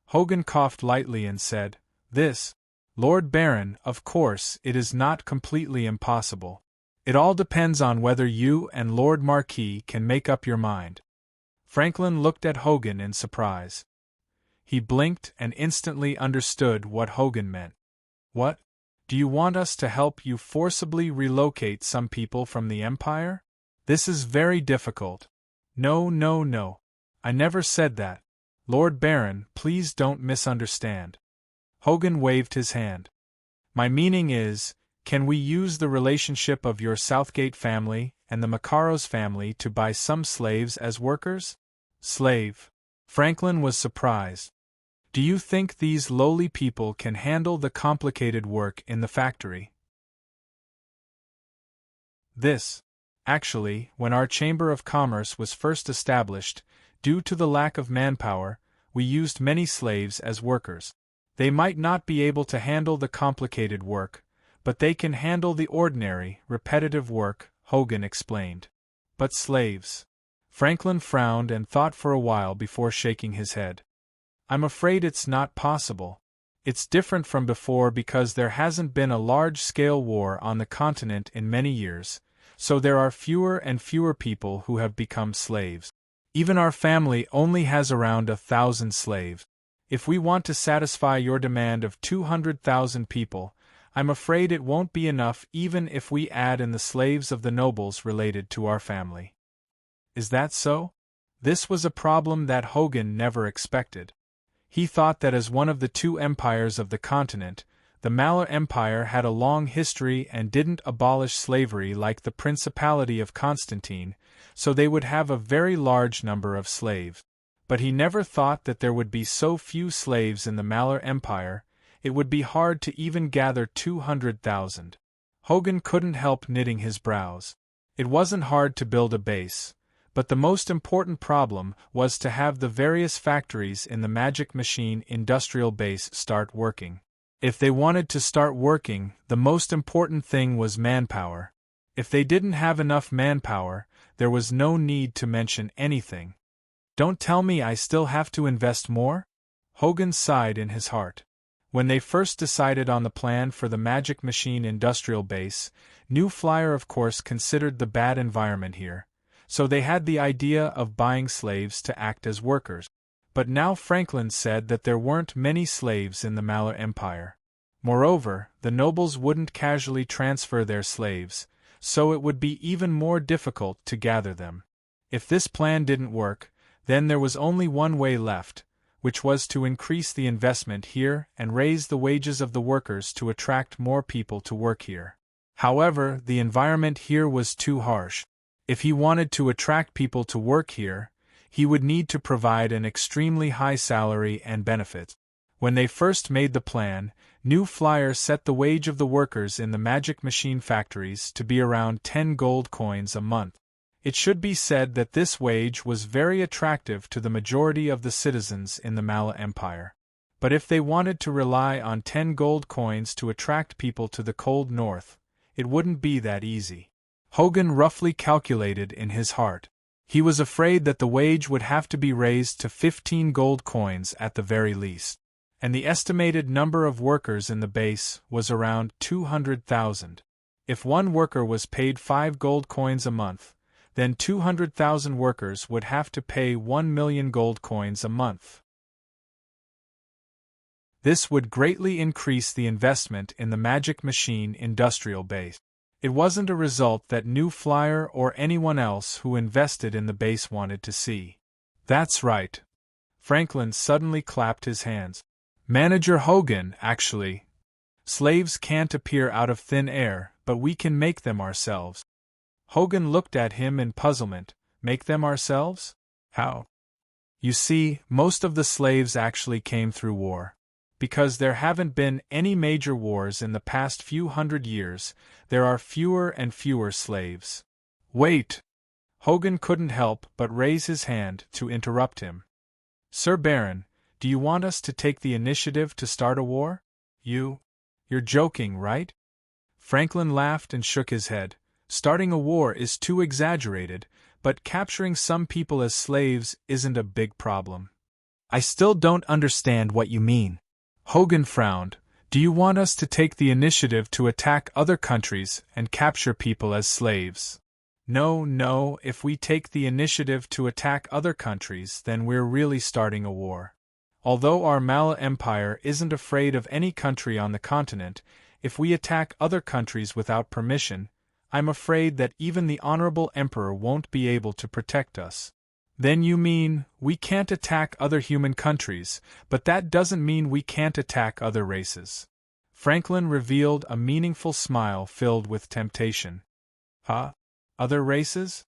Hogan coughed lightly and said, Lord Baron, of course, it is not completely impossible. It all depends on whether you and Lord Marquis can make up your mind." Franklin looked at Hogan in surprise. He blinked and instantly understood what Hogan meant. "What? Do you want us to help you forcibly relocate some people from the Empire? This is very difficult." No. I never said that. Lord Baron, please don't misunderstand." Hogan waved his hand. "My meaning is, can we use the relationship of your Southgate family and the Makaros family to buy some slaves as workers?" "Slave?" Franklin was surprised. "Do you think these lowly people can handle the complicated work in the factory?" Actually, when our Chamber of Commerce was first established, due to the lack of manpower, we used many slaves as workers. They might not be able to handle the complicated work, but they can handle the ordinary, repetitive work, Hogan explained. "But slaves?" Franklin frowned and thought for a while before shaking his head. "I'm afraid it's not possible. It's different from before because there hasn't been a large-scale war on the continent in many years, so there are fewer and fewer people who have become slaves. Even our family only has around 1,000 slaves. If we want to satisfy your demand of 200,000 people, I'm afraid it won't be enough even if we add in the slaves of the nobles related to our family." "Is that so?" This was a problem that Hogan never expected. He thought that as one of the 2 empires of the continent, The Malar Empire had a long history and didn't abolish slavery like the Principality of Constantine, so they would have a very large number of slaves. But he never thought that there would be so few slaves in the Malar Empire. It would be hard to even gather 200,000. Hogan couldn't help knitting his brows. It wasn't hard to build a base, but the most important problem was to have the various factories in the Magic Machine industrial base start working. If they wanted to start working, the most important thing was manpower. If they didn't have enough manpower, there was no need to mention anything. Don't tell me I still have to invest more? Hogan sighed in his heart. When they first decided on the plan for the Magic Machine industrial base, New Flyer of course considered the bad environment here, so they had the idea of buying slaves to act as workers. But now Franklin said that there weren't many slaves in the Malar Empire. Moreover, the nobles wouldn't casually transfer their slaves, so it would be even more difficult to gather them. If this plan didn't work, then there was only one way left, which was to increase the investment here and raise the wages of the workers to attract more people to work here. However, the environment here was too harsh. If he wanted to attract people to work here, he would need to provide an extremely high salary and benefits. When they first made the plan, New Flyer set the wage of the workers in the Magic Machine factories to be around 10 gold coins a month. It should be said that this wage was very attractive to the majority of the citizens in the Malar Empire. But if they wanted to rely on 10 gold coins to attract people to the cold north, it wouldn't be that easy. Hogan roughly calculated in his heart. He was afraid that the wage would have to be raised to 15 gold coins at the very least. And the estimated number of workers in the base was around 200,000. If one worker was paid 5 gold coins a month, then 200,000 workers would have to pay 1 million gold coins a month. This would greatly increase the investment in the Magic Machine industrial base. It wasn't a result that New Flyer or anyone else who invested in the base wanted to see. That's right. Franklin suddenly clapped his hands. Manager Hogan, actually. Slaves can't appear out of thin air, but we can make them ourselves. Hogan looked at him in puzzlement. Make them ourselves? How? You see, most of the slaves actually came through war. Because there haven't been any major wars in the past few hundred years, there are fewer and fewer slaves. Wait! Hogan couldn't help but raise his hand to interrupt him. Sir Baron, do you want us to take the initiative to start a war? You're joking, right? Franklin laughed and shook his head. Starting a war is too exaggerated, but capturing some people as slaves isn't a big problem. I still don't understand what you mean. Hogan frowned. Do you want us to take the initiative to attack other countries and capture people as slaves? No, if we take the initiative to attack other countries, then we're really starting a war. Although our Malar Empire isn't afraid of any country on the continent, if we attack other countries without permission, I'm afraid that even the Honorable Emperor won't be able to protect us. Then you mean, we can't attack other human countries, but that doesn't mean we can't attack other races. Franklin revealed a meaningful smile filled with temptation. Huh? Other races?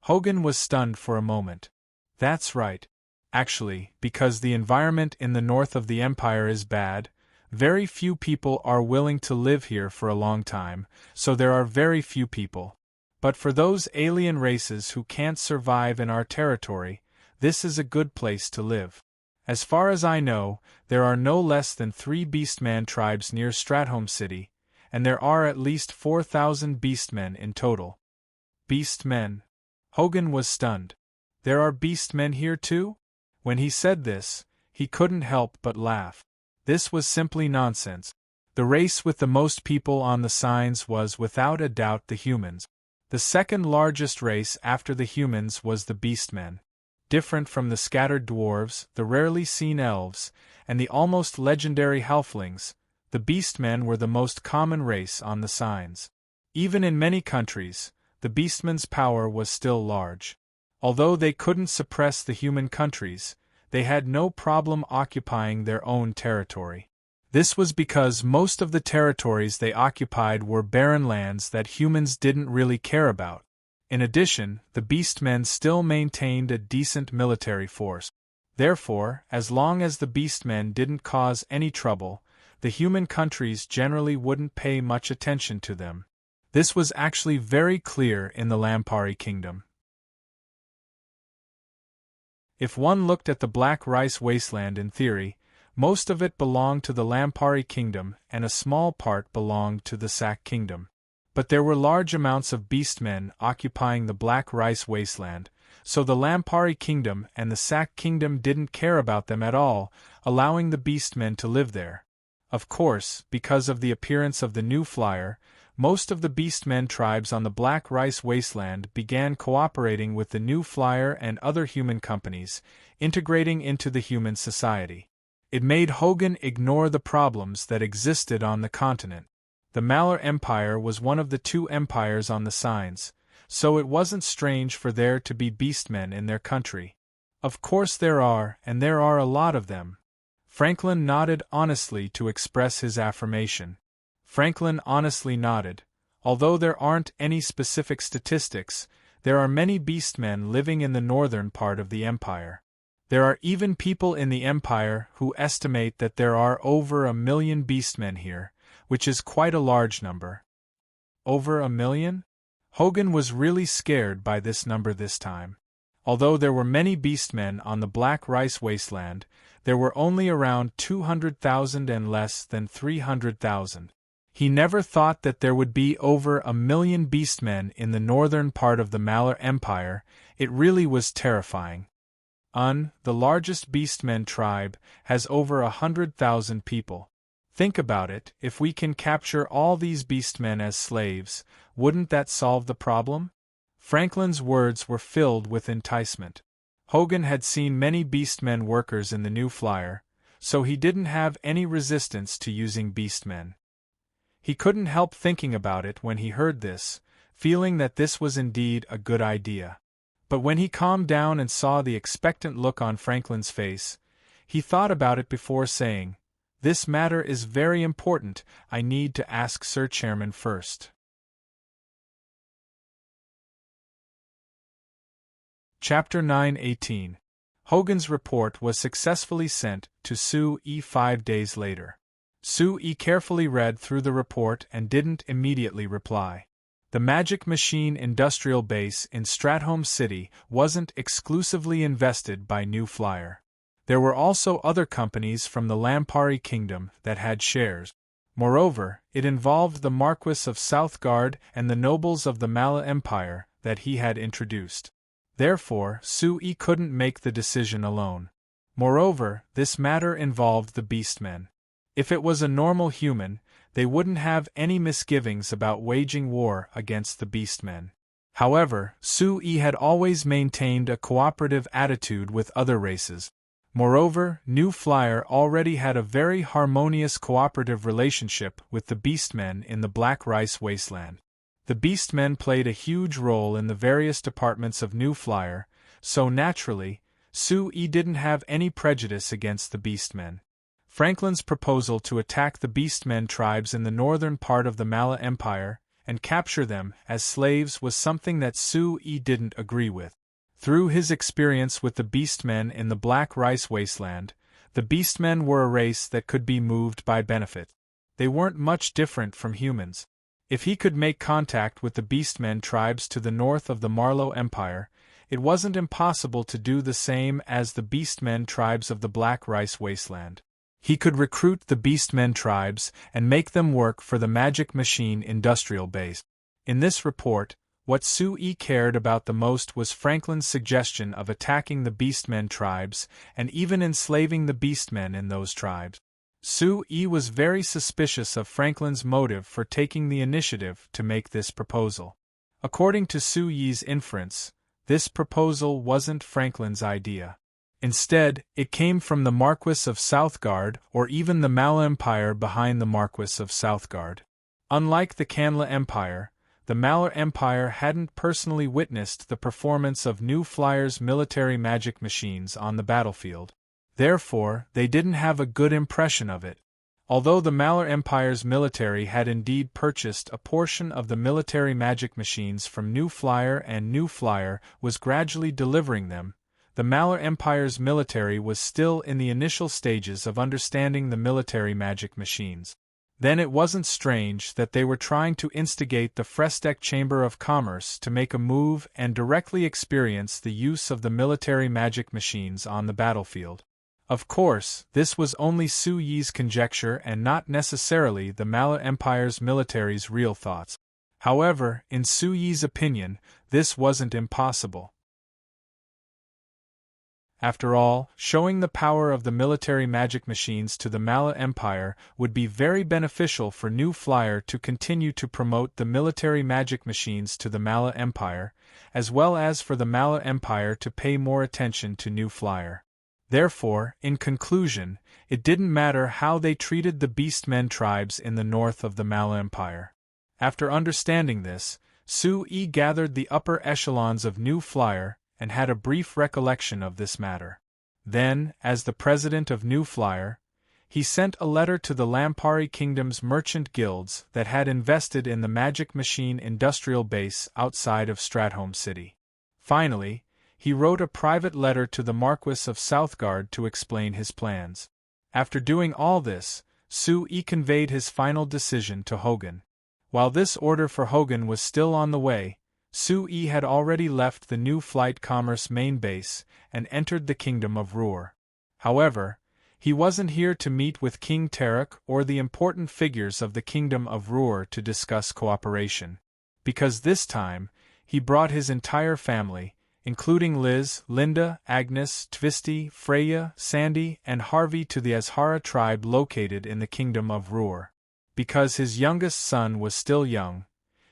Hogan was stunned for a moment. That's right. Actually, because the environment in the north of the Empire is bad, very few people are willing to live here for a long time, so there are very few people. But for those alien races who can't survive in our territory, this is a good place to live. As far as I know, there are no less than 3 Beastman tribes near Stratholme City, and there are at least 4,000 Beastmen in total. Beastmen? Hogan was stunned. There are Beastmen here too? When he said this, he couldn't help but laugh. This was simply nonsense. The race with the most people on the signs was without a doubt the humans. The second largest race after the humans was the Beastmen. Different from the scattered dwarves, the rarely seen elves, and the almost legendary halflings, the Beastmen were the most common race on the signs. Even in many countries, the Beastmen's power was still large. Although they couldn't suppress the human countries, they had no problem occupying their own territory. This was because most of the territories they occupied were barren lands that humans didn't really care about. In addition, the Beastmen still maintained a decent military force. Therefore, as long as the Beastmen didn't cause any trouble, the human countries generally wouldn't pay much attention to them. This was actually very clear in the Lampari Kingdom. If one looked at the Black Rice Wasteland in theory, most of it belonged to the Lampari Kingdom and a small part belonged to the Sac Kingdom. But there were large amounts of Beastmen occupying the Black Rice Wasteland, so the Lampari Kingdom and the Sac Kingdom didn't care about them at all, allowing the Beastmen to live there. Of course, because of the appearance of the new flyer, most of the Beastmen tribes on the Black Rice Wasteland began cooperating with the new flyer and other human companies, integrating into the human society. It made Hogan ignore the problems that existed on the continent. The Malar Empire was one of the two empires on the signs, so it wasn't strange for there to be Beastmen in their country. Of course there are, and there are a lot of them. Franklin nodded honestly to express his affirmation. Franklin honestly nodded. Although there aren't any specific statistics, there are many Beastmen living in the northern part of the empire. There are even people in the empire who estimate that there are over 1 million Beastmen here, which is quite a large number. Over 1 million? Hogan was really scared by this number this time. Although there were many Beastmen on the Black Rice Wasteland, there were only around 200,000 and less than 300,000. He never thought that there would be over 1 million Beastmen in the northern part of the Malar Empire. It really was terrifying. The largest Beastmen tribe, has over 100,000 people. Think about it, if we can capture all these Beastmen as slaves, wouldn't that solve the problem? Franklin's words were filled with enticement. Hogan had seen many Beastmen workers in the new flyer, so he didn't have any resistance to using Beastmen. He couldn't help thinking about it when he heard this, feeling that this was indeed a good idea. But when he calmed down and saw the expectant look on Franklin's face, he thought about it before saying, "This matter is very important, I need to ask Sir Chairman first." Chapter 9:18. Hogan's report was successfully sent to Sue-E 5 days later. Sue-E carefully read through the report and didn't immediately reply. The Magic Machine Industrial Base in Stratholme City wasn't exclusively invested by New Flyer. There were also other companies from the Lampari Kingdom that had shares. Moreover, it involved the Marquis of Southgard and the nobles of the Mala Empire that he had introduced. Therefore, Sue-E couldn't make the decision alone. Moreover, this matter involved the Beastmen. If it was a normal human, they wouldn't have any misgivings about waging war against the Beastmen. However, Sue-E had always maintained a cooperative attitude with other races. Moreover, New Flyer already had a very harmonious cooperative relationship with the Beastmen in the Black Rice Wasteland. The Beastmen played a huge role in the various departments of New Flyer, so naturally, Sue-E didn't have any prejudice against the Beastmen. Franklin's proposal to attack the Beastmen tribes in the northern part of the Mala Empire and capture them as slaves was something that Sue-E didn't agree with. Through his experience with the Beastmen in the Black Rice Wasteland, the Beastmen were a race that could be moved by benefit. They weren't much different from humans. If he could make contact with the Beastmen tribes to the north of the Marlow Empire, it wasn't impossible to do the same as the Beastmen tribes of the Black Rice Wasteland. He could recruit the Beastmen tribes and make them work for the Magic Machine Industrial Base. In this report, what Sue-E cared about the most was Franklin's suggestion of attacking the Beastmen tribes and even enslaving the Beastmen in those tribes. Sue-E was very suspicious of Franklin's motive for taking the initiative to make this proposal. According to Sue-E's inference, this proposal wasn't Franklin's idea. Instead, it came from the Marquis of Southgard or even the Mala Empire behind the Marquis of Southgard. Unlike the Canla Empire, the Malar Empire hadn't personally witnessed the performance of New Flyer's military magic machines on the battlefield. Therefore, they didn't have a good impression of it. Although the Malur Empire's military had indeed purchased a portion of the military magic machines from New Flyer and New Flyer was gradually delivering them, the Malur Empire's military was still in the initial stages of understanding the military magic machines. Then it wasn't strange that they were trying to instigate the Frestek Chamber of Commerce to make a move and directly experience the use of the military magic machines on the battlefield. Of course, this was only Su Yi's conjecture and not necessarily the Malur Empire's military's real thoughts. However, in Su Yi's opinion, this wasn't impossible. After all, showing the power of the military magic machines to the Malur Empire would be very beneficial for New Flyer to continue to promote the military magic machines to the Malur Empire, as well as for the Malur Empire to pay more attention to New Flyer. Therefore, in conclusion, it didn't matter how they treated the Beastmen tribes in the north of the Malur Empire. After understanding this, Su Yi gathered the upper echelons of New Flyer and had a brief recollection of this matter. Then, as the president of New Flyer, he sent a letter to the Lampari Kingdom's merchant guilds that had invested in the magic machine industrial base outside of Stratholme City. Finally, he wrote a private letter to the Marquis of Southgard to explain his plans. After doing all this, Su Yi conveyed his final decision to Hogan. While this order for Hogan was still on the way, Su Yi had already left the New Flight Commerce main base and entered the Kingdom of Ruhr. However, he wasn't here to meet with King Tarek or the important figures of the Kingdom of Ruhr to discuss cooperation, because this time, he brought his entire family, including Liz, Linda, Agnes, Tvisty, Freya, Sandy, and Harvey to the Azhara tribe located in the Kingdom of Ruhr. Because his youngest son was still young,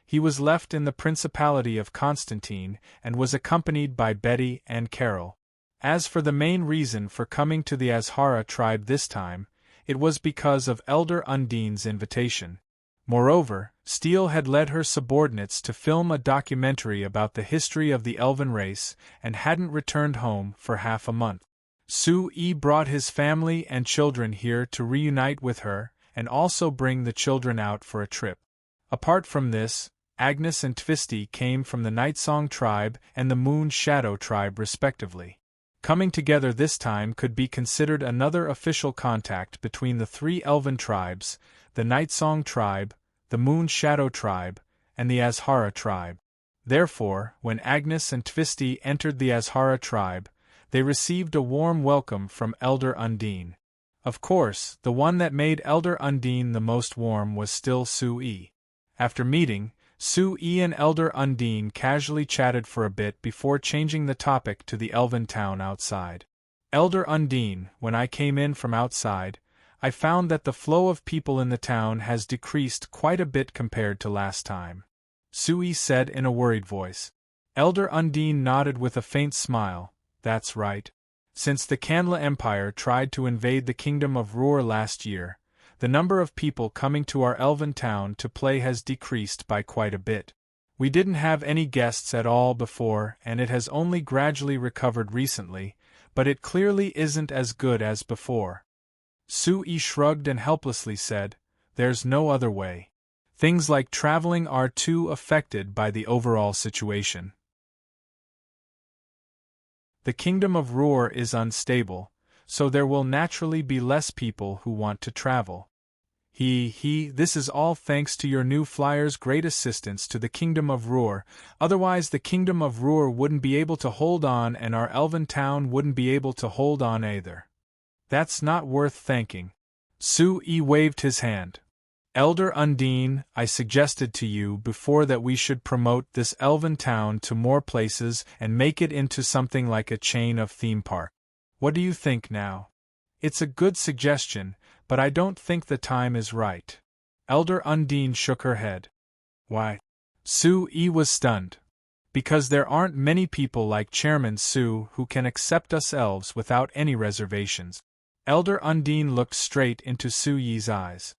he was left in the Principality of Constantine and was accompanied by Betty and Carol. As for the main reason for coming to the Azhara tribe this time, it was because of Elder Undine's invitation. Moreover, Steele had led her subordinates to film a documentary about the history of the elven race and hadn't returned home for half a month. Su Yi brought his family and children here to reunite with her and also bring the children out for a trip. Apart from this, Agnes and Tvisty came from the Nightsong tribe and the Moon Shadow tribe respectively. Coming together this time could be considered another official contact between the three elven tribes, the Nightsong tribe, the Moon Shadow tribe, and the Azhara tribe. Therefore, when Agnes and Tvisty entered the Azhara tribe, they received a warm welcome from Elder Undine. Of course, the one that made Elder Undine the most warm was still Su Yi. After meeting, Su Yi and Elder Undine casually chatted for a bit before changing the topic to the elven town outside. Elder Undine, when I came in from outside, I found that the flow of people in the town has decreased quite a bit compared to last time. Su Yi said in a worried voice. Elder Undine nodded with a faint smile. That's right. Since the Kanla Empire tried to invade the Kingdom of Ruhr last year, the number of people coming to our elven town to play has decreased by quite a bit. We didn't have any guests at all before and it has only gradually recovered recently, but it clearly isn't as good as before. Su Yi shrugged and helplessly said, There's no other way. Things like traveling are too affected by the overall situation. The Kingdom of Ruhr is unstable, so there will naturally be less people who want to travel. This is all thanks to your New Flyer's great assistance to the Kingdom of Ruhr, otherwise the Kingdom of Ruhr wouldn't be able to hold on and our elven town wouldn't be able to hold on either. That's not worth thanking. Su Yi waved his hand. Elder Undine, I suggested to you before that we should promote this elven town to more places and make it into something like a chain of theme park. What do you think now? It's a good suggestion, but I don't think the time is right. Elder Undine shook her head. Why? Su Yi was stunned. Because there aren't many people like Chairman Su who can accept us elves without any reservations. Elder Undine looked straight into Su Yi's eyes.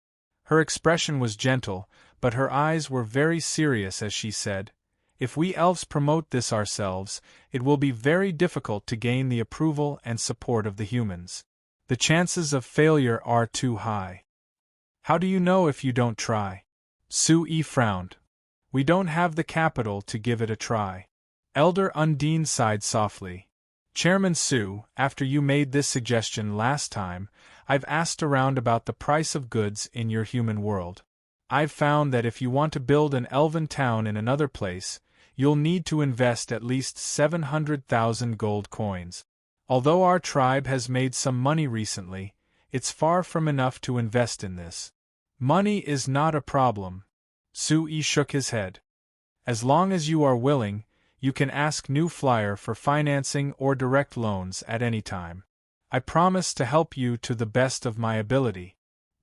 Her expression was gentle, but her eyes were very serious as she said, If we elves promote this ourselves, it will be very difficult to gain the approval and support of the humans. The chances of failure are too high. How do you know if you don't try? Sui frowned. We don't have the capital to give it a try. Elder Undine sighed softly. Chairman Su, after you made this suggestion last time, I've asked around about the price of goods in your human world. I've found that if you want to build an elven town in another place, you'll need to invest at least 700,000 gold coins. Although our tribe has made some money recently, it's far from enough to invest in this. Money is not a problem. Sui shook his head. As long as you are willing, you can ask New Flyer for financing or direct loans at any time. I promise to help you to the best of my ability.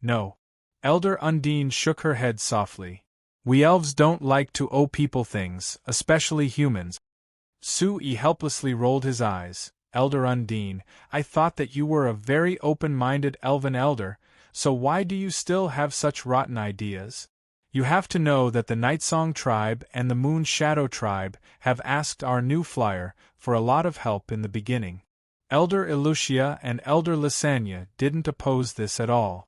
No. Elder Undine shook her head softly. We elves don't like to owe people things, especially humans. Sui helplessly rolled his eyes. Elder Undine, I thought that you were a very open-minded elven elder, so why do you still have such rotten ideas? You have to know that the Nightsong tribe and the Moon Shadow tribe have asked our New Flyer for a lot of help in the beginning. Elder Elucia and Elder Lysania didn't oppose this at all.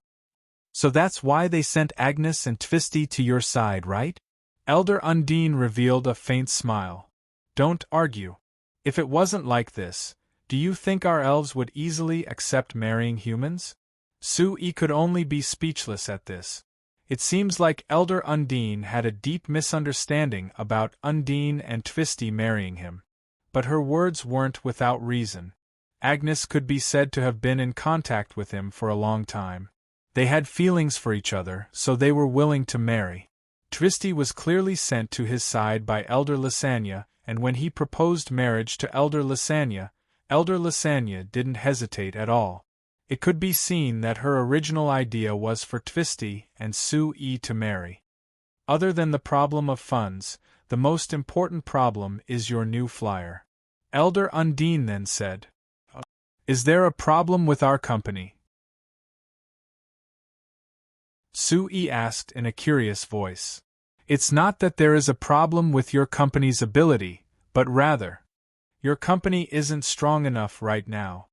So that's why they sent Agnes and Twisty to your side, right? Elder Undine revealed a faint smile. Don't argue. If it wasn't like this, do you think our elves would easily accept marrying humans? Sui could only be speechless at this. It seems like Elder Undine had a deep misunderstanding about Undine and Twisty marrying him. But her words weren't without reason. Agnes could be said to have been in contact with him for a long time. They had feelings for each other, so they were willing to marry. Twisty was clearly sent to his side by Elder Lysania, and when he proposed marriage to Elder Lysania didn't hesitate at all. It could be seen that her original idea was for Twisty and Sui to marry. Other than the problem of funds, the most important problem is your New Flyer. Elder Undine then said, Is there a problem with our company? Sui asked in a curious voice. It's not that there is a problem with your company's ability, but rather, your company isn't strong enough right now.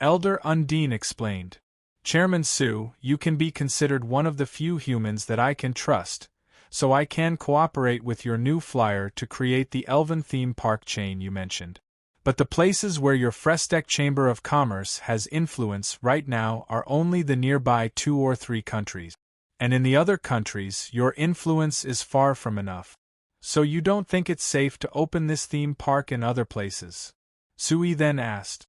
Elder Undine explained. Chairman Su, you can be considered one of the few humans that I can trust, so I can cooperate with your New Flyer to create the Elven theme park chain you mentioned. But the places where your Frestek Chamber of Commerce has influence right now are only the nearby 2 or 3 countries. And in the other countries, your influence is far from enough. So you don't think it's safe to open this theme park in other places? Sui then asked.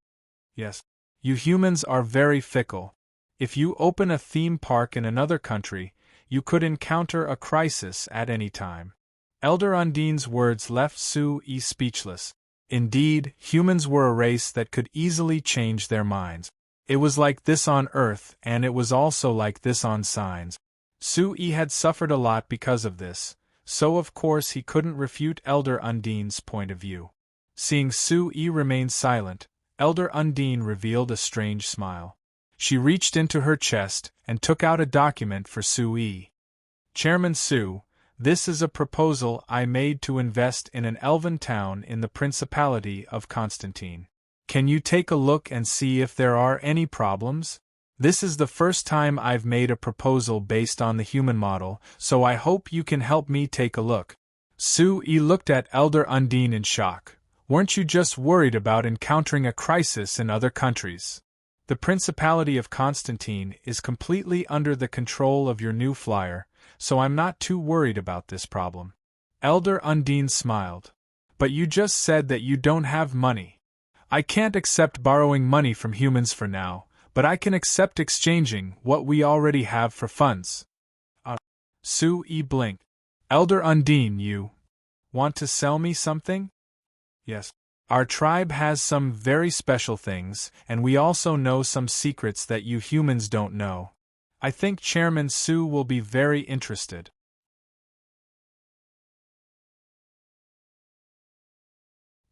Yes. You humans are very fickle. If you open a theme park in another country, you could encounter a crisis at any time. Elder Undine's words left Sui speechless. Indeed, humans were a race that could easily change their minds. It was like this on Earth, and it was also like this on Signs. Sui had suffered a lot because of this, so of course he couldn't refute Elder Undine's point of view. Seeing Sui remain silent, Elder Undine revealed a strange smile. She reached into her chest and took out a document for Sui. Chairman Su, this is a proposal I made to invest in an elven town in the Principality of Constantine. Can you take a look and see if there are any problems? This is the first time I've made a proposal based on the human model, so I hope you can help me take a look. Sui looked at Elder Undine in shock. Weren't you just worried about encountering a crisis in other countries? The Principality of Constantine is completely under the control of your New Flyer, so I'm not too worried about this problem. Elder Undine smiled. But you just said that you don't have money. I can't accept borrowing money from humans for now, but I can accept exchanging what we already have for funds. Sui blinked. Elder Undine, you want to sell me something? Yes. Our tribe has some very special things, and we also know some secrets that you humans don't know. I think Chairman Su will be very interested.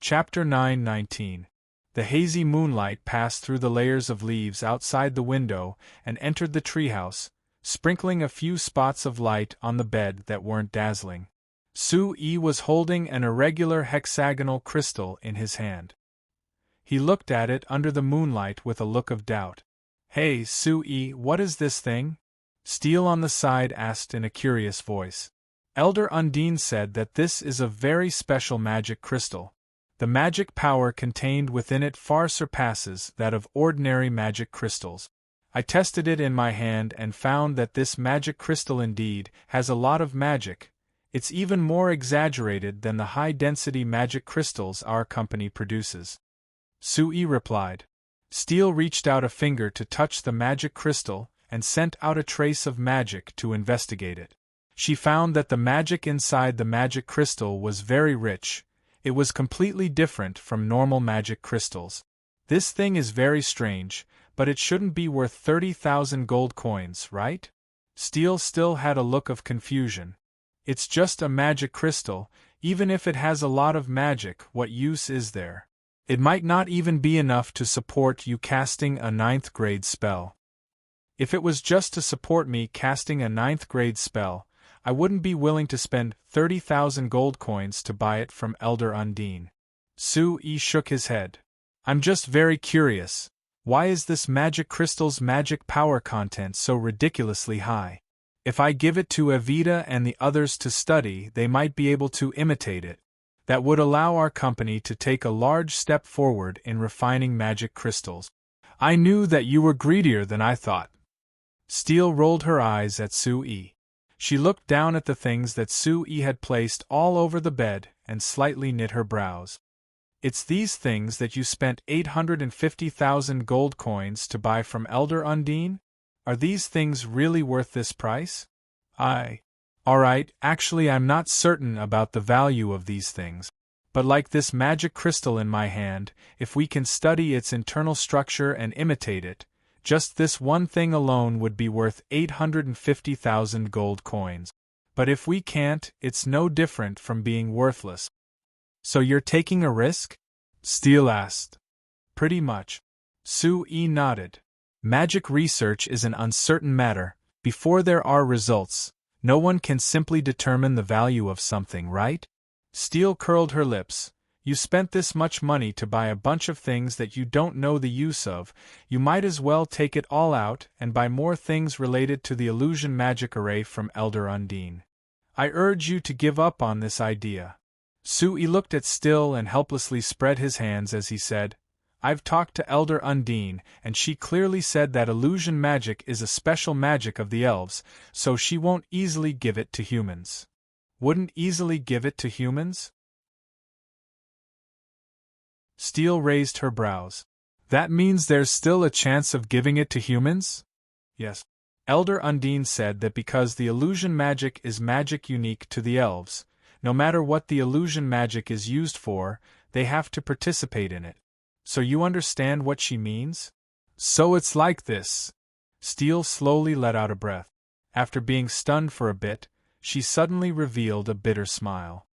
Chapter 9:19. The hazy moonlight passed through the layers of leaves outside the window and entered the treehouse, sprinkling a few spots of light on the bed that weren't dazzling. Sui was holding an irregular hexagonal crystal in his hand. He looked at it under the moonlight with a look of doubt. Hey, Sui, what is this thing? Steel on the side asked in a curious voice. Elder Undine said that this is a very special magic crystal. The magic power contained within it far surpasses that of ordinary magic crystals. I tested it in my hand and found that this magic crystal indeed has a lot of magic. It's even more exaggerated than the high-density magic crystals our company produces. Sui replied. Steel reached out a finger to touch the magic crystal and sent out a trace of magic to investigate it. She found that the magic inside the magic crystal was very rich. It was completely different from normal magic crystals. This thing is very strange, but it shouldn't be worth 30,000 gold coins, right? Steel still had a look of confusion. It's just a magic crystal. Even if it has a lot of magic, what use is there? It might not even be enough to support you casting a 9th grade spell. If it was just to support me casting a 9th grade spell, I wouldn't be willing to spend 30,000 gold coins to buy it from Elder Undine. Sui shook his head. I'm just very curious. Why is this magic crystal's magic power content so ridiculously high? If I give it to Evita and the others to study, they might be able to imitate it. That would allow our company to take a large step forward in refining magic crystals. I knew that you were greedier than I thought. Steel rolled her eyes at Sui. She looked down at the things that Sui had placed all over the bed and slightly knit her brows. It's these things that you spent 850,000 gold coins to buy from Elder Undine? Are these things really worth this price? Alright, actually I'm not certain about the value of these things. But like this magic crystal in my hand, if we can study its internal structure and imitate it, just this one thing alone would be worth 850,000 gold coins. But if we can't, it's no different from being worthless. So you're taking a risk? Steel asked. Pretty much. Sui nodded. Magic research is an uncertain matter. Before there are results, no one can simply determine the value of something, right? Steel curled her lips. You spent this much money to buy a bunch of things that you don't know the use of. You might as well take it all out and buy more things related to the illusion magic array from Elder Undine. I urge you to give up on this idea. Sui looked at Still and helplessly spread his hands as he said, I've talked to Elder Undine, and she clearly said that illusion magic is a special magic of the elves, so she won't easily give it to humans. Wouldn't easily give it to humans? Steel raised her brows. That means there's still a chance of giving it to humans? Yes. Elder Undine said that because the illusion magic is magic unique to the elves, no matter what the illusion magic is used for, they have to participate in it. So you understand what she means? So it's like this. Steel slowly let out a breath. After being stunned for a bit, she suddenly revealed a bitter smile.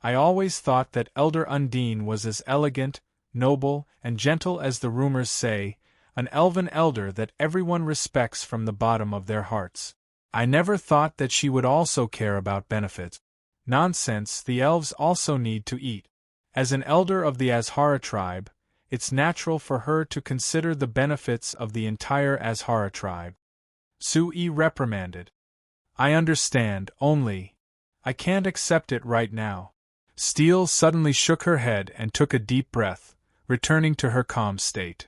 I always thought that Elder Undine was as elegant, noble, and gentle as the rumors say, an elven elder that everyone respects from the bottom of their hearts. I never thought that she would also care about benefits. Nonsense, the elves also need to eat. As an elder of the Azhara tribe, it's natural for her to consider the benefits of the entire Azhara tribe. Sui reprimanded. I understand, only I can't accept it right now. Steel suddenly shook her head and took a deep breath, returning to her calm state.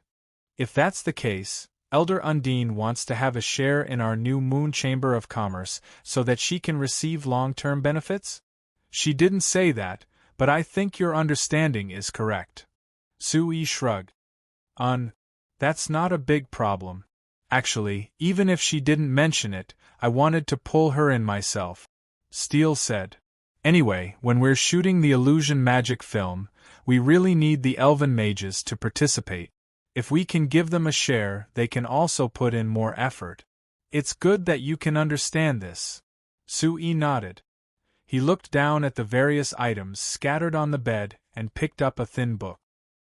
If that's the case, Elder Undine wants to have a share in our new Moon Chamber of Commerce so that she can receive long-term benefits? She didn't say that, but I think your understanding is correct. Sui shrugged. That's not a big problem. Actually, even if she didn't mention it, I wanted to pull her in myself. Steel said. Anyway, when we're shooting the illusion magic film, we really need the elven mages to participate. If we can give them a share, they can also put in more effort. It's good that you can understand this. Sui nodded. He looked down at the various items scattered on the bed and picked up a thin book.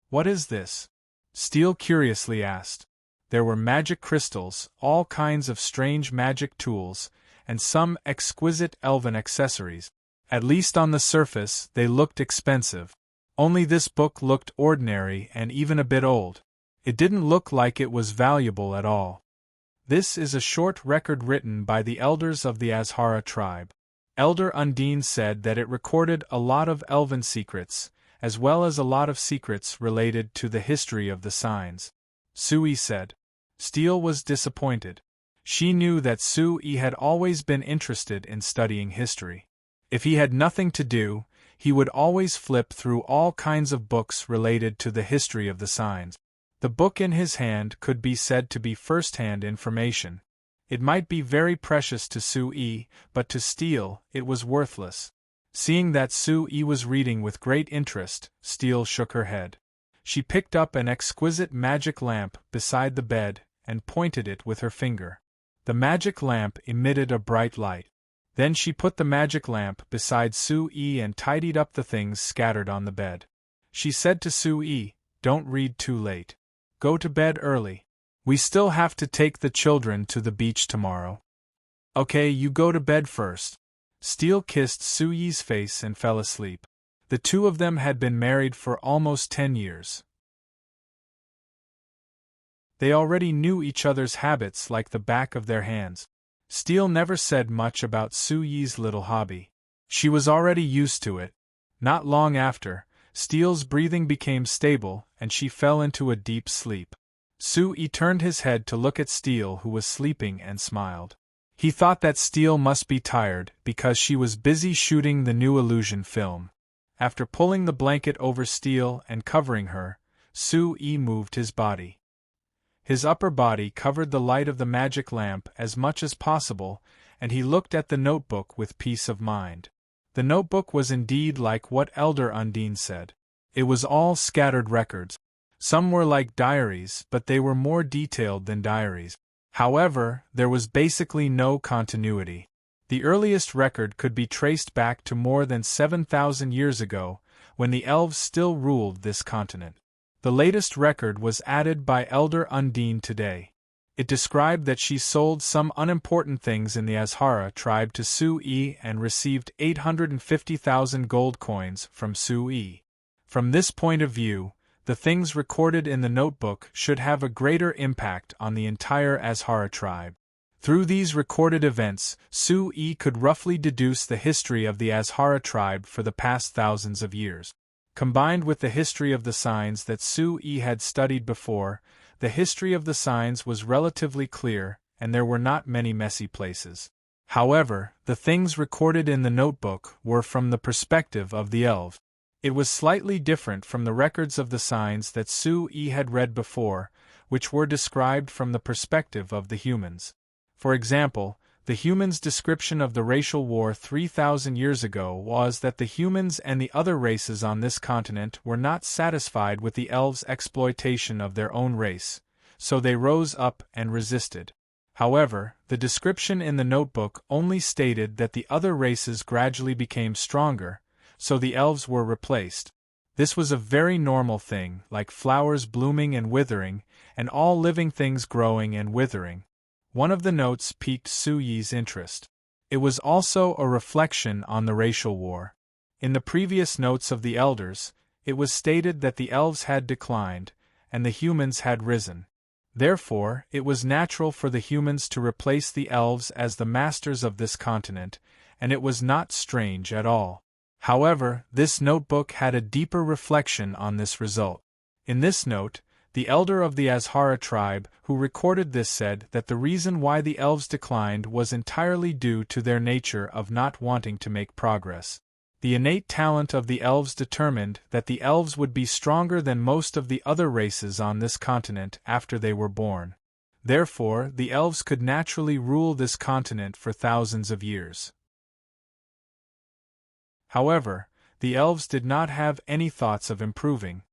What is this? Steel curiously asked. There were magic crystals, all kinds of strange magic tools, and some exquisite elven accessories. At least on the surface, they looked expensive. Only this book looked ordinary and even a bit old. It didn't look like it was valuable at all. This is a short record written by the elders of the Azhara tribe. Elder Undine said that it recorded a lot of elven secrets, as well as a lot of secrets related to the history of the signs. Sui said. Steele was disappointed. She knew that Sui had always been interested in studying history. If he had nothing to do, he would always flip through all kinds of books related to the history of the signs. The book in his hand could be said to be first-hand information. It might be very precious to Sui, but to Steele, it was worthless. Seeing that Sui was reading with great interest, Steele shook her head. She picked up an exquisite magic lamp beside the bed and pointed it with her finger. The magic lamp emitted a bright light. Then she put the magic lamp beside Sui and tidied up the things scattered on the bed. She said to Sui, "Don't read too late. Go to bed early. We still have to take the children to the beach tomorrow." "Okay, you go to bed first." Steele kissed Sui's face and fell asleep. The two of them had been married for almost 10 years. They already knew each other's habits like the back of their hands. Steele never said much about Sui's little hobby. She was already used to it. Not long after, Steele's breathing became stable and she fell into a deep sleep. Sui turned his head to look at Steele, who was sleeping, and smiled. He thought that Steele must be tired because she was busy shooting the new illusion film. After pulling the blanket over Steele and covering her, Sui moved his body. His upper body covered the light of the magic lamp as much as possible, and he looked at the notebook with peace of mind. The notebook was indeed like what Elder Undine said. It was all scattered records. Some were like diaries, but they were more detailed than diaries. However, there was basically no continuity. The earliest record could be traced back to more than 7,000 years ago, when the elves still ruled this continent. The latest record was added by Elder Undine today. It described that she sold some unimportant things in the Azhara tribe to Sui and received 850,000 gold coins from Sui. From this point of view, the things recorded in the notebook should have a greater impact on the entire Azhara tribe. Through these recorded events, Sui could roughly deduce the history of the Azhara tribe for the past thousands of years. Combined with the history of the signs that Sui had studied before, the history of the signs was relatively clear, and there were not many messy places. However, the things recorded in the notebook were from the perspective of the elves. It was slightly different from the records of the signs that Sui had read before, which were described from the perspective of the humans. For example, the humans' description of the racial war 3,000 years ago was that the humans and the other races on this continent were not satisfied with the elves' exploitation of their own race, so they rose up and resisted. However, the description in the notebook only stated that the other races gradually became stronger, so the elves were replaced. This was a very normal thing, like flowers blooming and withering, and all living things growing and withering. One of the notes piqued Sui's interest. It was also a reflection on the racial war. In the previous notes of the elders, it was stated that the elves had declined, and the humans had risen. Therefore, it was natural for the humans to replace the elves as the masters of this continent, and it was not strange at all. However, this notebook had a deeper reflection on this result. In this note, the elder of the Azhara tribe who recorded this said that the reason why the elves declined was entirely due to their nature of not wanting to make progress. The innate talent of the elves determined that the elves would be stronger than most of the other races on this continent after they were born. Therefore, the elves could naturally rule this continent for thousands of years. However, the elves did not have any thoughts of improving.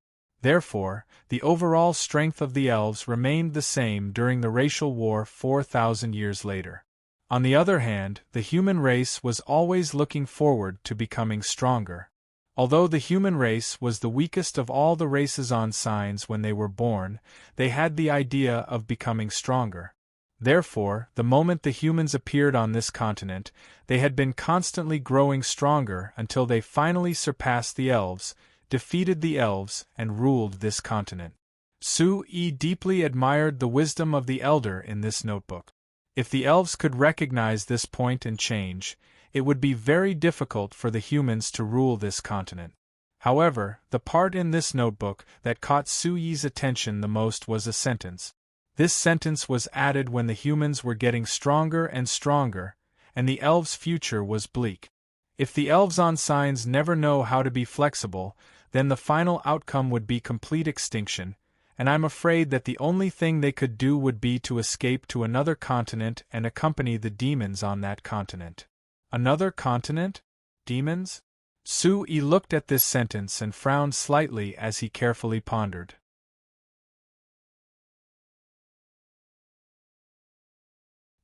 Therefore, the overall strength of the elves remained the same during the racial war 4,000 years later. On the other hand, the human race was always looking forward to becoming stronger. Although the human race was the weakest of all the races on signs when they were born, they had the idea of becoming stronger. Therefore, the moment the humans appeared on this continent, they had been constantly growing stronger until they finally surpassed the elves, defeated the elves, and ruled this continent. Su-yi deeply admired the wisdom of the elder in this notebook. If the elves could recognize this point and change, it would be very difficult for the humans to rule this continent. However, the part in this notebook that caught Su-yi's attention the most was a sentence. This sentence was added when the humans were getting stronger and stronger, and the elves' future was bleak. If the elves on signs never know how to be flexible, then the final outcome would be complete extinction, and I'm afraid that the only thing they could do would be to escape to another continent and accompany the demons on that continent. Another continent? Demons? Su-yi looked at this sentence and frowned slightly as he carefully pondered.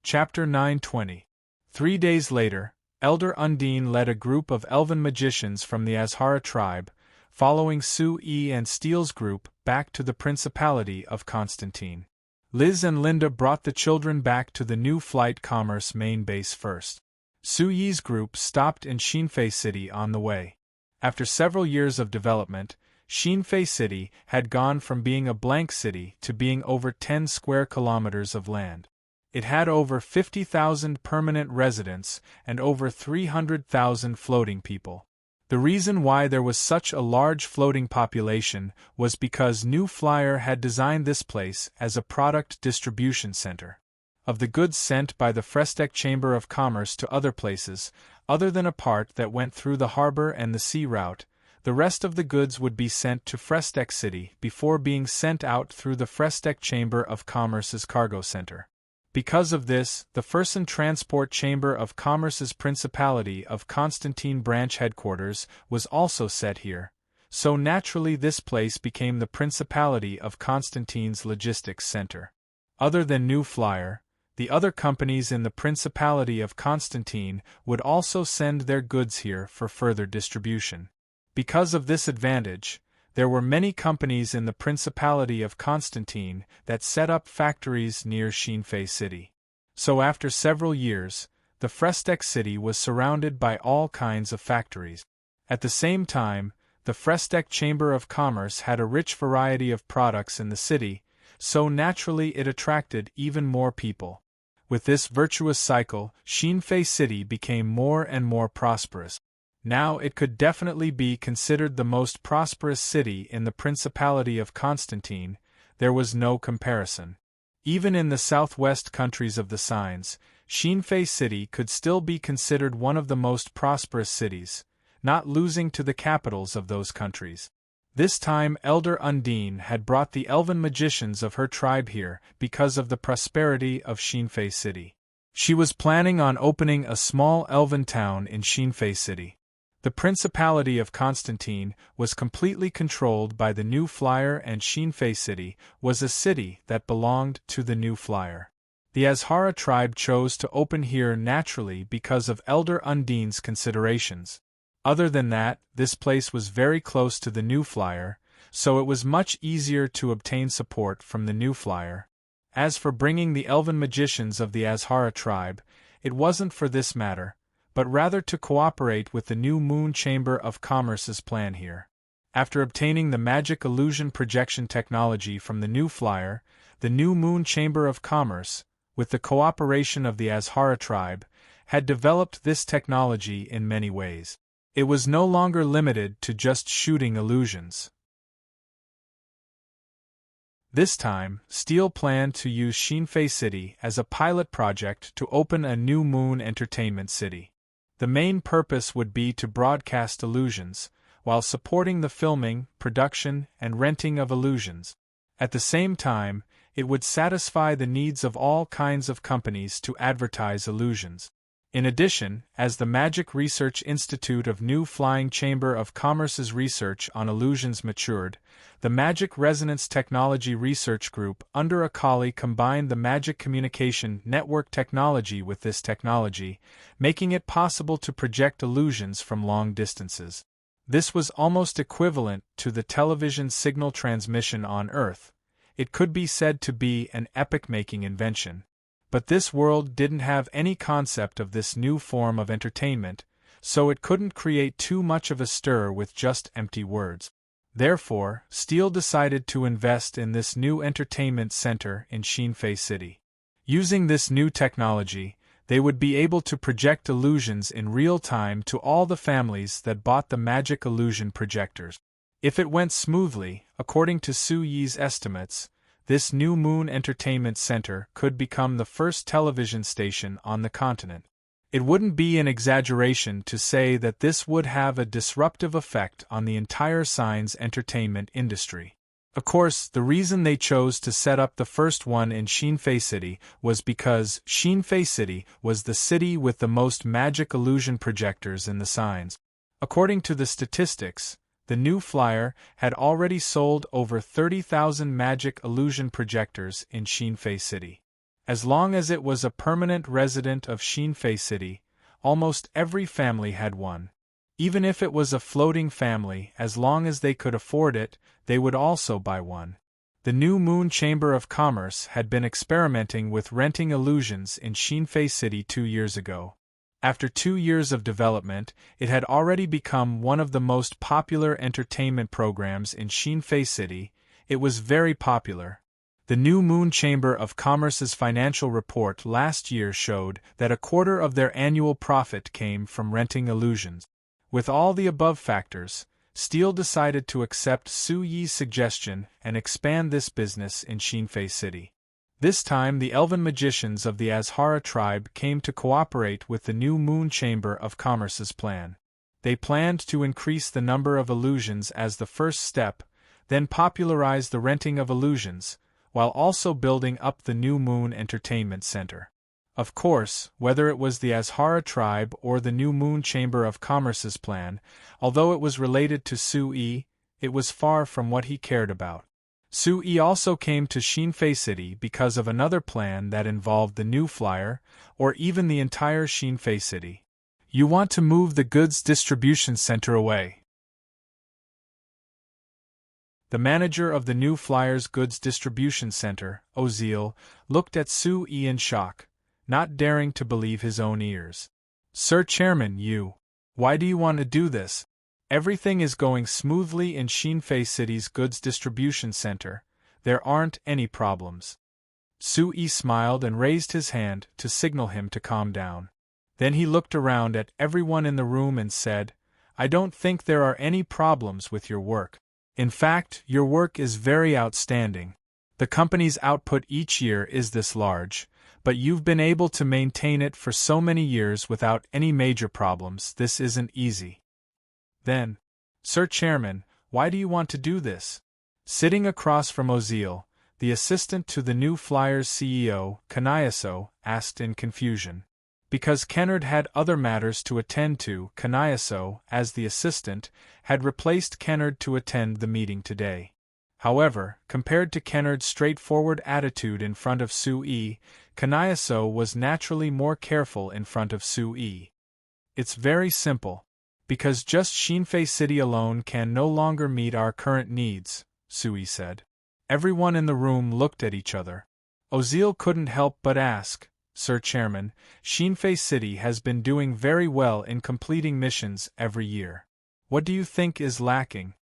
Chapter 920. 3 days later, Elder Undine led a group of elven magicians from the Azhara tribe, following Su-yi and Steele's group back to the Principality of Constantine. Liz and Linda brought the children back to the new Flight Commerce main base first. Su-yi's group stopped in Shinfei City on the way. After several years of development, Shinfei City had gone from being a blank city to being over 10 square kilometers of land. It had over 50,000 permanent residents and over 300,000 floating people. The reason why there was such a large floating population was because New Flyer had designed this place as a product distribution center. Of the goods sent by the Frestec Chamber of Commerce to other places, other than a part that went through the harbor and the sea route, the rest of the goods would be sent to Frestec City before being sent out through the Frestec Chamber of Commerce's cargo center. Because of this, the Fersen Transport Chamber of Commerce's Principality of Constantine branch headquarters was also set here, so naturally this place became the Principality of Constantine's logistics center. Other than New Flyer, the other companies in the Principality of Constantine would also send their goods here for further distribution. Because of this advantage, there were many companies in the Principality of Constantine that set up factories near Shinfei City. So after several years, the Frestec City was surrounded by all kinds of factories. At the same time, the Frestec Chamber of Commerce had a rich variety of products in the city, so naturally it attracted even more people. With this virtuous cycle, Shinfei City became more and more prosperous. Now it could definitely be considered the most prosperous city in the Principality of Constantine. There was no comparison. Even in the southwest countries of the signs, Shinfei City could still be considered one of the most prosperous cities, not losing to the capitals of those countries. This time Elder Undine had brought the elven magicians of her tribe here because of the prosperity of Shinfei City. She was planning on opening a small elven town in Shinfei City. The Principality of Constantine was completely controlled by the New Flyer, and Shinfei City was a city that belonged to the New Flyer. The Azhara tribe chose to open here naturally because of Elder Undine's considerations. Other than that, this place was very close to the New Flyer, so it was much easier to obtain support from the New Flyer. As for bringing the elven magicians of the Azhara tribe, it wasn't for this matter, but rather to cooperate with the New Moon Chamber of Commerce's plan here. After obtaining the magic illusion projection technology from the New Flyer, the New Moon Chamber of Commerce, with the cooperation of the Azhara tribe, had developed this technology in many ways. It was no longer limited to just shooting illusions. This time, Steele planned to use Shinfei City as a pilot project to open a New Moon Entertainment City. The main purpose would be to broadcast illusions, while supporting the filming, production, and renting of illusions. At the same time, it would satisfy the needs of all kinds of companies to advertise illusions. In addition, as the Magic Research Institute of New Flying Chamber of Commerce's research on illusions matured, the Magic Resonance Technology Research Group under Akali combined the Magic Communication Network technology with this technology, making it possible to project illusions from long distances. This was almost equivalent to the television signal transmission on Earth. It could be said to be an epoch-making invention. But this world didn't have any concept of this new form of entertainment, so it couldn't create too much of a stir with just empty words. Therefore, Steele decided to invest in this new entertainment center in Shinfei City. Using this new technology, they would be able to project illusions in real time to all the families that bought the magic illusion projectors. If it went smoothly, according to Su Yi's estimates, this new Moon Entertainment Center could become the first television station on the continent. It wouldn't be an exaggeration to say that this would have a disruptive effect on the entire science entertainment industry. Of course, the reason they chose to set up the first one in Shinfei City was because Shinfei City was the city with the most magic illusion projectors in the signs. According to the statistics, the new flyer had already sold over 30,000 magic illusion projectors in Shinfei City. As long as it was a permanent resident of Shinfei City, almost every family had one. Even if it was a floating family, as long as they could afford it, they would also buy one. The new Moon Chamber of Commerce had been experimenting with renting illusions in Shinfei City 2 years ago. After 2 years of development, it had already become one of the most popular entertainment programs in Shinfei City. It was very popular. The new Moon Chamber of Commerce's financial report last year showed that a quarter of their annual profit came from renting illusions. With all the above factors, Steele decided to accept Su Yi's suggestion and expand this business in Shinfei City. This time the elven magicians of the Azhara tribe came to cooperate with the new Moon Chamber of Commerce's plan. They planned to increase the number of illusions as the first step, then popularize the renting of illusions, while also building up the new Moon Entertainment Center. Of course, whether it was the Azhara tribe or the new Moon Chamber of Commerce's plan, although it was related to Su Yi, it was far from what he cared about. Su Yi also came to Shinfei City because of another plan that involved the new flyer, or even the entire Shinfei City. You want to move the goods distribution center away. The manager of the new flyer's goods distribution center, Ozil, looked at Su Yi in shock, not daring to believe his own ears. Sir Chairman, why do you want to do this? Everything is going smoothly in Shinfei City's goods distribution center. There aren't any problems. Su Yi smiled and raised his hand to signal him to calm down. Then he looked around at everyone in the room and said, I don't think there are any problems with your work. In fact, your work is very outstanding. The company's output each year is this large, but you've been able to maintain it for so many years without any major problems. This isn't easy. Then, Sir Chairman, why do you want to do this? Sitting across from Ozil, the assistant to the new Flyers CEO, Kanayaso, asked in confusion. Because Kennard had other matters to attend to, Kanayaso, as the assistant, had replaced Kennard to attend the meeting today. However, compared to Kennard's straightforward attitude in front of Su Yi, Kanayaso was naturally more careful in front of Su Yi. It's very simple. Because just Shinfei City alone can no longer meet our current needs, Su Yi said. Everyone in the room looked at each other. Ozil couldn't help but ask, Sir Chairman, Shinfei City has been doing very well in completing missions every year. What do you think is lacking?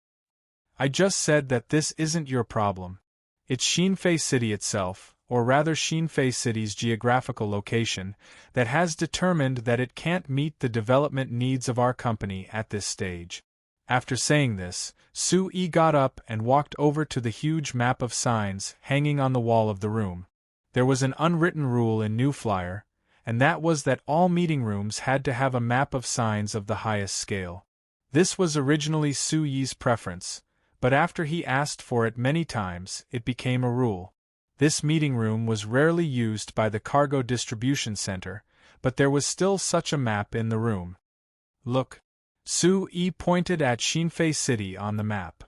I just said that this isn't your problem. It's Shinfei City itself, or rather Shinfei City's geographical location, that has determined that it can't meet the development needs of our company at this stage. After saying this, Su Yi got up and walked over to the huge map of signs hanging on the wall of the room. There was an unwritten rule in New Flyer, and that was that all meeting rooms had to have a map of signs of the highest scale. This was originally Su Yi's preference, but after he asked for it many times, it became a rule. This meeting room was rarely used by the cargo distribution center, but there was still such a map in the room. Look. Su Yi pointed at Shinfei City on the map.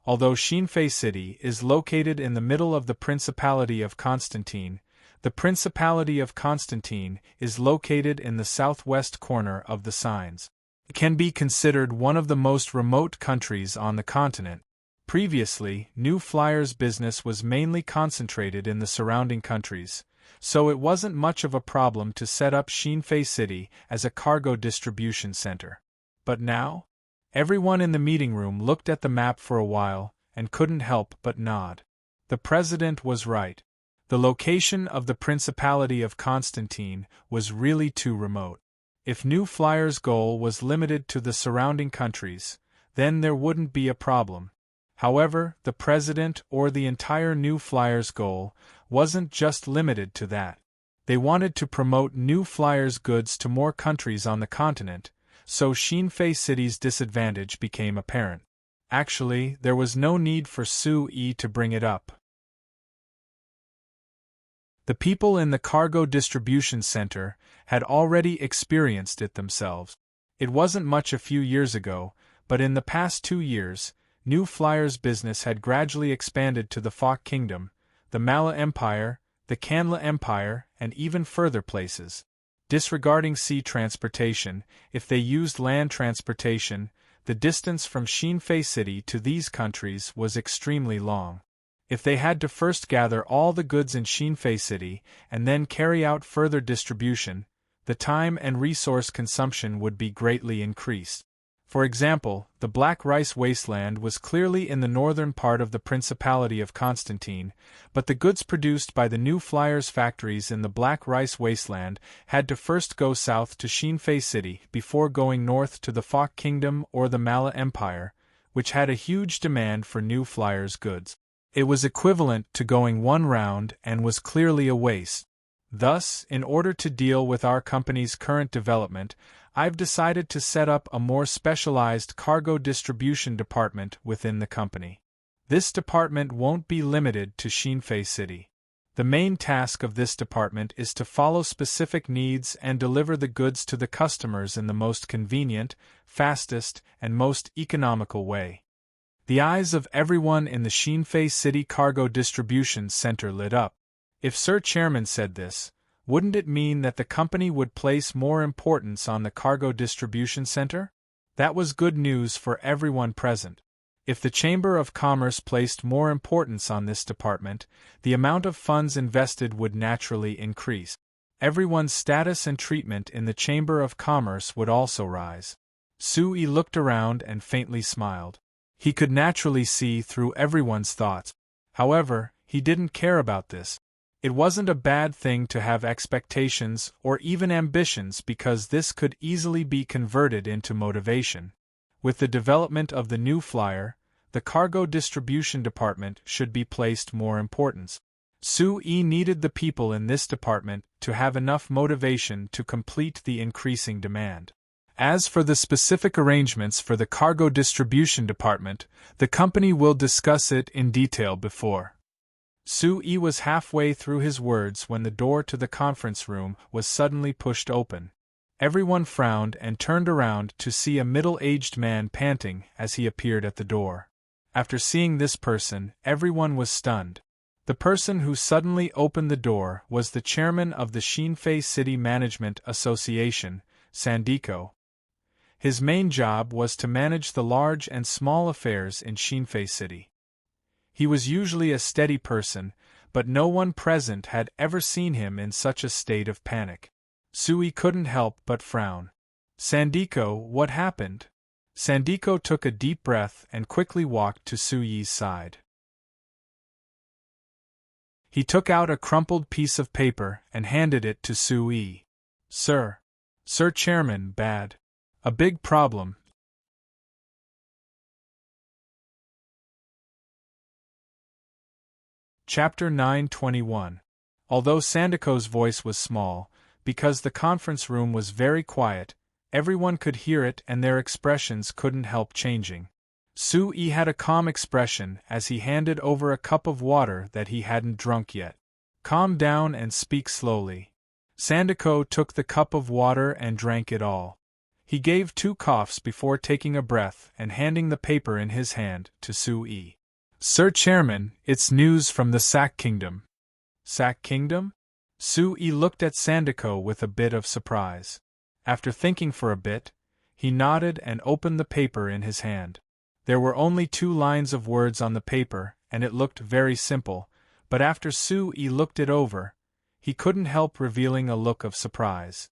Although Shinfei City is located in the middle of the Principality of Constantine, the Principality of Constantine is located in the southwest corner of the signs. It can be considered one of the most remote countries on the continent. Previously, New Flyer's business was mainly concentrated in the surrounding countries, so it wasn't much of a problem to set up Shinfei City as a cargo distribution center. But now? Everyone in the meeting room looked at the map for a while, and couldn't help but nod. The president was right. The location of the Principality of Constantine was really too remote. If New Flyer's goal was limited to the surrounding countries, then there wouldn't be a problem. However, the president or the entire New Flyer's goal wasn't just limited to that. They wanted to promote New Flyer's goods to more countries on the continent, so Shinfei City's disadvantage became apparent. Actually, there was no need for Sui to bring it up. The people in the cargo distribution center had already experienced it themselves. It wasn't much a few years ago, but in the past 2 years, New Flyer's business had gradually expanded to the Fok Kingdom, the Mala Empire, the Kanla Empire, and even further places. Disregarding sea transportation, if they used land transportation, the distance from Shinfei City to these countries was extremely long. If they had to first gather all the goods in Shinfei City and then carry out further distribution, the time and resource consumption would be greatly increased. For example, the Black Rice Wasteland was clearly in the northern part of the Principality of Constantine, but the goods produced by the New Flyers factories in the Black Rice Wasteland had to first go south to Shinfei City before going north to the Fok Kingdom or the Mala Empire, which had a huge demand for New Flyers goods. It was equivalent to going one round and was clearly a waste. Thus, in order to deal with our company's current development, I've decided to set up a more specialized cargo distribution department within the company. This department won't be limited to Shinfei City. The main task of this department is to follow specific needs and deliver the goods to the customers in the most convenient, fastest, and most economical way. The eyes of everyone in the Shinfei City Cargo Distribution Center lit up. If Sir Chairman said this, wouldn't it mean that the company would place more importance on the Cargo Distribution Center? That was good news for everyone present. If the Chamber of Commerce placed more importance on this department, the amount of funds invested would naturally increase. Everyone's status and treatment in the Chamber of Commerce would also rise. Sui looked around and faintly smiled. He could naturally see through everyone's thoughts. However, he didn't care about this. It wasn't a bad thing to have expectations or even ambitions because this could easily be converted into motivation. With the development of the New Flyer, the cargo distribution department should be placed more importance. Sui needed the people in this department to have enough motivation to complete the increasing demand. As for the specific arrangements for the cargo distribution department, the company will discuss it in detail before. Sui was halfway through his words when the door to the conference room was suddenly pushed open. Everyone frowned and turned around to see a middle-aged man panting as he appeared at the door. After seeing this person, everyone was stunned. The person who suddenly opened the door was the chairman of the Shinfei City Management Association, Sandiko. His main job was to manage the large and small affairs in Shinfei City. He was usually a steady person, but no one present had ever seen him in such a state of panic. Sui couldn't help but frown. Sandiko, what happened? Sandiko took a deep breath and quickly walked to Sui's side. He took out a crumpled piece of paper and handed it to Sui. Sir Chairman, bad. A big problem. Chapter 921. Although Sandiko's voice was small, because the conference room was very quiet, everyone could hear it and their expressions couldn't help changing. Sui had a calm expression as he handed over a cup of water that he hadn't drunk yet. Calm down and speak slowly. Sandiko took the cup of water and drank it all. He gave 2 coughs before taking a breath and handing the paper in his hand to Sui. Sir Chairman, it's news from the Sac Kingdom. Sac Kingdom? Sui looked at Sandiko with a bit of surprise. After thinking for a bit, he nodded and opened the paper in his hand. There were only 2 lines of words on the paper, and it looked very simple, but after Sui looked it over, he couldn't help revealing a look of surprise.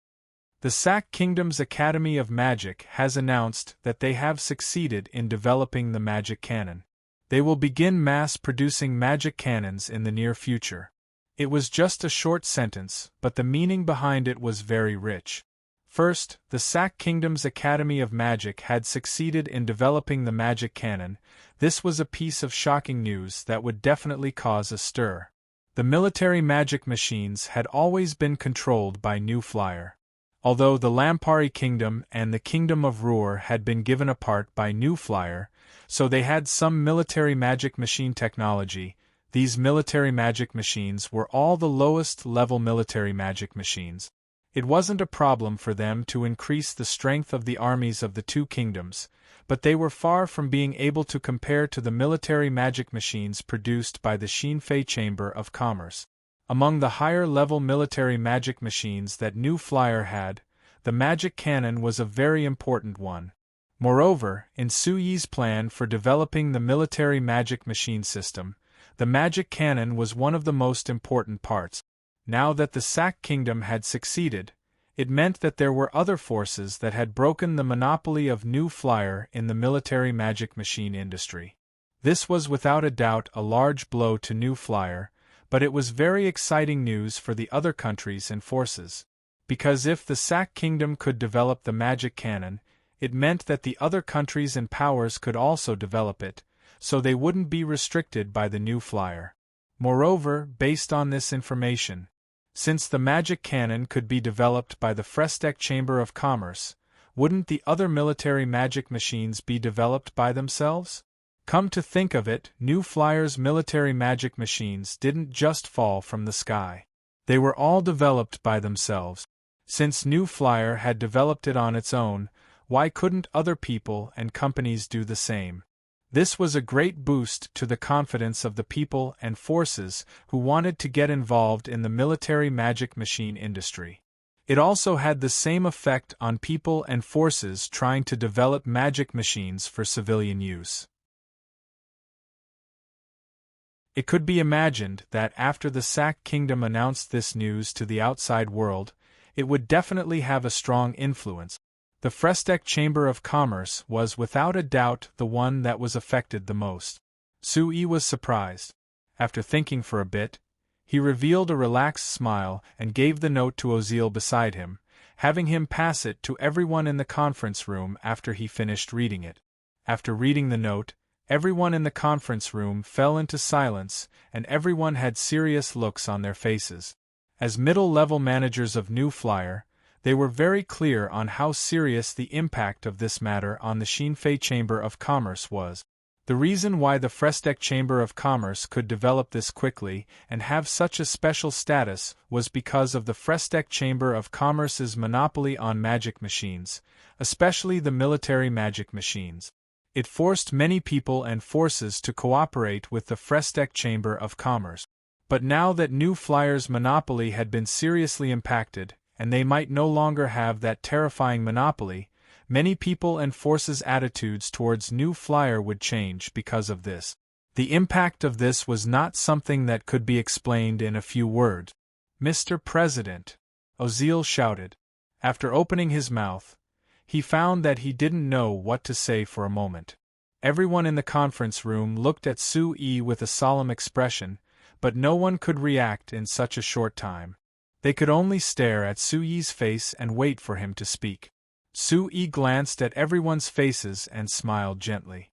The Sac Kingdom's Academy of Magic has announced that they have succeeded in developing the magic cannon. They will begin mass-producing magic cannons in the near future. It was just a short sentence, but the meaning behind it was very rich. First, the Sac Kingdom's Academy of Magic had succeeded in developing the magic cannon. This was a piece of shocking news that would definitely cause a stir. The military magic machines had always been controlled by New Flyer. Although the Lampari Kingdom and the Kingdom of Ruhr had been given apart by New Flyer, so they had some military magic machine technology. These military magic machines were all the lowest-level military magic machines. It wasn't a problem for them to increase the strength of the armies of the two kingdoms, but they were far from being able to compare to the military magic machines produced by the Xinfei Chamber of Commerce. Among the higher-level military magic machines that New Flyer had, the magic cannon was a very important one. Moreover, in Su Yi's plan for developing the military magic machine system, the magic cannon was one of the most important parts. Now that the Sac Kingdom had succeeded, it meant that there were other forces that had broken the monopoly of New Flyer in the military magic machine industry. This was without a doubt a large blow to New Flyer, but it was very exciting news for the other countries and forces. Because if the Sac Kingdom could develop the magic cannon, it meant that the other countries and powers could also develop it, so they wouldn't be restricted by the New Flyer. Moreover, based on this information, since the magic cannon could be developed by the Frestec Chamber of Commerce, wouldn't the other military magic machines be developed by themselves? Come to think of it, New Flyer's military magic machines didn't just fall from the sky. They were all developed by themselves. Since New Flyer had developed it on its own, why couldn't other people and companies do the same? This was a great boost to the confidence of the people and forces who wanted to get involved in the military magic machine industry. It also had the same effect on people and forces trying to develop magic machines for civilian use. It could be imagined that after the Sac Kingdom announced this news to the outside world, it would definitely have a strong influence. The Frestec Chamber of Commerce was without a doubt the one that was affected the most. Su Yi was surprised. After thinking for a bit, he revealed a relaxed smile and gave the note to Ozil beside him, having him pass it to everyone in the conference room after he finished reading it. After reading the note, everyone in the conference room fell into silence, and everyone had serious looks on their faces. As middle-level managers of New Flyer, they were very clear on how serious the impact of this matter on the Xinfei Chamber of Commerce was. The reason why the Frestec Chamber of Commerce could develop this quickly and have such a special status was because of the Frestec Chamber of Commerce's monopoly on magic machines, especially the military magic machines. It forced many people and forces to cooperate with the Frestec Chamber of Commerce. But now that New Flyer's monopoly had been seriously impacted, and they might no longer have that terrifying monopoly, many people and forces' attitudes towards New Flyer would change because of this. The impact of this was not something that could be explained in a few words. "Mr. President," Ozil shouted. After opening his mouth, he found that he didn't know what to say for a moment. Everyone in the conference room looked at Su Yi with a solemn expression, but no one could react in such a short time. They could only stare at Su Yi's face and wait for him to speak. Su Yi glanced at everyone's faces and smiled gently.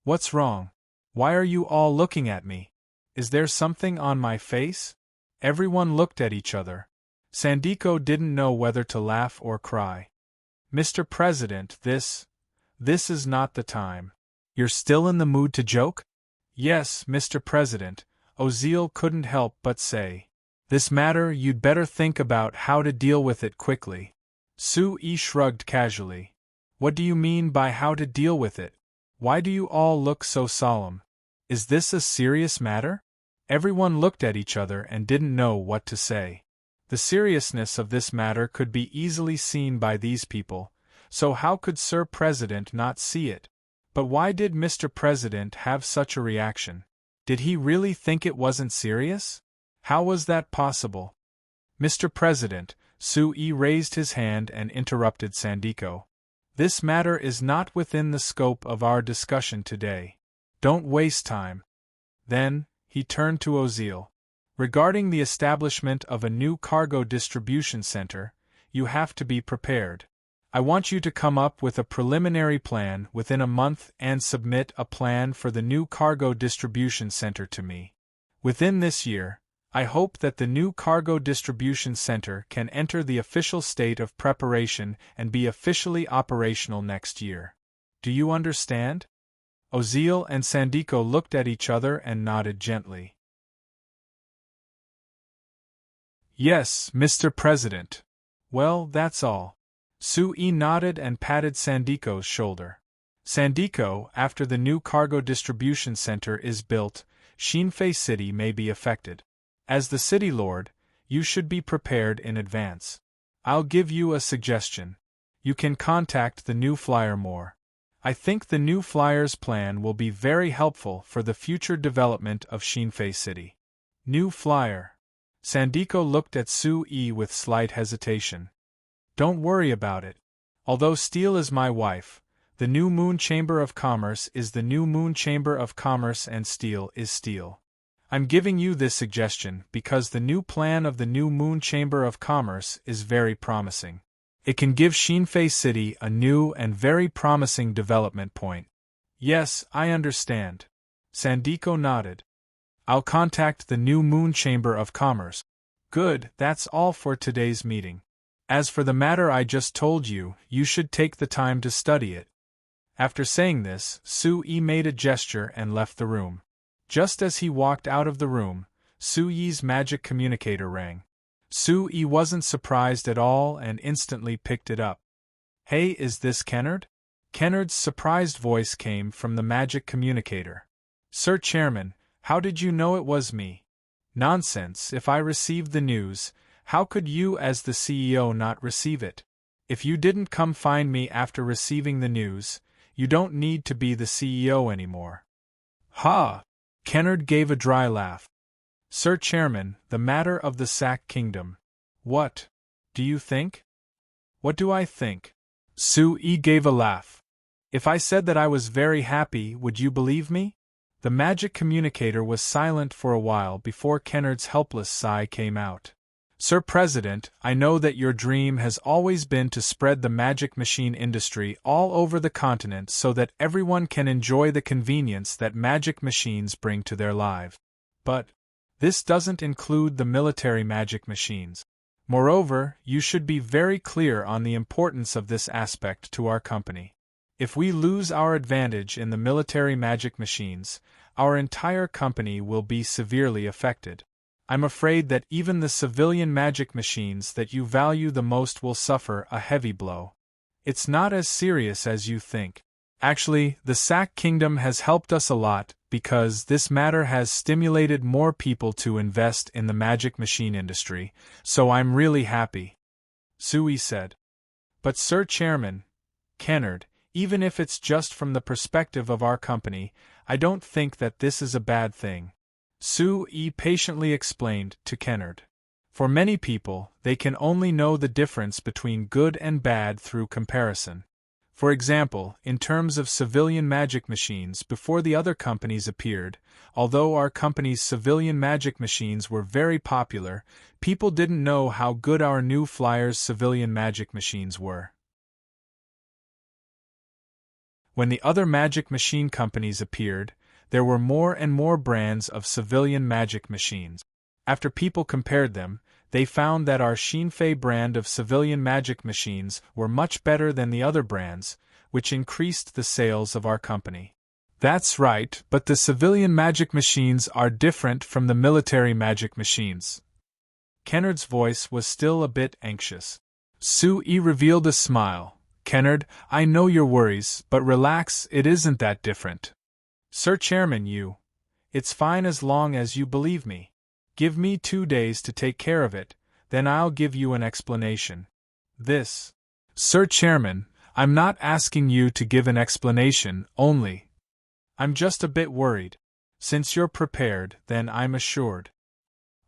"What's wrong? Why are you all looking at me? Is there something on my face?" Everyone looked at each other. Sandiko didn't know whether to laugh or cry. "Mr. President, this is not the time. You're still in the mood to joke?" "Yes, Mr. President," Ozil couldn't help but say. "This matter, you'd better think about how to deal with it quickly." Su Yi shrugged casually. "What do you mean by how to deal with it? Why do you all look so solemn? Is this a serious matter?" Everyone looked at each other and didn't know what to say. The seriousness of this matter could be easily seen by these people, so how could Sir President not see it? But why did Mr. President have such a reaction? Did he really think it wasn't serious? How was that possible? "Mr. President," Sui raised his hand and interrupted Sandiko. This matter is not within the scope of our discussion today. Don't waste time. Then, he turned to Ozil. Regarding the establishment of a new cargo distribution center, you have to be prepared. I want you to come up with a preliminary plan within a month and submit a plan for the new cargo distribution center to me. Within this year, I hope that the new cargo distribution center can enter the official state of preparation and be officially operational next year. Do you understand? Ozil and Sandiko looked at each other and nodded gently. Yes, Mr. President. Well, that's all. Sui nodded and patted Sandiko's shoulder. Sandiko, after the new cargo distribution center is built, Shinfei City may be affected. As the city lord, you should be prepared in advance. I'll give you a suggestion. You can contact the New Flyer more. I think the New Flyer's plan will be very helpful for the future development of Shinfei City. New Flyer. Sandiko looked at Sui with slight hesitation. Don't worry about it. Although Steel is my wife, the New Moon Chamber of Commerce is the New Moon Chamber of Commerce and Steel is Steel. I'm giving you this suggestion because the new plan of the New Moon Chamber of Commerce is very promising. It can give Shinfei City a new and very promising development point. Yes, I understand. Sandiko nodded. I'll contact the New Moon Chamber of Commerce. Good, that's all for today's meeting. As for the matter I just told you, you should take the time to study it. After saying this, Sui made a gesture and left the room. Just as he walked out of the room, Sui's magic communicator rang. Sui wasn't surprised at all and instantly picked it up. Hey, is this Kennard? Kennard's surprised voice came from the magic communicator. Sir Chairman, how did you know it was me? Nonsense, if I received the news, how could you as the CEO not receive it? If you didn't come find me after receiving the news, you don't need to be the CEO anymore. Ha! Kennard gave a dry laugh. Sir Chairman, the matter of the Sack Kingdom. What do you think? What do I think? Sui gave a laugh. If I said that I was very happy, would you believe me? The magic communicator was silent for a while before Kennard's helpless sigh came out. Sir President, I know that your dream has always been to spread the magic machine industry all over the continent so that everyone can enjoy the convenience that magic machines bring to their lives. But this doesn't include the military magic machines. Moreover, you should be very clear on the importance of this aspect to our company. If we lose our advantage in the military magic machines, our entire company will be severely affected. I'm afraid that even the civilian magic machines that you value the most will suffer a heavy blow. It's not as serious as you think. Actually, the Sack Kingdom has helped us a lot because this matter has stimulated more people to invest in the magic machine industry, so I'm really happy. Sui said. But Sir Chairman, Kennard, even if it's just from the perspective of our company, I don't think that this is a bad thing. Sui patiently explained to Kennard. For many people, they can only know the difference between good and bad through comparison. For example, in terms of civilian magic machines before the other companies appeared, although our company's civilian magic machines were very popular, people didn't know how good our New Flyer's civilian magic machines were. When the other magic machine companies appeared, there were more and more brands of civilian magic machines. After people compared them, they found that our Shinfei brand of civilian magic machines were much better than the other brands, which increased the sales of our company. That's right, but the civilian magic machines are different from the military magic machines. Kennard's voice was still a bit anxious. Sui revealed a smile. Kennard, I know your worries, but relax, it isn't that different. Sir Chairman, it's fine as long as you believe me. Give me 2 days to take care of it, then I'll give you an explanation. Sir Chairman, I'm not asking you to give an explanation, only. I'm just a bit worried. Since you're prepared, then I'm assured.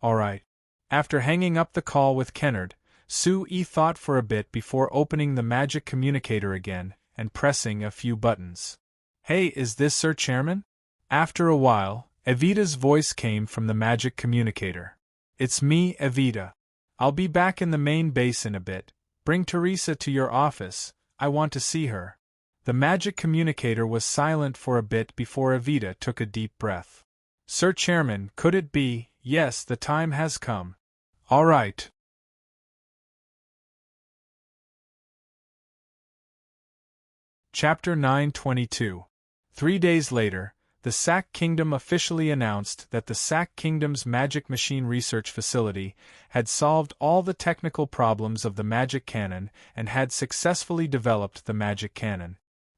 All right. After hanging up the call with Kennard, Sue thought for a bit before opening the magic communicator again and pressing a few buttons. "Hey, is this Sir Chairman?" After a while, Evita's voice came from the magic communicator. "It's me, Evita. I'll be back in the main base in a bit. Bring Teresa to your office, I want to see her." The magic communicator was silent for a bit before Evita took a deep breath. "Sir Chairman, could it be? Yes, the time has come." "All right." Chapter 922. 3 days later, the Sac Kingdom officially announced that the Sac Kingdom's Magic Machine Research Facility had solved all the technical problems of the magic cannon and had successfully developed the magic cannon.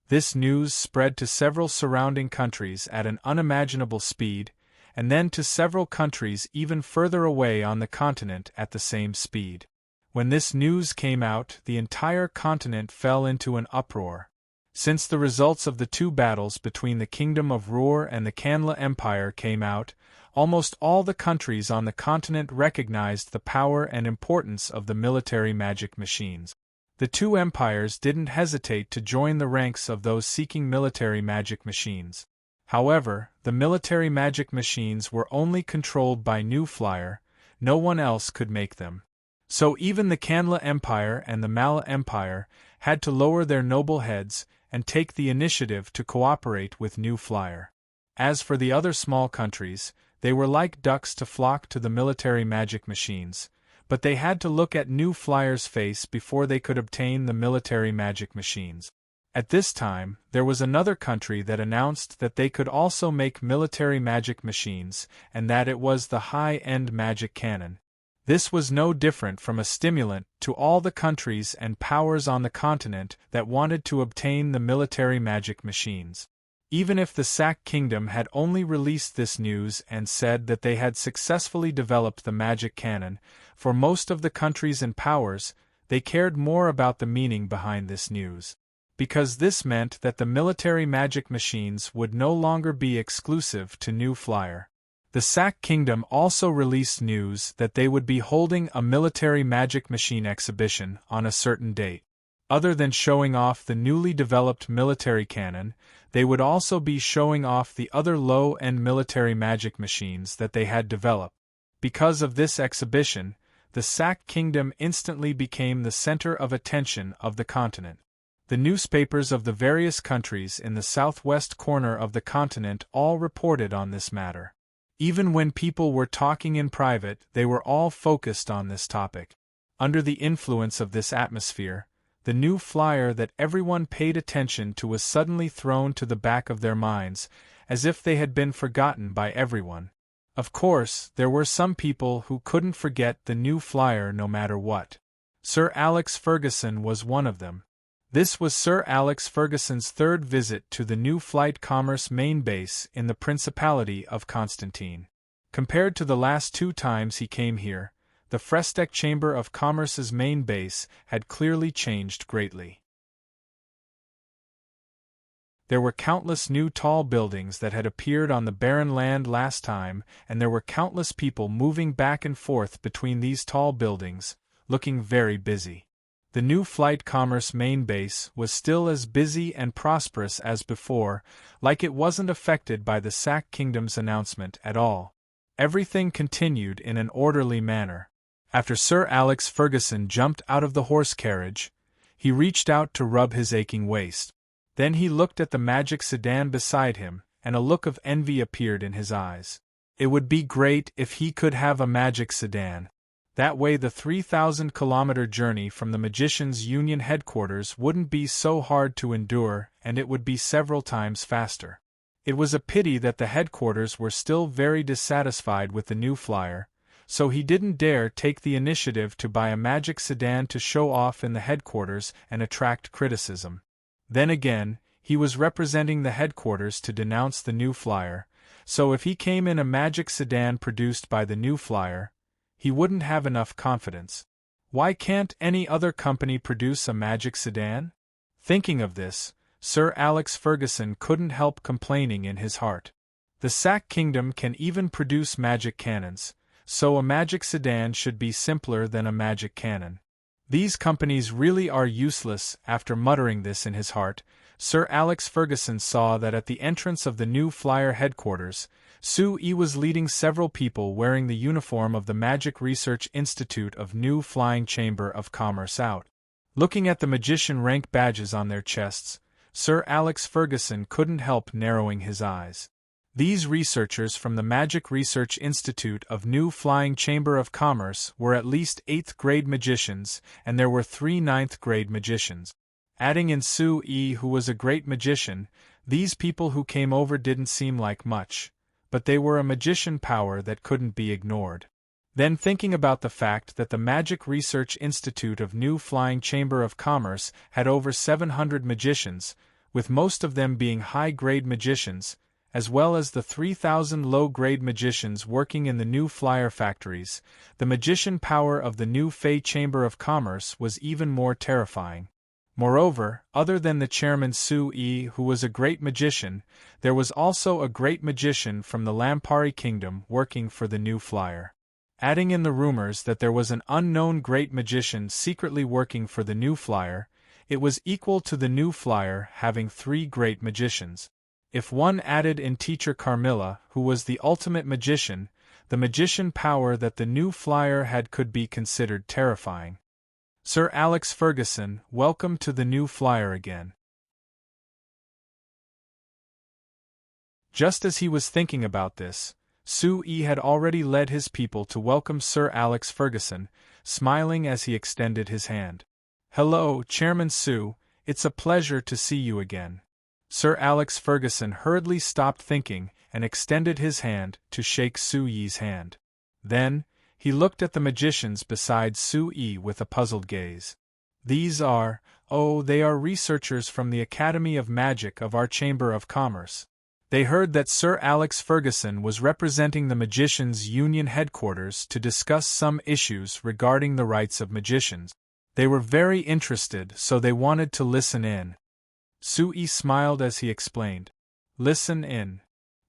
This news spread to several surrounding countries at an unimaginable speed, and then to several countries even further away on the continent at the same speed. When this news came out, the entire continent fell into an uproar. Since the results of the 2 battles between the Kingdom of Roor and the Canla Empire came out, almost all the countries on the continent recognized the power and importance of the military magic machines. The 2 empires didn't hesitate to join the ranks of those seeking military magic machines. However, the military magic machines were only controlled by New Flyer, no one else could make them. So even the Canla Empire and the Mala Empire had to lower their noble heads and take the initiative to cooperate with New Flyer. As for the other small countries, they were like ducks to flock to the military magic machines, but they had to look at New Flyer's face before they could obtain the military magic machines. At this time, there was another country that announced that they could also make military magic machines, and that it was the high-end magic cannon. This was no different from a stimulant to all the countries and powers on the continent that wanted to obtain the military magic machines. Even if the Sac Kingdom had only released this news and said that they had successfully developed the magic cannon, for most of the countries and powers, they cared more about the meaning behind this news. Because this meant that the military magic machines would no longer be exclusive to New Flyer. The Sac Kingdom also released news that they would be holding a military magic machine exhibition on a certain date. Other than showing off the newly developed military cannon, they would also be showing off the other low-end military magic machines that they had developed. Because of this exhibition, the Sac Kingdom instantly became the center of attention of the continent. The newspapers of the various countries in the southwest corner of the continent all reported on this matter. Even when people were talking in private, they were all focused on this topic. Under the influence of this atmosphere, the New Flyer that everyone paid attention to was suddenly thrown to the back of their minds, as if they had been forgotten by everyone. Of course, there were some people who couldn't forget the New Flyer no matter what. Sir Alex Ferguson was one of them. This was Sir Alex Ferguson's 3rd visit to the New Flight Commerce main base in the Principality of Constantine. Compared to the last 2 times he came here, the Frestec Chamber of Commerce's main base had clearly changed greatly. There were countless new tall buildings that had appeared on the barren land last time, and there were countless people moving back and forth between these tall buildings, looking very busy. The New Flight Commerce main base was still as busy and prosperous as before, like it wasn't affected by the Sac Kingdom's announcement at all. Everything continued in an orderly manner. After Sir Alex Ferguson jumped out of the horse carriage, he reached out to rub his aching waist. Then he looked at the magic sedan beside him, and a look of envy appeared in his eyes. It would be great if he could have a magic sedan. That way the 3,000-kilometer journey from the Magicians' Union headquarters wouldn't be so hard to endure, and it would be several times faster. It was a pity that the headquarters were still very dissatisfied with the New Flyer, so he didn't dare take the initiative to buy a magic sedan to show off in the headquarters and attract criticism. Then again, he was representing the headquarters to denounce the New Flyer, so if he came in a magic sedan produced by the New Flyer, he wouldn't have enough confidence. Why can't any other company produce a magic sedan? Thinking of this, Sir Alex Ferguson couldn't help complaining in his heart. The Sac Kingdom can even produce magic cannons, so a magic sedan should be simpler than a magic cannon. These companies really are useless. After muttering this in his heart, Sir Alex Ferguson saw that at the entrance of the New Flyer headquarters, Sue-E was leading several people wearing the uniform of the Magic Research Institute of New Flying Chamber of Commerce out. Looking at the magician rank badges on their chests, Sir Alex Ferguson couldn't help narrowing his eyes. These researchers from the Magic Research Institute of New Flying Chamber of Commerce were at least 8th grade magicians, and there were 3 9th grade magicians. Adding in Sue-E, who was a great magician, these people who came over didn't seem like much, but they were a magician power that couldn't be ignored. Then thinking about the fact that the Magic Research Institute of New Flying Chamber of Commerce had over 700 magicians, with most of them being high-grade magicians, as well as the 3,000 low-grade magicians working in the New Flyer factories, the magician power of the New Fey Chamber of Commerce was even more terrifying. Moreover, other than the chairman Sue-E, who was a great magician, there was also a great magician from the Lampari Kingdom working for the New Flyer. Adding in the rumors that there was an unknown great magician secretly working for the New Flyer, it was equal to the New Flyer having 3 great magicians. If one added in Teacher Carmilla, who was the ultimate magician, the magician power that the New Flyer had could be considered terrifying. Sir Alex Ferguson, welcome to the New Flyer again. Just as he was thinking about this, Sue-E had already led his people to welcome Sir Alex Ferguson, smiling as he extended his hand. Hello, Chairman Sue, it's a pleasure to see you again. Sir Alex Ferguson hurriedly stopped thinking and extended his hand to shake Sue-E's hand. Then, he looked at the magicians beside Sue-E with a puzzled gaze. They are researchers from the Academy of Magic of our Chamber of Commerce. They heard that Sir Alex Ferguson was representing the Magicians' Union headquarters to discuss some issues regarding the rights of magicians. They were very interested, so they wanted to listen in. Sue-E smiled as he explained. Listen in.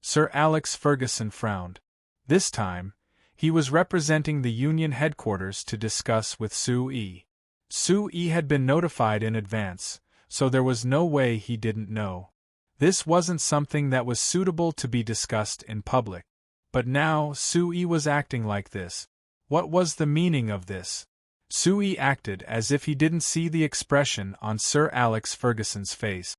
Sir Alex Ferguson frowned. This time, he was representing the Union headquarters to discuss with Sue-E. Sue-E had been notified in advance, so there was no way he didn't know. This wasn't something that was suitable to be discussed in public. But now, Sue-E was acting like this. What was the meaning of this? Sue-E acted as if he didn't see the expression on Sir Alex Ferguson's face.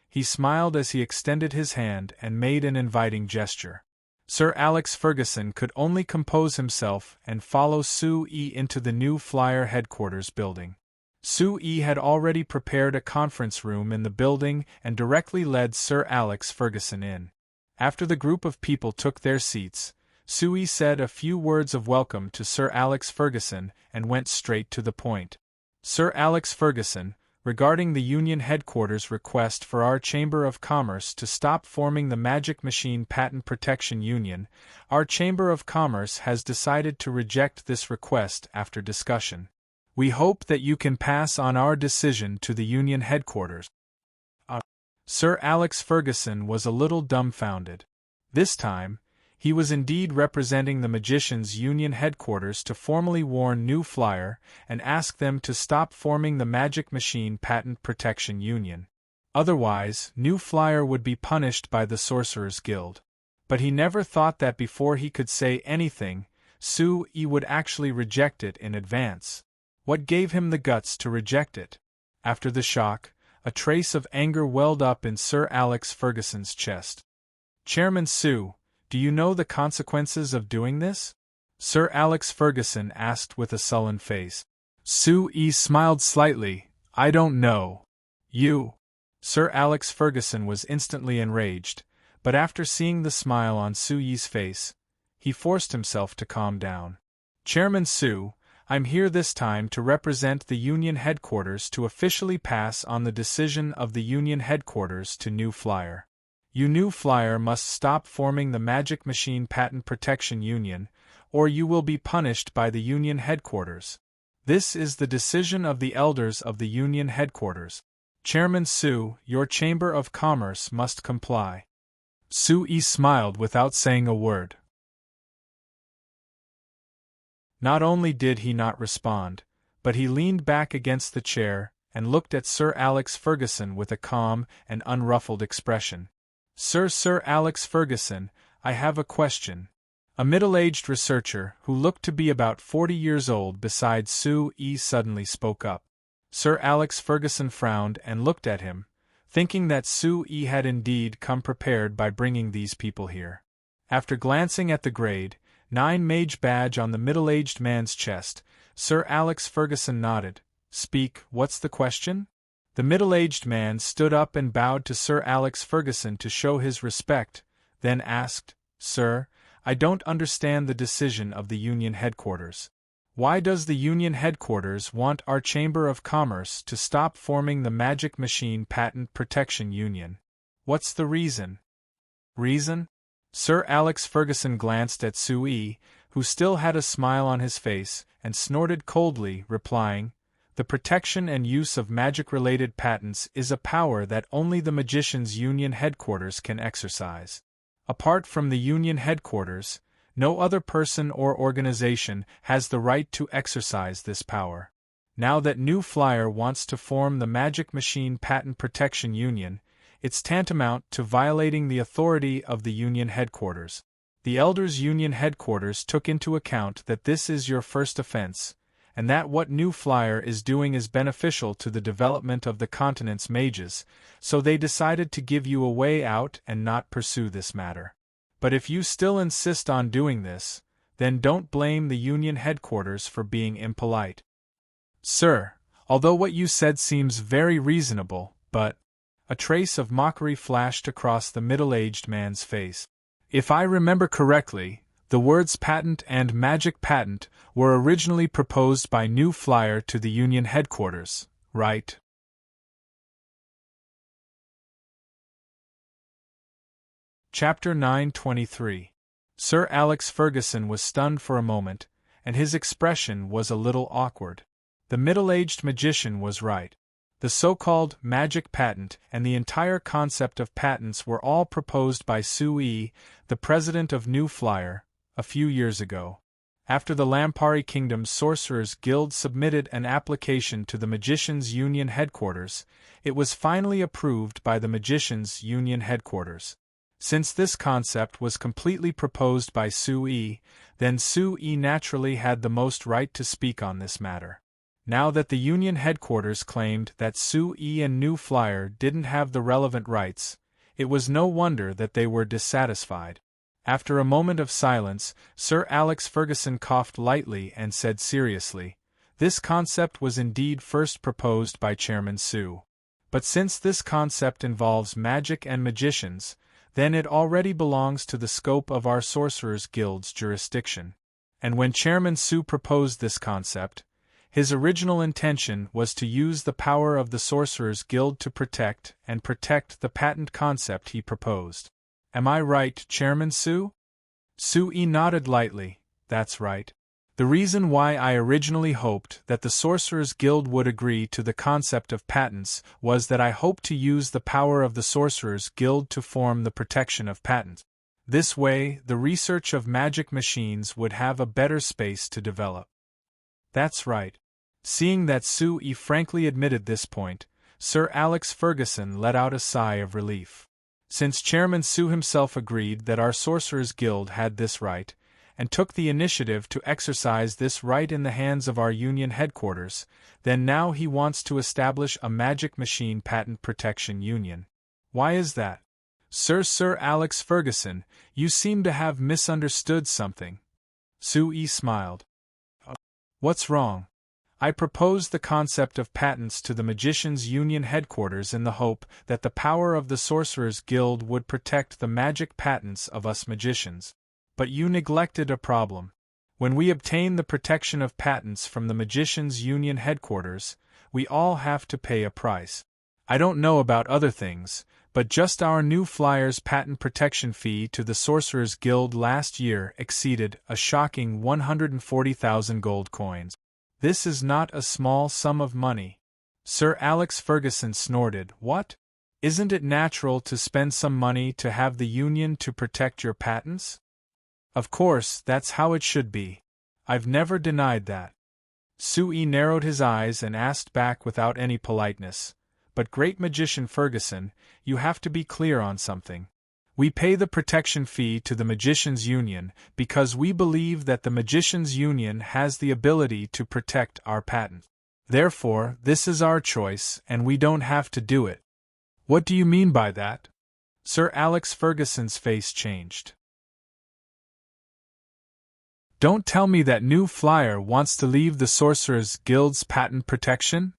He smiled as he extended his hand and made an inviting gesture. Sir Alex Ferguson could only compose himself and follow Sue-E into the New Flyer headquarters building. Sue-E had already prepared a conference room in the building and directly led Sir Alex Ferguson in. After the group of people took their seats, Sue-E said a few words of welcome to Sir Alex Ferguson and went straight to the point. Sir Alex Ferguson, regarding the Union headquarters' request for our Chamber of Commerce to stop forming the Magic Machine Patent Protection Union, our Chamber of Commerce has decided to reject this request after discussion. We hope that you can pass on our decision to the Union headquarters. Sir Alex Ferguson was a little dumbfounded. This time, he was indeed representing the Magicians' Union headquarters to formally warn New Flyer and ask them to stop forming the Magic Machine Patent Protection Union. Otherwise, New Flyer would be punished by the Sorcerers' Guild. But he never thought that before he could say anything, Sue-E would actually reject it in advance. What gave him the guts to reject it? After the shock, a trace of anger welled up in Sir Alex Ferguson's chest. Chairman Sue, do you know the consequences of doing this? Sir Alex Ferguson asked with a sullen face. Sue-E smiled slightly. I don't know. You. Sir Alex Ferguson was instantly enraged, but after seeing the smile on Sue-E's face, he forced himself to calm down. Chairman Sue, I'm here this time to represent the Union headquarters to officially pass on the decision of the Union headquarters to New Flyer. You New Flyer must stop forming the Magic Machine Patent Protection Union, or you will be punished by the Union headquarters. This is the decision of the elders of the Union headquarters. Chairman Sue, your Chamber of Commerce must comply. Sue-E smiled without saying a word. Not only did he not respond, but he leaned back against the chair and looked at Sir Alex Ferguson with a calm and unruffled expression. Sir Alex Ferguson, I have a question." A middle-aged researcher, who looked to be about 40 years old beside Sue suddenly spoke up. Sir Alex Ferguson frowned and looked at him, thinking that Sue had indeed come prepared by bringing these people here. After glancing at the grade 9 mage badge on the middle-aged man's chest, Sir Alex Ferguson nodded. "Speak, what's the question?" The middle-aged man stood up and bowed to Sir Alex Ferguson to show his respect, then asked, "Sir, I don't understand the decision of the Union headquarters. Why does the Union headquarters want our Chamber of Commerce to stop forming the Magic Machine Patent Protection Union? What's the reason?" "Reason?" Sir Alex Ferguson glanced at Sue, who still had a smile on his face, and snorted coldly, replying, "The protection and use of magic-related patents is a power that only the Magicians' Union headquarters can exercise. Apart from the Union headquarters, no other person or organization has the right to exercise this power. Now that New Flyer wants to form the Magic Machine Patent Protection Union, it's tantamount to violating the authority of the Union headquarters. The Elders' Union headquarters took into account that this is your first offense, and that what New Flyer is doing is beneficial to the development of the continent's mages, so they decided to give you a way out and not pursue this matter. But if you still insist on doing this, then don't blame the Union headquarters for being impolite." "Sir, although what you said seems very reasonable, but—" A trace of mockery flashed across the middle-aged man's face. "If I remember correctly, the words patent and magic patent were originally proposed by New Flyer to the Union headquarters, right?" Chapter 923. Sir Alex Ferguson was stunned for a moment, and his expression was a little awkward. The middle-aged magician was right. The so-called magic patent and the entire concept of patents were all proposed by Sue, the president of New Flyer, a few years ago. After the Lampari Kingdom's Sorcerers Guild submitted an application to the Magicians' Union headquarters, it was finally approved by the Magicians' Union headquarters. Since this concept was completely proposed by Sue, then Sue naturally had the most right to speak on this matter. Now that the Union headquarters claimed that Sue and New Flyer didn't have the relevant rights, it was no wonder that they were dissatisfied. After a moment of silence, Sir Alex Ferguson coughed lightly and said seriously, "This concept was indeed first proposed by Chairman Sue. But since this concept involves magic and magicians, then it already belongs to the scope of our Sorcerers Guild's jurisdiction. And when Chairman Sue proposed this concept, his original intention was to use the power of the Sorcerers Guild to protect the patent concept he proposed. Am I right, Chairman Sue?" Sue nodded lightly. "That's right. The reason why I originally hoped that the Sorcerers Guild would agree to the concept of patents was that I hoped to use the power of the Sorcerers Guild to form the protection of patents. This way, the research of magic machines would have a better space to develop." "That's right." Seeing that Sue frankly admitted this point, Sir Alex Ferguson let out a sigh of relief. Since Chairman Sue himself agreed that our Sorcerers Guild had this right, and took the initiative to exercise this right in the hands of our Union headquarters, then now he wants to establish a Magic Machine Patent Protection Union. Why is that? Sir Alex Ferguson, you seem to have misunderstood something. Sue smiled. What's wrong? I proposed the concept of patents to the Magicians' Union headquarters in the hope that the power of the Sorcerers Guild would protect the magic patents of us magicians. But you neglected a problem. When we obtain the protection of patents from the Magicians' Union headquarters, we all have to pay a price. I don't know about other things, but just our New Flyer's patent protection fee to the Sorcerers Guild last year exceeded a shocking 140,000 gold coins. This is not a small sum of money. Sir Alex Ferguson snorted. What? Isn't it natural to spend some money to have the Union to protect your patents? Of course, that's how it should be. I've never denied that. Sui narrowed his eyes and asked back without any politeness. But Great Magician Ferguson, you have to be clear on something. We pay the protection fee to the Magicians' Union because we believe that the Magicians' Union has the ability to protect our patent. Therefore, this is our choice, and we don't have to do it. What do you mean by that? Sir Alex Ferguson's face changed. Don't tell me that new flyer wants to leave the Sorcerers Guild's patent protection?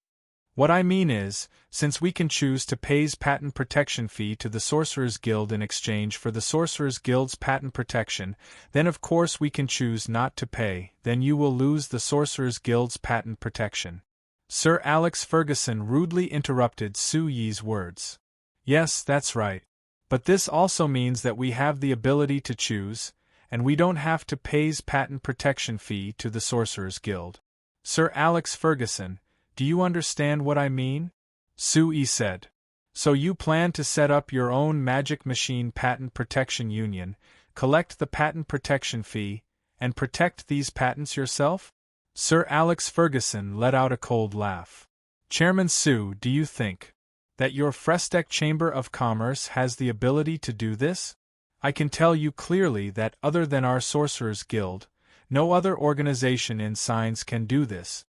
What I mean is, since we can choose to pay's patent protection fee to the Sorcerers Guild in exchange for the Sorcerers Guild's patent protection, then of course we can choose not to pay, then you will lose the Sorcerers Guild's patent protection. Sir Alex Ferguson rudely interrupted Su Yi's words. Yes, that's right. But this also means that we have the ability to choose, and we don't have to pay's patent protection fee to the Sorcerers Guild. Sir Alex Ferguson, do you understand what I mean? Su-Yi said. So you plan to set up your own magic machine patent protection union, collect the patent protection fee, and protect these patents yourself? Sir Alex Ferguson let out a cold laugh. Chairman Su, do you think that your Frestec Chamber of Commerce has the ability to do this? I can tell you clearly that other than our Sorcerers Guild, no other organization in science can do this.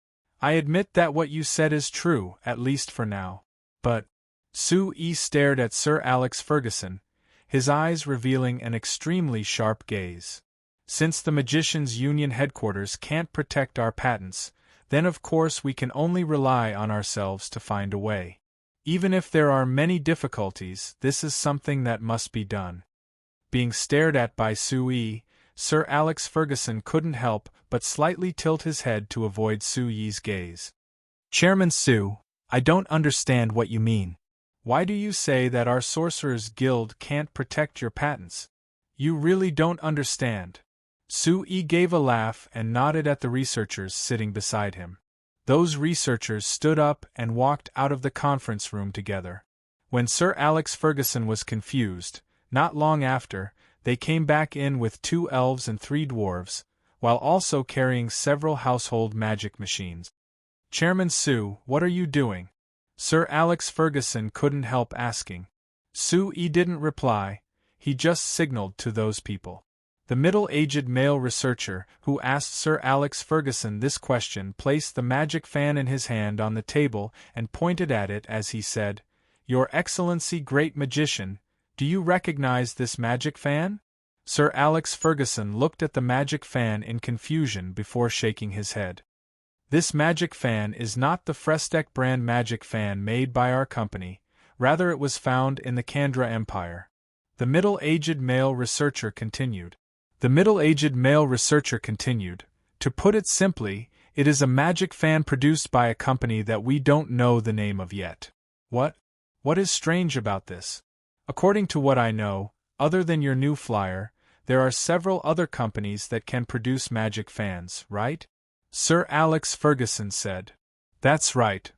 I admit that what you said is true, at least for now. But Su-Yi stared at Sir Alex Ferguson, his eyes revealing an extremely sharp gaze. Since the Magicians' Union headquarters can't protect our patents, then of course we can only rely on ourselves to find a way. Even if there are many difficulties, this is something that must be done. Being stared at by Su-Yi, Sir Alex Ferguson couldn't help but slightly tilt his head to avoid Su-Yi's gaze. Chairman Su, I don't understand what you mean. Why do you say that our Sorcerers Guild can't protect your patents? You really don't understand. Su-Yi gave a laugh and nodded at the researchers sitting beside him. Those researchers stood up and walked out of the conference room together. When Sir Alex Ferguson was confused, not long after, they came back in with 2 elves and 3 dwarves, while also carrying several household magic machines. Chairman Su, what are you doing? Sir Alex Ferguson couldn't help asking. Su-Yi didn't reply, he just signaled to those people. The middle-aged male researcher who asked Sir Alex Ferguson this question placed the magic fan in his hand on the table and pointed at it as he said, Your Excellency Great Magician, do you recognize this magic fan? Sir Alex Ferguson looked at the magic fan in confusion before shaking his head. This magic fan is not the Frestec brand magic fan made by our company, rather it was found in the Kandra Empire. The middle-aged male researcher continued. To put it simply, it is a magic fan produced by a company that we don't know the name of yet. What? What is strange about this? According to what I know, other than your new flyer, there are several other companies that can produce magic fans, right? Sir Alex Ferguson said. That's right.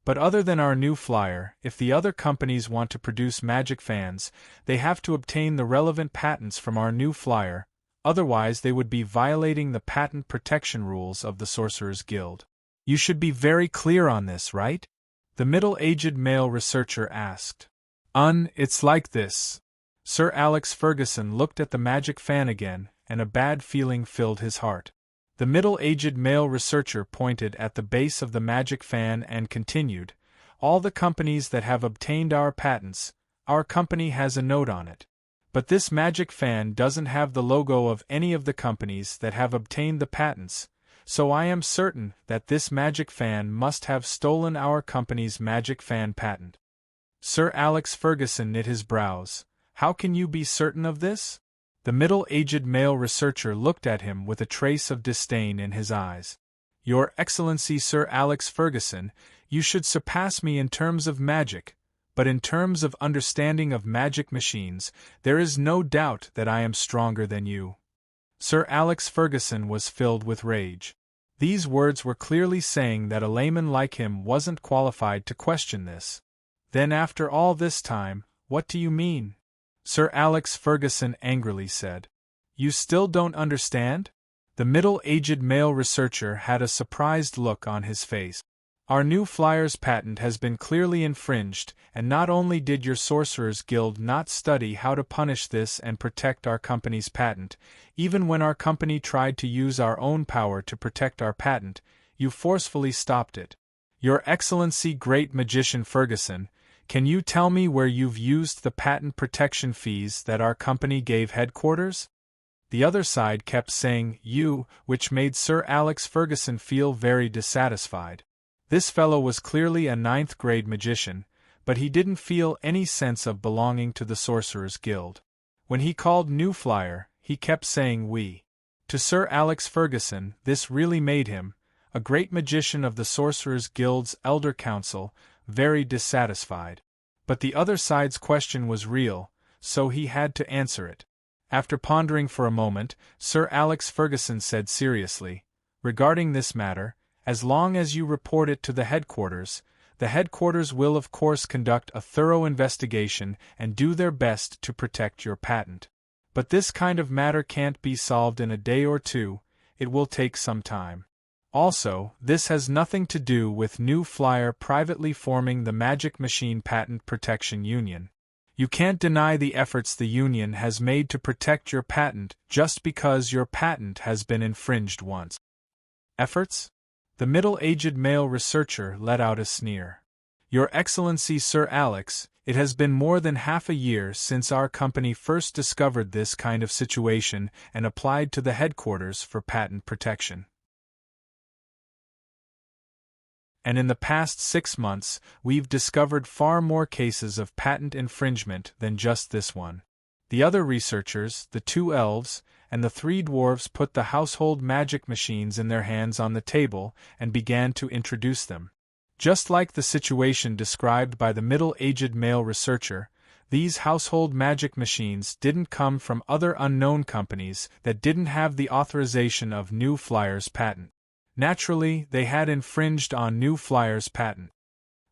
But other than our new flyer, if the other companies want to produce magic fans, they have to obtain the relevant patents from our new flyer, otherwise they would be violating the patent protection rules of the Sorcerers Guild. You should be very clear on this, right? The middle-aged male researcher asked. It's like this. Sir Alex Ferguson looked at the magic fan again, and a bad feeling filled his heart. The middle-aged male researcher pointed at the base of the magic fan and continued, All the companies that have obtained our patents, our company has a note on it. But this magic fan doesn't have the logo of any of the companies that have obtained the patents, so I am certain that this magic fan must have stolen our company's magic fan patent. Sir Alex Ferguson knit his brows. How can you be certain of this? The middle-aged male researcher looked at him with a trace of disdain in his eyes. Your Excellency Sir Alex Ferguson, you should surpass me in terms of magic, but in terms of understanding of magic machines, there is no doubt that I am stronger than you. Sir Alex Ferguson was filled with rage. These words were clearly saying that a layman like him wasn't qualified to question this. Then after all this time, what do you mean? Sir Alex Ferguson angrily said. You still don't understand? The middle-aged male researcher had a surprised look on his face. Our new flyer's patent has been clearly infringed, and not only did your Sorcerers Guild not study how to punish this and protect our company's patent, even when our company tried to use our own power to protect our patent, you forcefully stopped it. Your Excellency Great Magician Ferguson, can you tell me where you've used the patent protection fees that our company gave headquarters? The other side kept saying "you," which made Sir Alex Ferguson feel very dissatisfied. This fellow was clearly a ninth-grade magician, but he didn't feel any sense of belonging to the Sorcerers Guild. When he called New Flyer, he kept saying "we." To Sir Alex Ferguson, this really made him, a great magician of the Sorcerers Guild's Elder Council, very dissatisfied. But the other side's question was real, so he had to answer it. After pondering for a moment, Sir Alex Ferguson said seriously, "Regarding this matter, as long as you report it to the headquarters will of course conduct a thorough investigation and do their best to protect your patent. But this kind of matter can't be solved in a day or two, it will take some time. Also, this has nothing to do with New Flyer privately forming the Magic Machine Patent Protection Union. You can't deny the efforts the union has made to protect your patent just because your patent has been infringed once." Efforts? The middle-aged male researcher let out a sneer. "Your Excellency Sir Alex, it has been more than half a year since our company first discovered this kind of situation and applied to the headquarters for patent protection. And in the past 6 months, we've discovered far more cases of patent infringement than just this one. The other researchers, the 2 elves, and the 3 dwarves put the household magic machines in their hands on the table and began to introduce them. Just like the situation described by the middle-aged male researcher, these household magic machines didn't come from other unknown companies that didn't have the authorization of New Flyer's patent. Naturally, they had infringed on New Flyer's patent.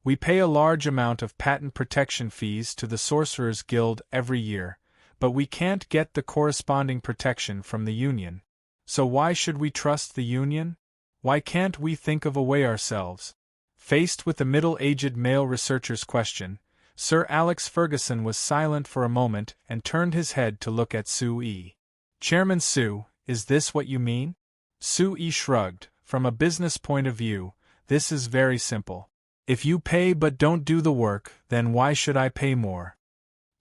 We pay a large amount of patent protection fees to the Sorcerers Guild every year, but we can't get the corresponding protection from the union. So why should we trust the union? Why can't we think of a way ourselves?" Faced with the middle-aged male researcher's question, Sir Alex Ferguson was silent for a moment and turned his head to look at Sue. "Chairman Sue, is this what you mean?" Sue shrugged. "From a business point of view, this is very simple. If you pay but don't do the work, then why should I pay more?"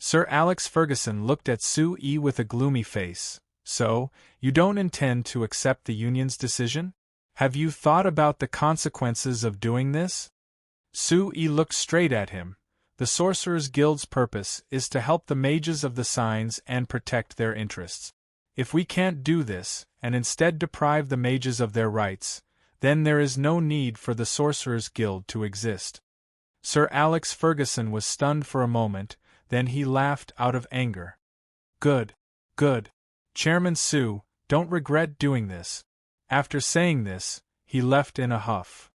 Sir Alex Ferguson looked at Sue with a gloomy face. "So, you don't intend to accept the union's decision? Have you thought about the consequences of doing this?" Sue looked straight at him. "The Sorcerers Guild's purpose is to help the mages of the signs and protect their interests. If we can't do this, and instead deprive the mages of their rights, then there is no need for the Sorcerers Guild to exist." Sir Alex Ferguson was stunned for a moment, then he laughed out of anger. Good. Chairman Sue, don't regret doing this." After saying this, he left in a huff.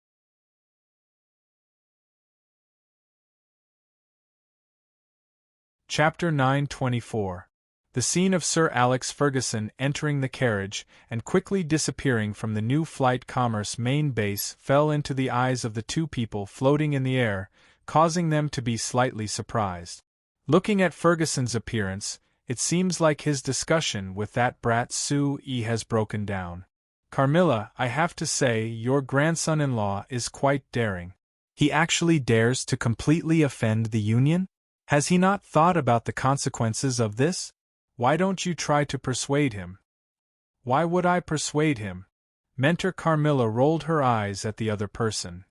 Chapter 924. The scene of Sir Alex Ferguson entering the carriage and quickly disappearing from the New Flight Commerce main base fell into the eyes of the 2 people floating in the air, causing them to be slightly surprised. Looking at Ferguson's appearance, it seems like his discussion with that brat Sue has broken down. "Carmilla, I have to say your grandson-in-law is quite daring. He actually dares to completely offend the union? Has he not thought about the consequences of this? Why don't you try to persuade him?" "Why would I persuade him?" Mentor Carmilla rolled her eyes at the other person.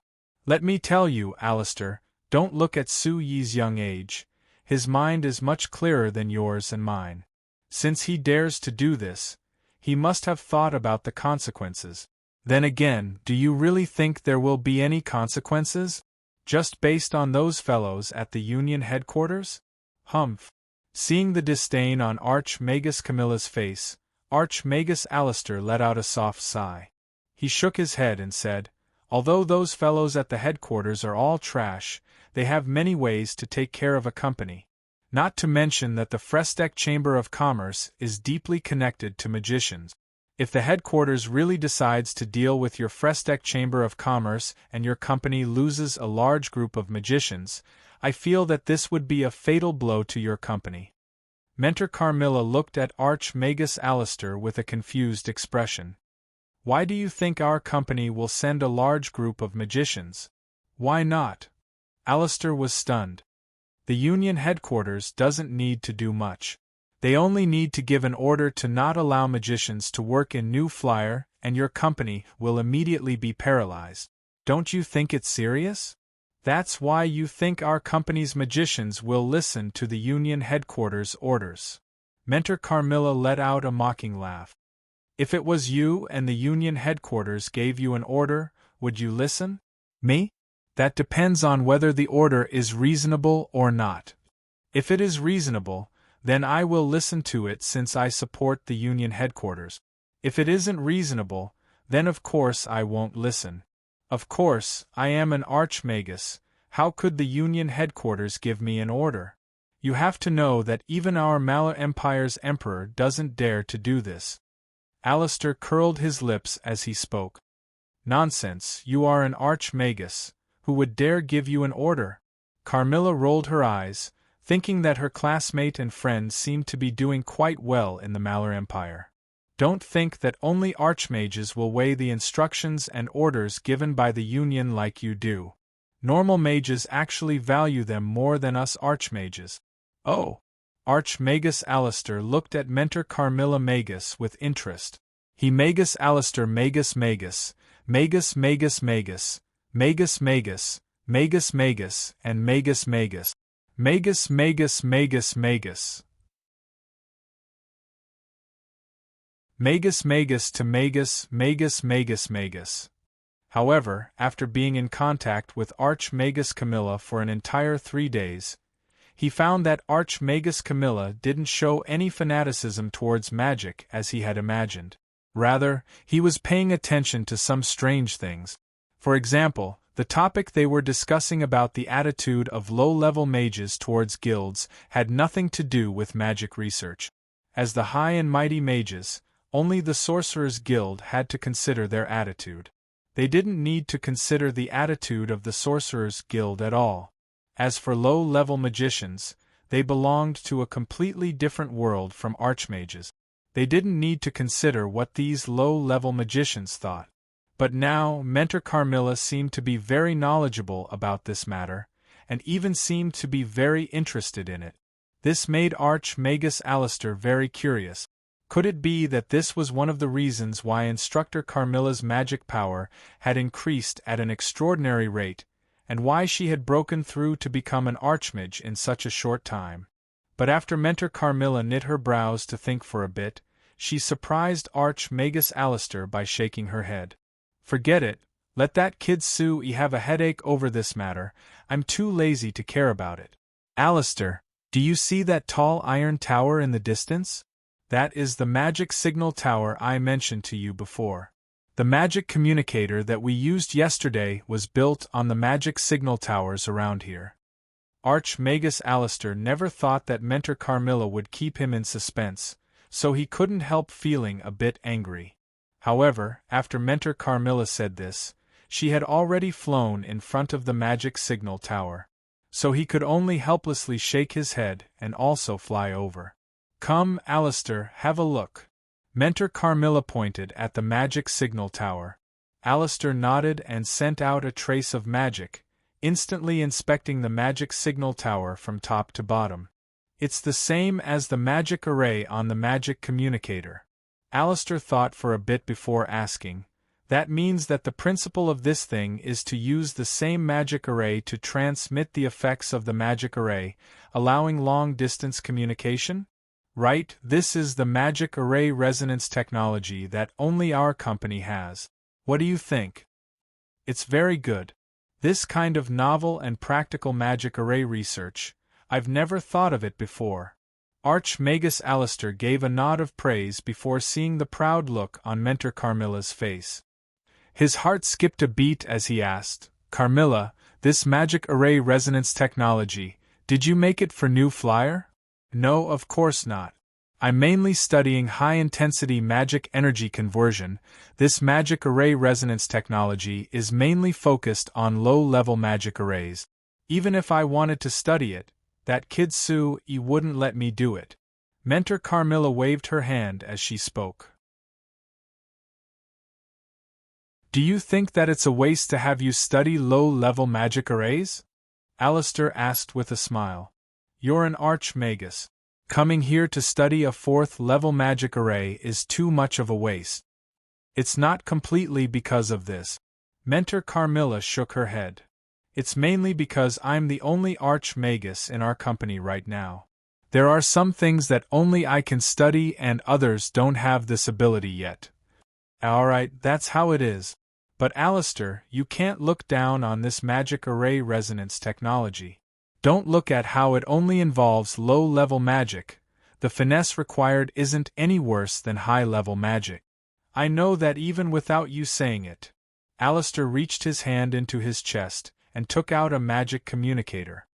"Let me tell you, Alistair, don't look at Sue's young age. His mind is much clearer than yours and mine. Since he dares to do this, he must have thought about the consequences. Then again, do you really think there will be any consequences? Just based on those fellows at the Union headquarters? Humph." Seeing the disdain on Archmagus Camilla's face, Archmagus Alistair let out a soft sigh. He shook his head and said, "Although those fellows at the headquarters are all trash, they have many ways to take care of a company. Not to mention that the Fresteck Chamber of Commerce is deeply connected to magicians. If the headquarters really decides to deal with your Frestec Chamber of Commerce and your company loses a large group of magicians, I feel that this would be a fatal blow to your company. Mentor Carmilla looked at Archmagus Alistair with a confused expression. Why do you think our company will send a large group of magicians? Why not? Alistair was stunned. The Union headquarters doesn't need to do much. They only need to give an order to not allow magicians to work in New Flyer, and your company will immediately be paralyzed. Don't you think it's serious? That's why you think our company's magicians will listen to the Union headquarters' orders. Mentor Carmilla let out a mocking laugh. If it was you and the Union headquarters gave you an order, would you listen? Me? That depends on whether the order is reasonable or not. If it is reasonable, then I will listen to it since I support the Union headquarters. If it isn't reasonable, then of course I won't listen. Of course, I am an Archmagus. How could the Union headquarters give me an order? You have to know that even our Malor Empire's Emperor doesn't dare to do this. Alistair curled his lips as he spoke. Nonsense, you are an Archmagus. Who would dare give you an order? Carmilla rolled her eyes, thinking that her classmate and friend seemed to be doing quite well in the Malor Empire. Don't think that only Archmages will weigh the instructions and orders given by the Union like you do. Normal mages actually value them more than us Archmages. Oh! Archmagus Alistair looked at Mentor Carmilla Magus with interest. He Magus Alistair Magus Magus, Magus Magus Magus, Magus Magus, Magus Magus, and Magus Magus. Magus Magus Magus Magus. Magus Magus to Magus Magus Magus Magus. However, after being in contact with Archmagus Camilla for an entire 3 days, he found that Archmagus Camilla didn't show any fanaticism towards magic as he had imagined. Rather, he was paying attention to some strange things. For example, the topic they were discussing about the attitude of low-level mages towards guilds had nothing to do with magic research. As the high and mighty mages, only the Sorcerers' Guild had to consider their attitude. They didn't need to consider the attitude of the Sorcerers' Guild at all. As for low-level magicians, they belonged to a completely different world from Archmages. They didn't need to consider what these low-level magicians thought. But now, Mentor Carmilla seemed to be very knowledgeable about this matter, and even seemed to be very interested in it. This made Archmagus Alistair very curious. Could it be that this was one of the reasons why Instructor Carmilla's magic power had increased at an extraordinary rate, and why she had broken through to become an Archmage in such a short time? But after Mentor Carmilla knit her brows to think for a bit, she surprised Archmagus Alistair by shaking her head. Forget it, let that kid Sue have a headache over this matter, I'm too lazy to care about it. Alistair, do you see that tall iron tower in the distance? That is the magic signal tower I mentioned to you before. The magic communicator that we used yesterday was built on the magic signal towers around here. Archmagus Alistair never thought that Mentor Carmilla would keep him in suspense, so he couldn't help feeling a bit angry. However, after Mentor Carmilla said this, she had already flown in front of the magic signal tower, so he could only helplessly shake his head and also fly over. Come, Alistair, have a look. Mentor Carmilla pointed at the magic signal tower. Alistair nodded and sent out a trace of magic, instantly inspecting the magic signal tower from top to bottom. It's the same as the magic array on the magic communicator. Alistair thought for a bit before asking, that means that the principle of this thing is to use the same magic array to transmit the effects of the magic array, allowing long-distance communication? Right, this is the magic array resonance technology that only our company has. What do you think? It's very good. This kind of novel and practical magic array research, I've never thought of it before. Archmagus Alistair gave a nod of praise before seeing the proud look on Mentor Carmilla's face. His heart skipped a beat as he asked, Carmilla, this magic array resonance technology, did you make it for New Flyer? No, of course not. I'm mainly studying high-intensity magic energy conversion. This magic array resonance technology is mainly focused on low-level magic arrays. Even if I wanted to study it, that kid Sue wouldn't let me do it. Mentor Carmilla waved her hand as she spoke. Do you think that it's a waste to have you study low-level magic arrays? Alistair asked with a smile. You're an archmagus. Coming here to study a 4th-level magic array is too much of a waste. It's not completely because of this. Mentor Carmilla shook her head. It's mainly because I'm the only archmagus in our company right now. There are some things that only I can study and others don't have this ability yet. Alright, that's how it is. But Alistair, you can't look down on this magic array resonance technology. Don't look at how it only involves low-level magic. The finesse required isn't any worse than high-level magic. I know that even without you saying it. Alistair reached his hand into his chest and took out a magic communicator.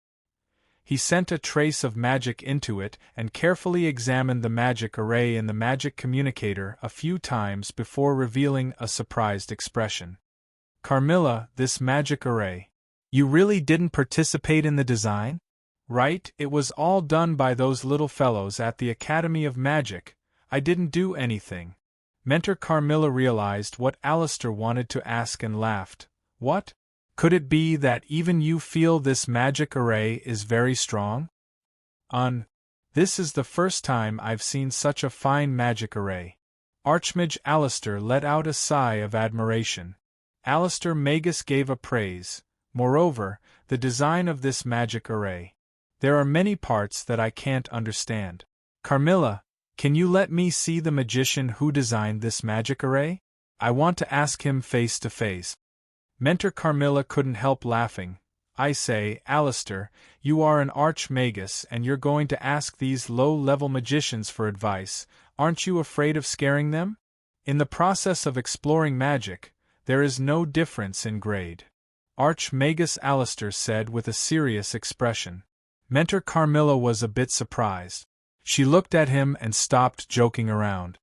He sent a trace of magic into it and carefully examined the magic array in the magic communicator a few times before revealing a surprised expression. Carmilla, this magic array. You really didn't participate in the design? Right, it was all done by those little fellows at the Academy of Magic. I didn't do anything. Mentor Carmilla realized what Alistair wanted to ask and laughed. What? Could it be that even you feel this magic array is very strong? This is the first time I've seen such a fine magic array. Archmage Alistair let out a sigh of admiration. Alistair Magus gave a praise. Moreover, the design of this magic array. There are many parts that I can't understand. Carmilla, can you let me see the magician who designed this magic array? I want to ask him face to face. Mentor Carmilla couldn't help laughing. I say, Alistair, you are an archmagus and you're going to ask these low-level magicians for advice. Aren't you afraid of scaring them? In the process of exploring magic, there is no difference in grade. Archmagus Alistair said with a serious expression. Mentor Carmilla was a bit surprised. She looked at him and stopped joking around.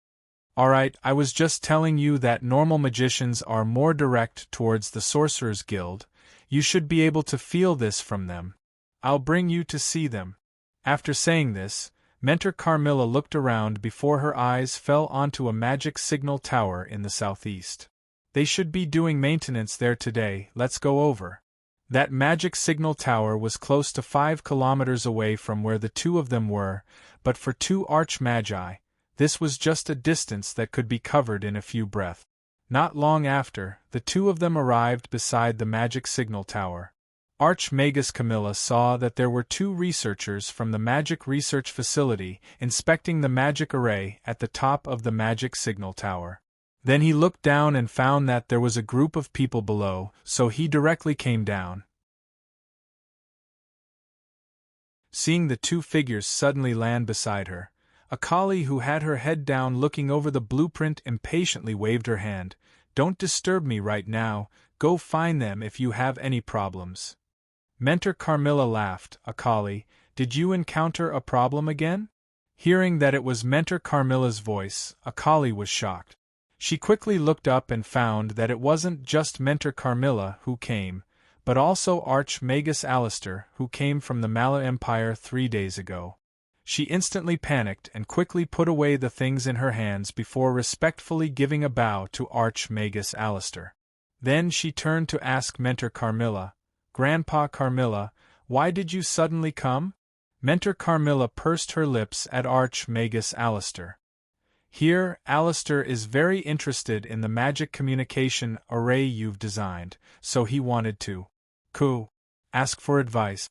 Alright, I was just telling you that normal magicians are more direct towards the Sorcerer's Guild. You should be able to feel this from them. I'll bring you to see them. After saying this, Mentor Carmilla looked around before her eyes fell onto a magic signal tower in the southeast. They should be doing maintenance there today, let's go over. That magic signal tower was close to 5 kilometers away from where the two of them were, but for 2 archmagi, this was just a distance that could be covered in a few breaths. Not long after, the two of them arrived beside the magic signal tower. Archmagus Camilla saw that there were 2 researchers from the magic research facility inspecting the magic array at the top of the magic signal tower. Then he looked down and found that there was a group of people below, so he directly came down. Seeing the 2 figures suddenly land beside her, Akali, who had her head down looking over the blueprint, impatiently waved her hand. Don't disturb me right now, go find them if you have any problems. Mentor Carmilla laughed. Akali, did you encounter a problem again? Hearing that it was Mentor Carmilla's voice, Akali was shocked. She quickly looked up and found that it wasn't just Mentor Carmilla who came, but also Archmagus Alistair, who came from the Mala Empire 3 days ago. She instantly panicked and quickly put away the things in her hands before respectfully giving a bow to Archmagus Alistair. Then she turned to ask Mentor Carmilla, Grandpa Carmilla, why did you suddenly come? Mentor Carmilla pursed her lips at Archmagus Alistair. Here, Alistair is very interested in the magic communication array you've designed, so he wanted to ask for advice.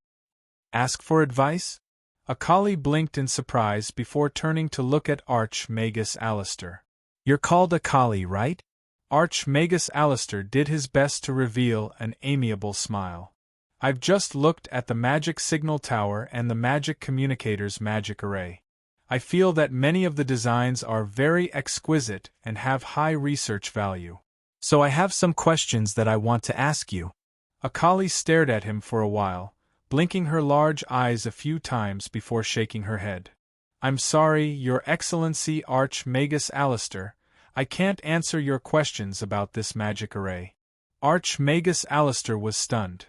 Ask for advice? Akali blinked in surprise before turning to look at Archmagus Alistair. You're called Akali, right? Archmagus Alistair did his best to reveal an amiable smile. I've just looked at the magic signal tower and the magic communicator's magic array. I feel that many of the designs are very exquisite and have high research value. So I have some questions that I want to ask you. Akali stared at him for a while, blinking her large eyes a few times before shaking her head. I'm sorry, Your Excellency Archmagus Alistair, I can't answer your questions about this magic array. Archmagus Alistair was stunned.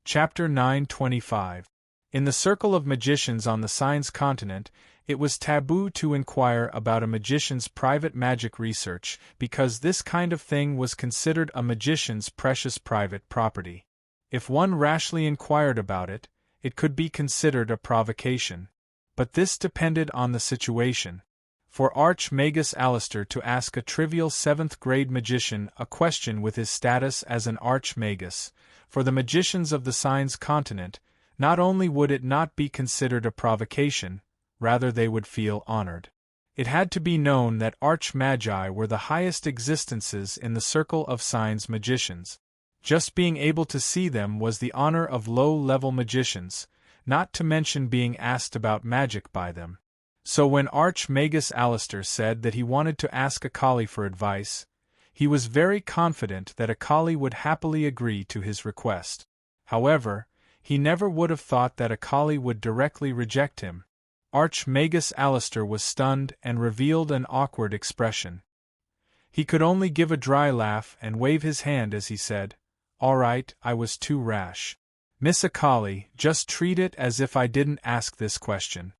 Chapter 925. In the circle of magicians on the Signs continent, it was taboo to inquire about a magician's private magic research because this kind of thing was considered a magician's precious private property. If one rashly inquired about it, it could be considered a provocation. But this depended on the situation. For Archmagus Alistair to ask a trivial 7th-grade magician a question with his status as an Archmagus, for the magicians of the Signs continent, not only would it not be considered a provocation, rather they would feel honored. It had to be known that Archmagi were the highest existences in the circle of Signs magicians. Just being able to see them was the honor of low-level magicians, not to mention being asked about magic by them. So when Archmagus Alistair said that he wanted to ask Akali for advice, he was very confident that Akali would happily agree to his request. However, he never would have thought that Akali would directly reject him. Archmagus Alistair was stunned and revealed an awkward expression. He could only give a dry laugh and wave his hand as he said, "All right, I was too rash. Miss Akali, just treat it as if I didn't ask this question."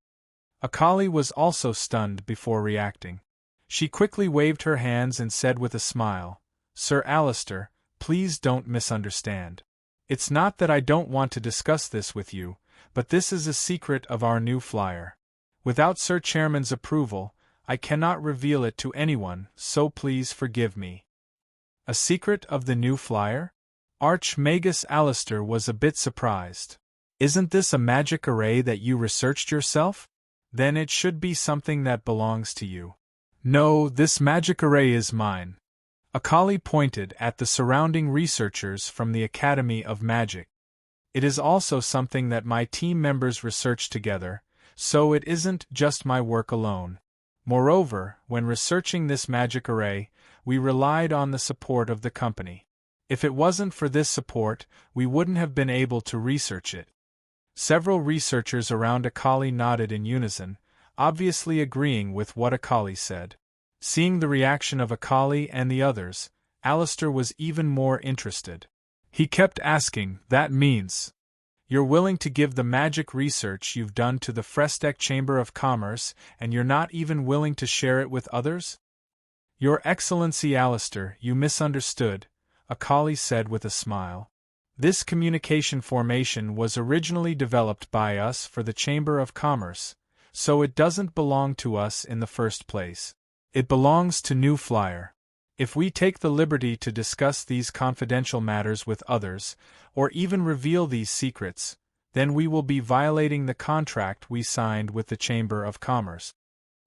Akali was also stunned before reacting. She quickly waved her hands and said with a smile, "Sir Alistair, please don't misunderstand. It's not that I don't want to discuss this with you, but this is a secret of our new flyer. Without Sir Chairman's approval, I cannot reveal it to anyone, so please forgive me." A secret of the new flyer? Archmagus Alistair was a bit surprised. "Isn't this a magic array that you researched yourself? Then it should be something that belongs to you." "No, this magic array is mine." Akali pointed at the surrounding researchers from the Academy of Magic. "It is also something that my team members researched together, so it isn't just my work alone. Moreover, when researching this magic array, we relied on the support of the company. If it wasn't for this support, we wouldn't have been able to research it." Several researchers around Akali nodded in unison, obviously agreeing with what Akali said. Seeing the reaction of Akali and the others, Alistair was even more interested. He kept asking, "That means you're willing to give the magic research you've done to the Frestec Chamber of Commerce, and you're not even willing to share it with others?" "Your Excellency Alistair, you misunderstood," Akali said with a smile. "This communication formation was originally developed by us for the Chamber of Commerce, so it doesn't belong to us in the first place. It belongs to New Flyer. If we take the liberty to discuss these confidential matters with others, or even reveal these secrets, then we will be violating the contract we signed with the Chamber of Commerce."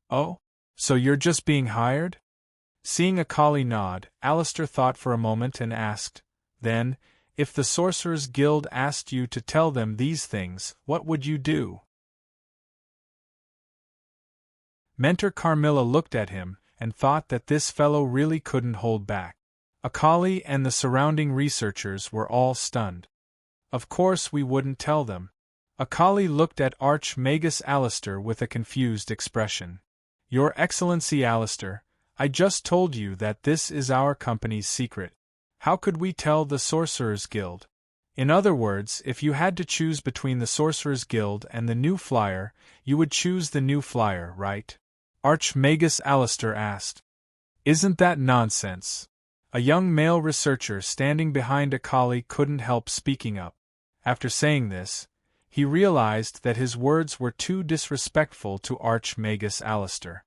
"Oh? So you're just being hired?" Seeing Akali nod, Alistair thought for a moment and asked, "Then, if the Sorcerers Guild asked you to tell them these things, what would you do?" Mentor Carmilla looked at him and thought that this fellow really couldn't hold back. Akali and the surrounding researchers were all stunned. "Of course we wouldn't tell them." Akali looked at Archmagus Alistair with a confused expression. "Your Excellency Alistair, I just told you that this is our company's secret. How could we tell the Sorcerers Guild? In other words, if you had to choose between the Sorcerers Guild and the New Flyer, you would choose the New Flyer, right?" Archmagus Alistair asked. "Isn't that nonsense?" A young male researcher standing behind Akali couldn't help speaking up. After saying this, he realized that his words were too disrespectful to Archmagus Alistair.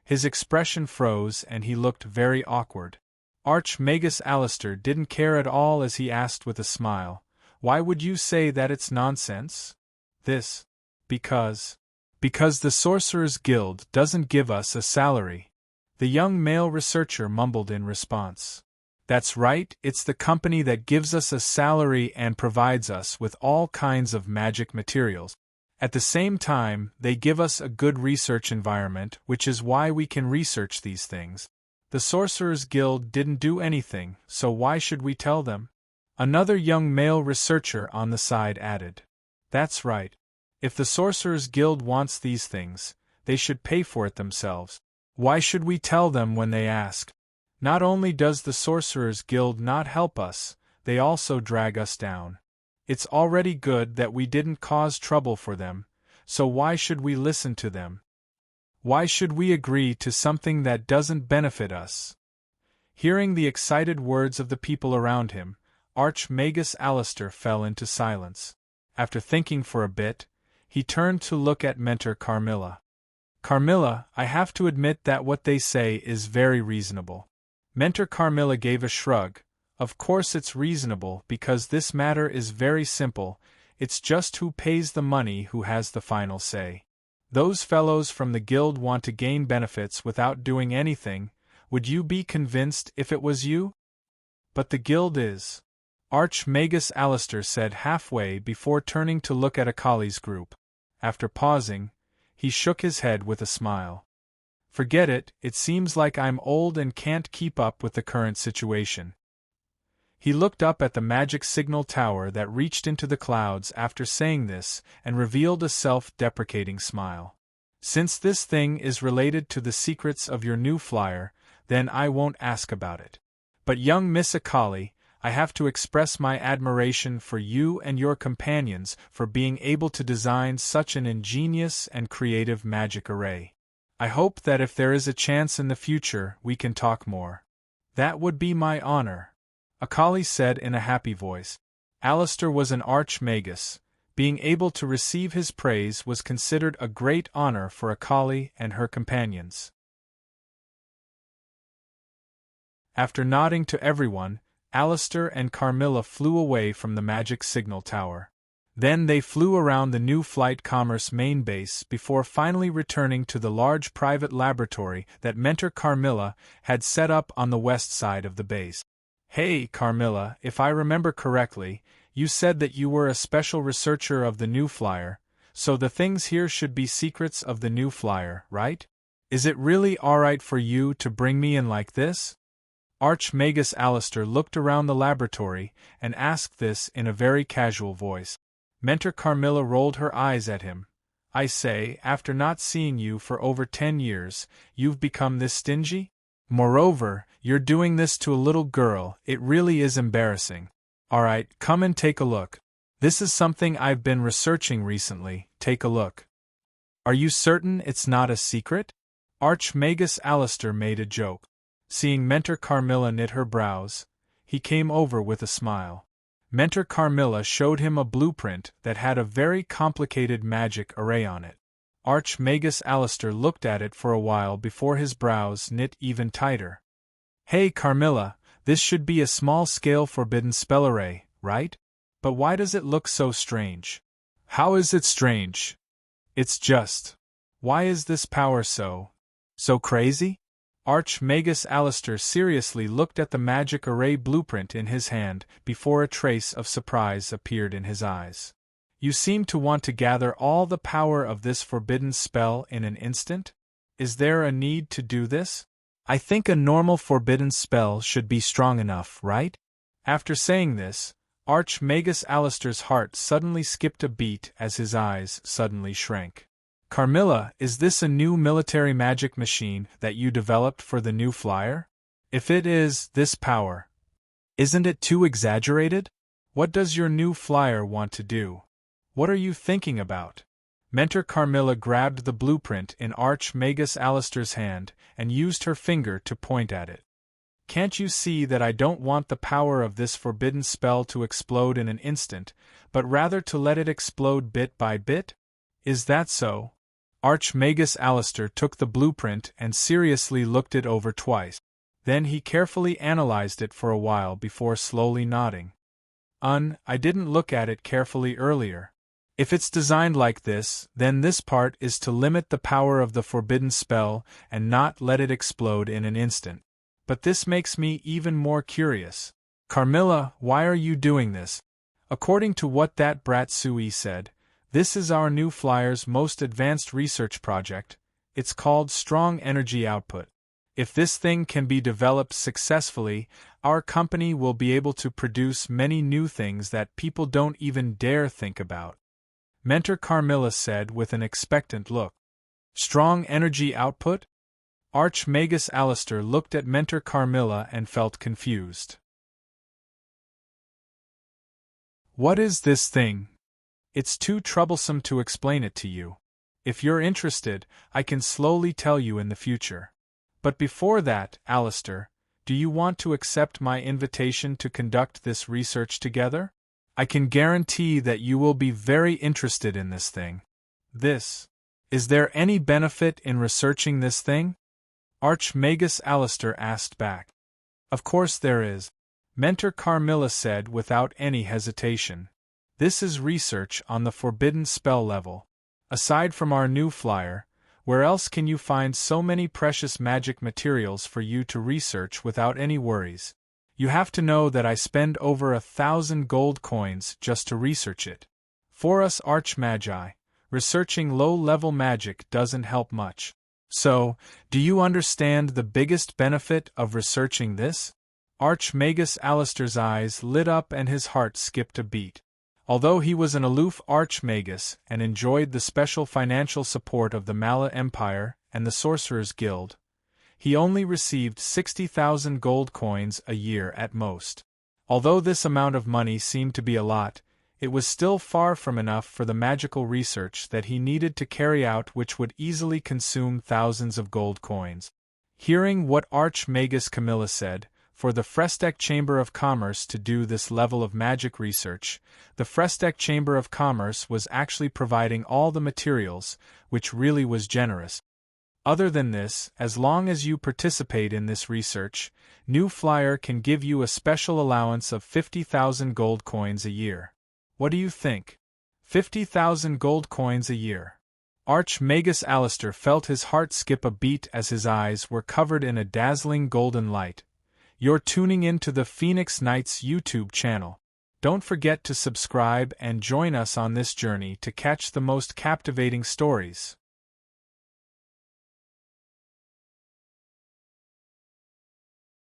His expression froze and he looked very awkward. Archmagus Alistair didn't care at all as he asked with a smile, "Why would you say that it's nonsense?" "This. Because the Sorcerers Guild doesn't give us a salary," the young male researcher mumbled in response. "That's right, it's the company that gives us a salary and provides us with all kinds of magic materials. At the same time, they give us a good research environment, which is why we can research these things. The Sorcerers Guild didn't do anything, so why should we tell them?" Another young male researcher on the side added. That's right. If the Sorcerers Guild wants these things, they should pay for it themselves. Why should we tell them when they ask? Not only does the Sorcerers Guild not help us, they also drag us down. It's already good that we didn't cause trouble for them, so why should we listen to them? Why should we agree to something that doesn't benefit us? Hearing the excited words of the people around him, Archmagus Alistair fell into silence. After thinking for a bit, he turned to look at Mentor Carmilla. Carmilla, I have to admit that what they say is very reasonable. Mentor Carmilla gave a shrug. Of course it's reasonable because this matter is very simple, it's just who pays the money who has the final say. Those fellows from the guild want to gain benefits without doing anything. Would you be convinced if it was you? But the guild is. Archmagus Alistair said halfway before turning to look at Akali's group. After pausing, he shook his head with a smile. Forget it, it seems like I'm old and can't keep up with the current situation. He looked up at the magic signal tower that reached into the clouds after saying this and revealed a self-deprecating smile. Since this thing is related to the secrets of your new flyer, then I won't ask about it. But young Miss Akali, I have to express my admiration for you and your companions for being able to design such an ingenious and creative magic array. I hope that if there is a chance in the future we can talk more. That would be my honor, Akali said in a happy voice. Alistair was an archmagus. Being able to receive his praise was considered a great honor for Akali and her companions. After nodding to everyone, Alistair and Carmilla flew away from the magic signal tower. Then they flew around the New Flight Commerce main base before finally returning to the large private laboratory that Mentor Carmilla had set up on the west side of the base. Hey, Carmilla, if I remember correctly, you said that you were a special researcher of the New Flyer, so the things here should be secrets of the New Flyer, right? Is it really alright for you to bring me in like this? Archmagus Alistair looked around the laboratory and asked this in a very casual voice. Mentor Carmilla rolled her eyes at him. I say, after not seeing you for over 10 years, you've become this stingy? Moreover, you're doing this to a little girl, it really is embarrassing. Alright, come and take a look. This is something I've been researching recently, take a look. Are you certain it's not a secret? Archmagus Alistair made a joke. Seeing Mentor Carmilla knit her brows, he came over with a smile. Mentor Carmilla showed him a blueprint that had a very complicated magic array on it. Archmagus Alistair looked at it for a while before his brows knit even tighter. Hey Carmilla, this should be a small-scale forbidden spell array, right? But why does it look so strange? How is it strange? It's just. Why is this power so crazy? Archmagus Alistair seriously looked at the magic array blueprint in his hand before a trace of surprise appeared in his eyes. You seem to want to gather all the power of this forbidden spell in an instant? Is there a need to do this? I think a normal forbidden spell should be strong enough, right? After saying this, Archmagus Alistair's heart suddenly skipped a beat as his eyes suddenly shrank. Carmilla, is this a new military magic machine that you developed for the new flyer? If it is, this power. Isn't it too exaggerated? What does your new flyer want to do? What are you thinking about? Mentor Carmilla grabbed the blueprint in Archmagus Alistair's hand and used her finger to point at it. Can't you see that I don't want the power of this forbidden spell to explode in an instant, but rather to let it explode bit by bit? Is that so? Archmagus Alistair took the blueprint and seriously looked it over twice. Then he carefully analyzed it for a while before slowly nodding. I didn't look at it carefully earlier. If it's designed like this, then this part is to limit the power of the forbidden spell and not let it explode in an instant. But this makes me even more curious. Carmilla, why are you doing this? According to what that brat Sui said, this is our new flyer's most advanced research project. It's called Strong Energy Output. If this thing can be developed successfully, our company will be able to produce many new things that people don't even dare think about. Mentor Carmilla said with an expectant look. Strong energy output? Archmagus Alistair looked at Mentor Carmilla and felt confused. What is this thing? It's too troublesome to explain it to you. If you're interested, I can slowly tell you in the future. But before that, Alistair, do you want to accept my invitation to conduct this research together? I can guarantee that you will be very interested in this thing. Is there any benefit in researching this thing? Archmagus Alistair asked back. Of course there is. Mentor Carmilla said without any hesitation. This is research on the forbidden spell level. Aside from our new flyer, where else can you find so many precious magic materials for you to research without any worries? You have to know that I spend over 1,000 gold coins just to research it. For us Archmagi, researching low-level magic doesn't help much. So, do you understand the biggest benefit of researching this? Archmagus Alistair's eyes lit up and his heart skipped a beat. Although he was an aloof Archmagus and enjoyed the special financial support of the Mala Empire and the Sorcerers' Guild, he only received 60,000 gold coins a year at most. Although this amount of money seemed to be a lot, it was still far from enough for the magical research that he needed to carry out, which would easily consume thousands of gold coins. Hearing what Archmagus Camilla said, for the Frestec Chamber of Commerce to do this level of magic research, the Frestec Chamber of Commerce was actually providing all the materials, which really was generous. Other than this, as long as you participate in this research, New Flyer can give you a special allowance of 50,000 gold coins a year. What do you think? 50,000 gold coins a year. Archmagus Alistair felt his heart skip a beat as his eyes were covered in a dazzling golden light. You're tuning in to the Phoenix Knights YouTube channel. Don't forget to subscribe and join us on this journey to catch the most captivating stories.